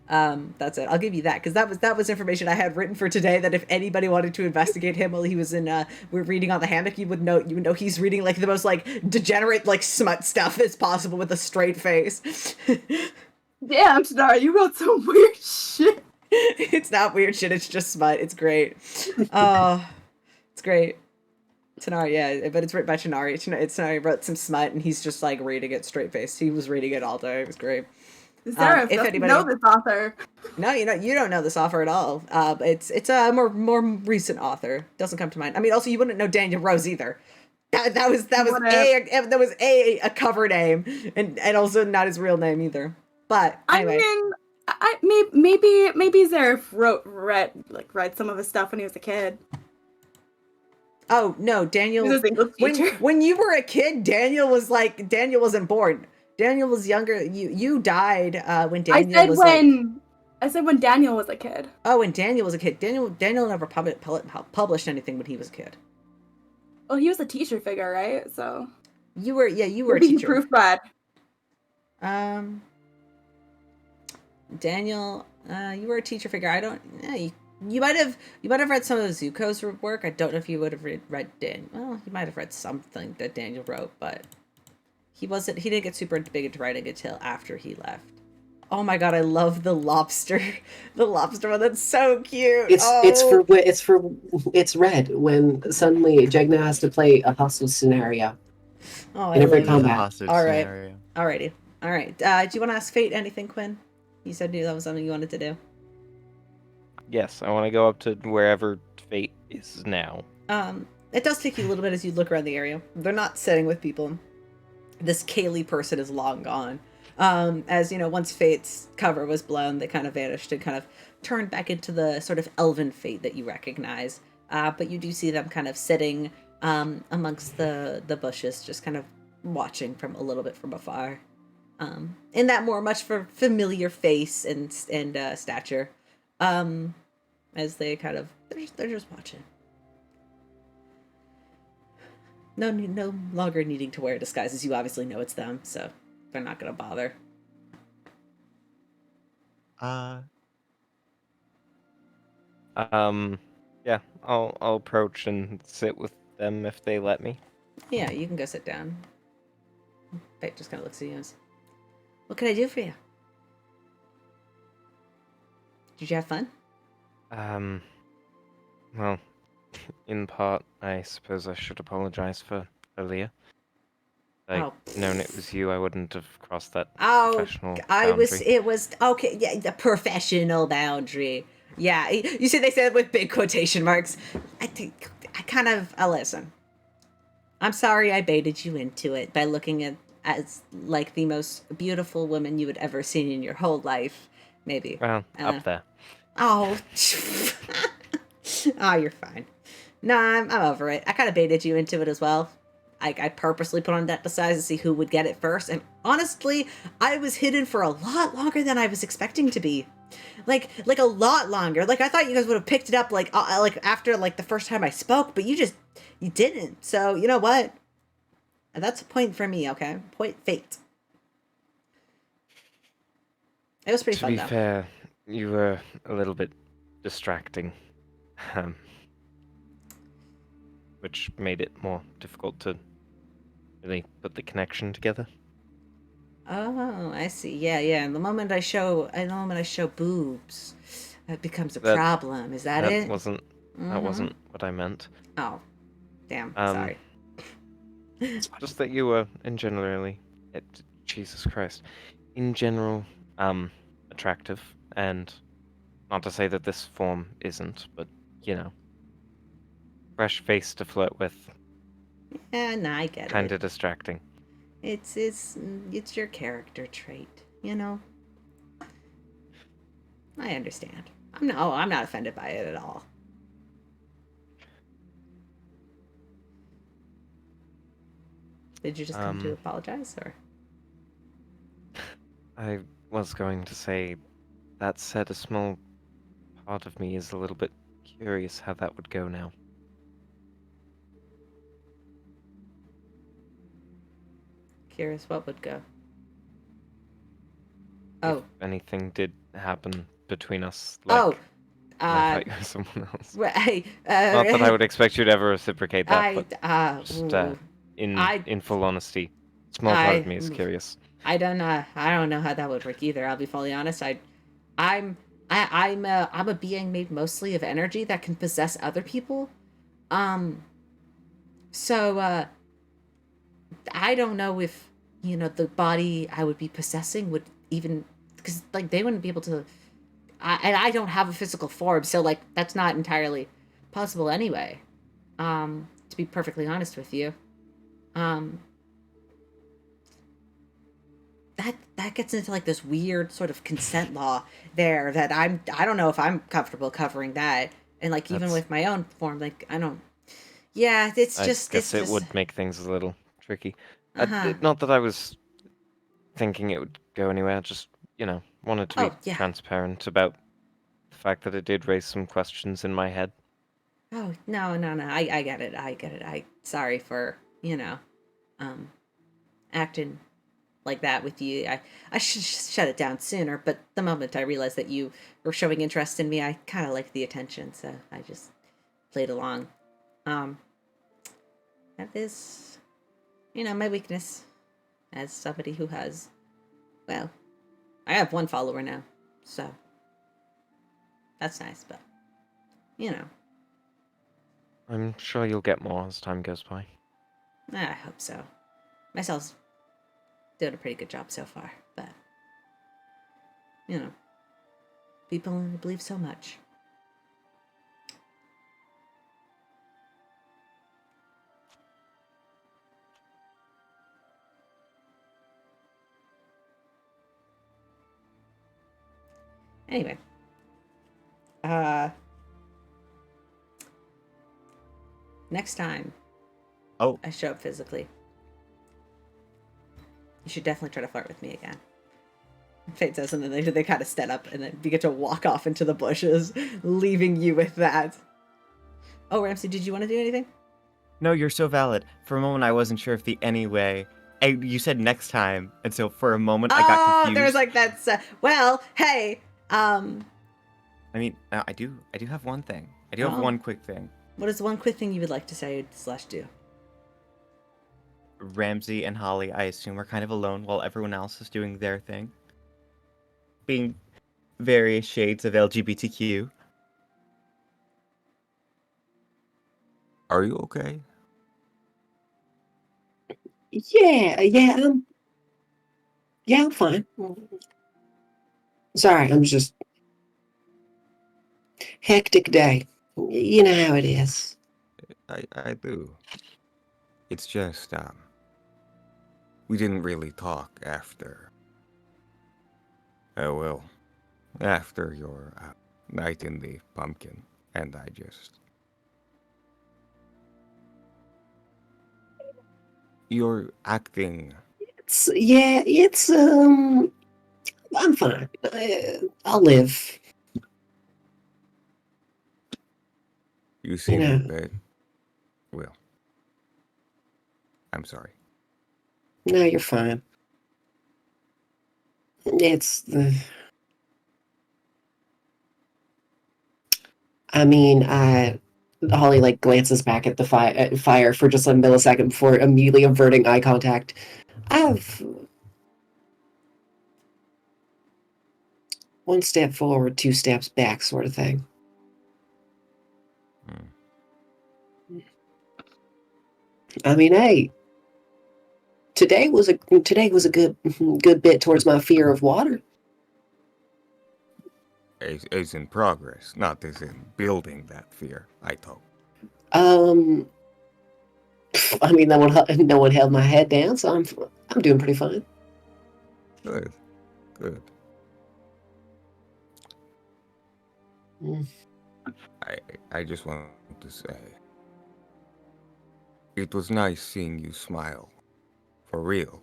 That's it. I'll give you that because that was information I had written for today. That if anybody wanted to investigate him while he was in, we're reading on the hammock, you would know he's reading like the most like degenerate like smut stuff as possible with a straight face. Damn, Tanari, you wrote some weird shit. It's not weird shit. It's just smut. It's great. Oh, it's great. Tanari, yeah, but it's written by Tanari. Tanari wrote some smut, and he's just like reading it straight faced. He was reading it all day. It was great. Zareth doesn't know this author. No, you don't know this author at all. It's a more recent author. Doesn't come to mind. I mean, also you wouldn't know Daniel Rose either. That was a cover name, and also not his real name either. But anyway. I mean, maybe Zareth read some of his stuff when he was a kid. Oh no, Daniel. He was his English teacher. When you were a kid, Daniel wasn't born. Daniel was younger. You died when Daniel was I said when Daniel was a kid. Oh, when Daniel was a kid. Daniel never published anything when he was a kid. Well, he was a teacher figure, right? So you were a teacher. Proof bad. Daniel, you were a teacher figure. I don't. You might have read some of Zuko's work. I don't know if you would have read Daniel. Well, you might have read something that Daniel wrote, but he didn't get super big into writing until after he left. Oh my god, I love the lobster. The lobster one, that's so cute. It's red when suddenly Jegg now has to play a hostage scenario. Oh, in every combat. Alrighty. All right. Do you want to ask Fate anything, Quinn? You said that was something you wanted to do. Yes, I want to go up to wherever Fate is now. It does take you a little bit as you look around the area. They're not sitting with people. This Kaylee person is long gone. As you know, once Fate's cover was blown, they kind of vanished and kind of turned back into the sort of elven Fate that you recognize. But you do see them kind of sitting amongst the bushes, just kind of watching from a little bit from afar. In that much for familiar face and stature. As they kind of they're just watching. No longer needing to wear disguises. You obviously know it's them, so they're not gonna bother. Yeah, I'll approach and sit with them if they let me. Yeah, you can go sit down. Fate just kind of looks at you and goes, "What can I do for you? Did you have fun?" Well, in part, I suppose I should apologize for earlier. I'd Oh. known it was you, I wouldn't have crossed that Oh, professional it boundary. was, okay, yeah, the professional boundary. Yeah, you see they said it with big quotation marks. I think, listen. I'm sorry I baited you into it by looking at as like the most beautiful woman you had ever seen in your whole life. Maybe. Well, up there. Oh. Oh, you're fine. No, I'm over it. I kind of baited you into it as well. I purposely put on that disguise to see who would get it first, and honestly, I was hidden for a lot longer than I was expecting to be. Like a lot longer. Like I thought you guys would have picked it up like after like the first time I spoke, but you didn't. So you know what? That's a point for me. Okay, point fate. It was pretty To fun be though. fair, you were a little bit distracting, which made it more difficult to really put the connection together. Oh, I see. Yeah, yeah. And the moment I show boobs, it becomes a That- problem. Is that it? That Mhm. wasn't what I meant. Oh, damn. Um, Sorry. Just that you were, in generally, Jesus Christ, in general, attractive, and not to say that this form isn't, but you know, fresh face to flirt with, Yeah, no, I get kind it. of distracting. It's your character trait, you know. I understand. I'm not offended by it at all. Did you just come to apologize, or? I was going to say, that said, a small part of me is a little bit curious how that would go now. Curious what would go. If Oh. anything did happen between us, Oh. like, and I thought you were someone else. Right. Not that I would expect you to ever reciprocate that, but just ooh, in full honesty, small part of me is curious. I don't know how that would work either. I'll be fully honest. I'm a being made mostly of energy that can possess other people. So I don't know if the body I would be possessing would even, because like they wouldn't be able to. And I don't have a physical form, so like that's not entirely possible anyway. To be perfectly honest with you, that gets into like this weird sort of consent law there that I don't know if I'm comfortable covering that, and like even with my own form, like I don't. Yeah, I guess it would make things a little tricky. Uh-huh. Not that I was thinking it would go anywhere. Just wanted to be transparent about the fact that it did raise some questions in my head. Oh no! I get it. I sorry for acting like that with you. I should shut it down sooner, but the moment I realized that you were showing interest in me, I kind of liked the attention, so I just played along. That is, my weakness as somebody who has, well, I have one follower now, so that's nice, but I'm sure you'll get more as time goes by. I hope so. Myself's doing a pretty good job so far, but people only believe so much. Anyway, next time I show up physically, you should definitely try to flirt with me again. Fate says, and then they kind of stand up and then begin to walk off into the bushes, leaving you with that. Oh, Ramsey, did you want to do anything? No, you're so valid. For a moment, I wasn't sure if the anyway. You said next time, and so for a moment I got confused. Oh, there was like that. Well, hey. I mean, I do have one thing. I do have one quick thing. What is the one quick thing you would like to say / do? Ramsey and Holly, I assume, are kind of alone while everyone else is doing their thing. Being various shades of LGBTQ. Are you okay? Yeah, I'm fine. Sorry, I'm just hectic day. You know how it is. I do. It's just, we didn't really talk after. Oh, well, after your night in the pumpkin, and I just. You're acting. It's I'm fine. I'll live. You You seem a know. bit. Well, I'm sorry. No, you're fine. It's the. I mean, Holly like glances back at the fire for just a millisecond before immediately averting eye contact. I've one step forward, two steps back, sort of thing. I mean, hey, today was a good bit towards my fear of water. As in progress, not as in building that fear, I thought. I mean, no one held my head down, so I'm doing pretty fine. Good. Good. Mm. I just want to say. It was nice seeing you smile. For real.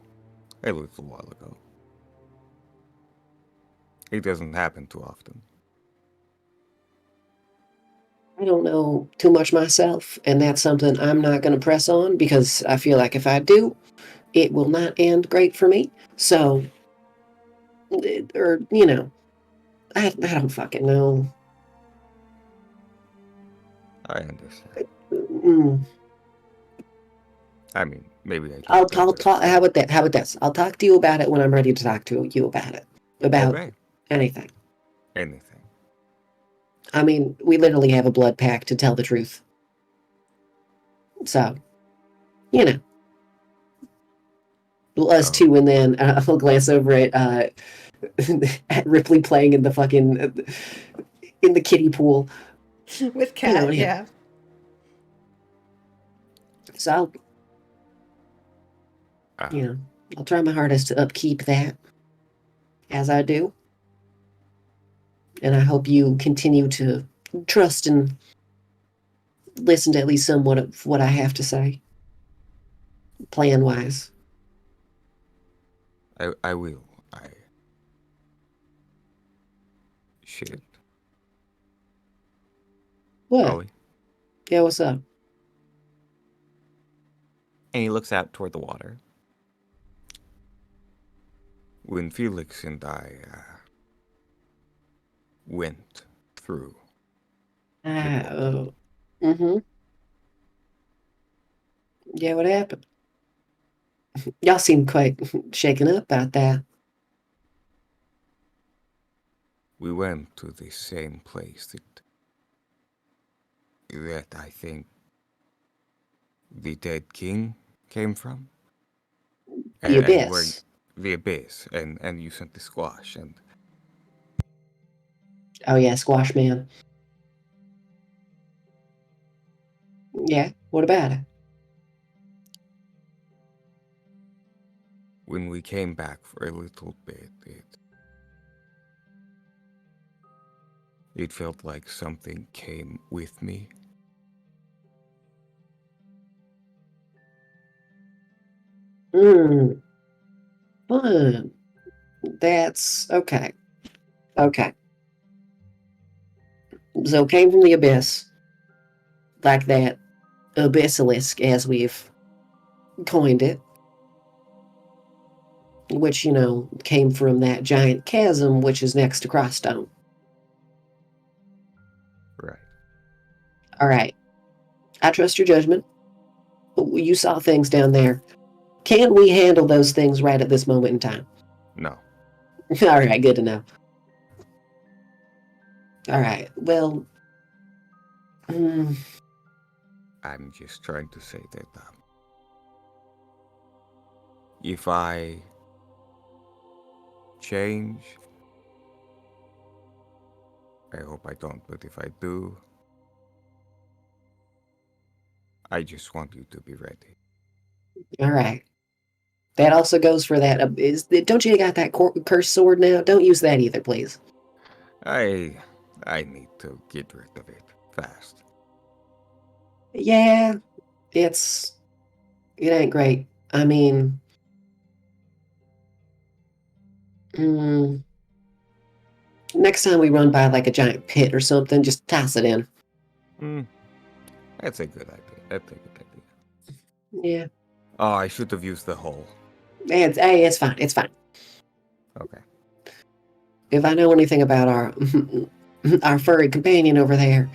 A little while ago. It doesn't happen too often. I don't know too much myself, and that's something I'm not going to press on because I feel like if I do, it will not end great for me. So, or I don't fucking know. I understand. Mm. I mean, maybe I I'll just don't talk. How understand. about that? How about this? I'll talk to you about it when I'm ready to talk to you about it. About Okay. anything. Anything. I mean, we literally have a blood pact to tell the truth. So, you know, us Oh. two, and then I'll glance over at Ripley playing in the fucking in the kiddie pool. With Cat, yeah. So I'll try my hardest to upkeep that as I do. And I hope you continue to trust and listen to at least somewhat of what I have to say, plan wise. I will. Shit. What? Ollie? Yeah, what's up? And he looks out toward the water. When Felix and I went through. Mm-hmm. Yeah, what happened? Y'all seem quite shaken up about that. We went to the same place that I think the dead king came from. The And where Abyss. the abyss, and you sent the squash, and Oh yeah, Squash Man. Yeah, what about it? when we came back for a little bit, it felt like something came with me. Fun. That's okay. Okay. So it came from the Abyss. Like that abyssalisk, as we've coined it. Which, came from that giant chasm which is next to Crosstone. Right. Alright. I trust your judgment. You saw things down there. Can we handle those things right at this moment in time? No. Alright, good to know. Alright, well... I'm just trying to say that if I change. I hope I don't, but if I do, I just want you to be ready. All right. That also goes for that. Don't you got that cursed sword now? Don't use that either, please. I need to get rid of it fast. Yeah, it ain't great. I mean, next time we run by like a giant pit or something, just toss it in. That's a good idea. That's a good idea. Yeah. Oh, I should have used the hole. It's fine. It's fine. Okay. If I know anything about our furry companion over there,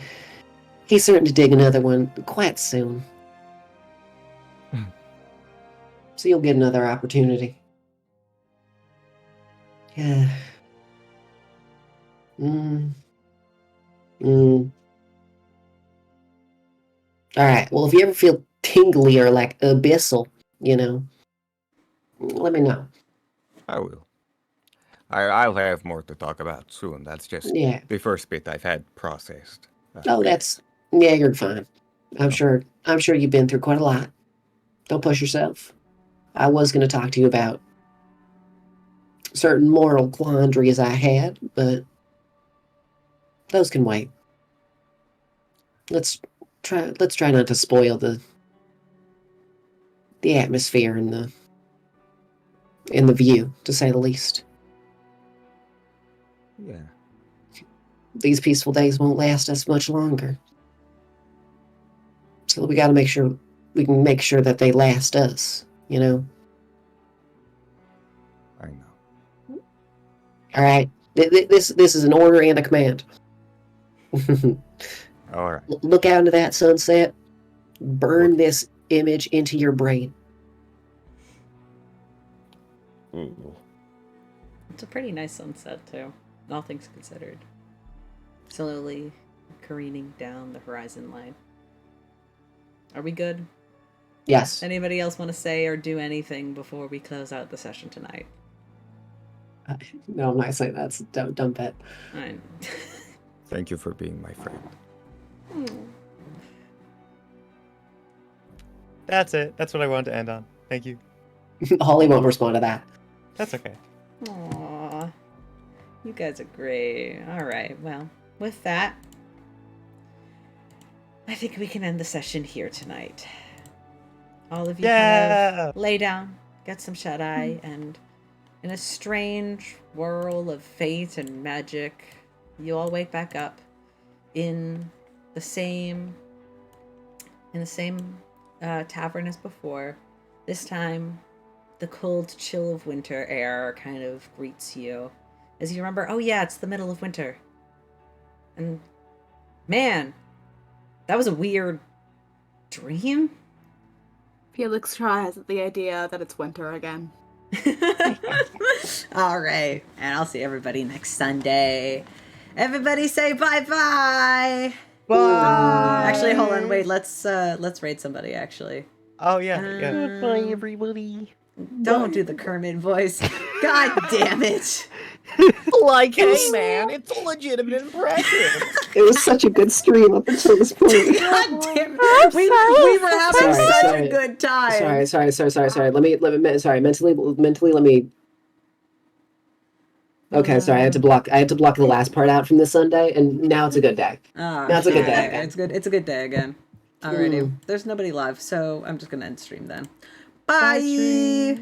he's certain to dig another one quite soon. So you'll get another opportunity. Yeah. All right. Well, if you ever feel tingly or like abyssal, let me know. I will. I'll have more to talk about soon. That's just the first bit I've had processed. You're fine. I'm sure you've been through quite a lot. Don't push yourself. I was going to talk to you about certain moral quandaries I had, but those can wait. Let's try not to spoil the atmosphere and the view, to say the least. Yeah. These peaceful days won't last us much longer. So we got to make sure that they last us, I know. All right. This is an order and a command. All right. Look out into that sunset. Burn this image into your brain. Ooh. It's a pretty nice sunset, too. All things considered. Slowly careening down the horizon line. Are we good? Yes. Anybody else want to say or do anything before we close out the session tonight? No, I'm not saying that's a dumb bet. I know. Thank you for being my friend. That's it. That's what I wanted to end on. Thank you. Holly won't respond to that. That's okay. Aww. You guys are great. Alright, well, with that, I think we can end the session here tonight. All of you kind of lay down, get some shut-eye, and in a strange whirl of fate and magic, you all wake back up in the same tavern as before. This time, the cold chill of winter air kind of greets you as you remember, oh yeah, it's the middle of winter. And man, that was a weird dream. Felix tries at the idea that it's winter again. All right, and I'll see everybody next Sunday. Everybody say bye-bye. Bye. Actually, hold on, wait. Let's raid somebody. Actually. Oh yeah. Goodbye, everybody. Don't do the Kermit voice. God damn it. Like, hey man, it's a legitimate impression. It was such a good stream up until this point. God damn it. We were having such a good time. Sorry. Let me mentally let me. Okay, sorry. I had to block the last part out from this Sunday, and now it's a good day. Now it's a good day again. It's a good day again. Alrighty. There's nobody live, so I'm just gonna end stream then. Bye.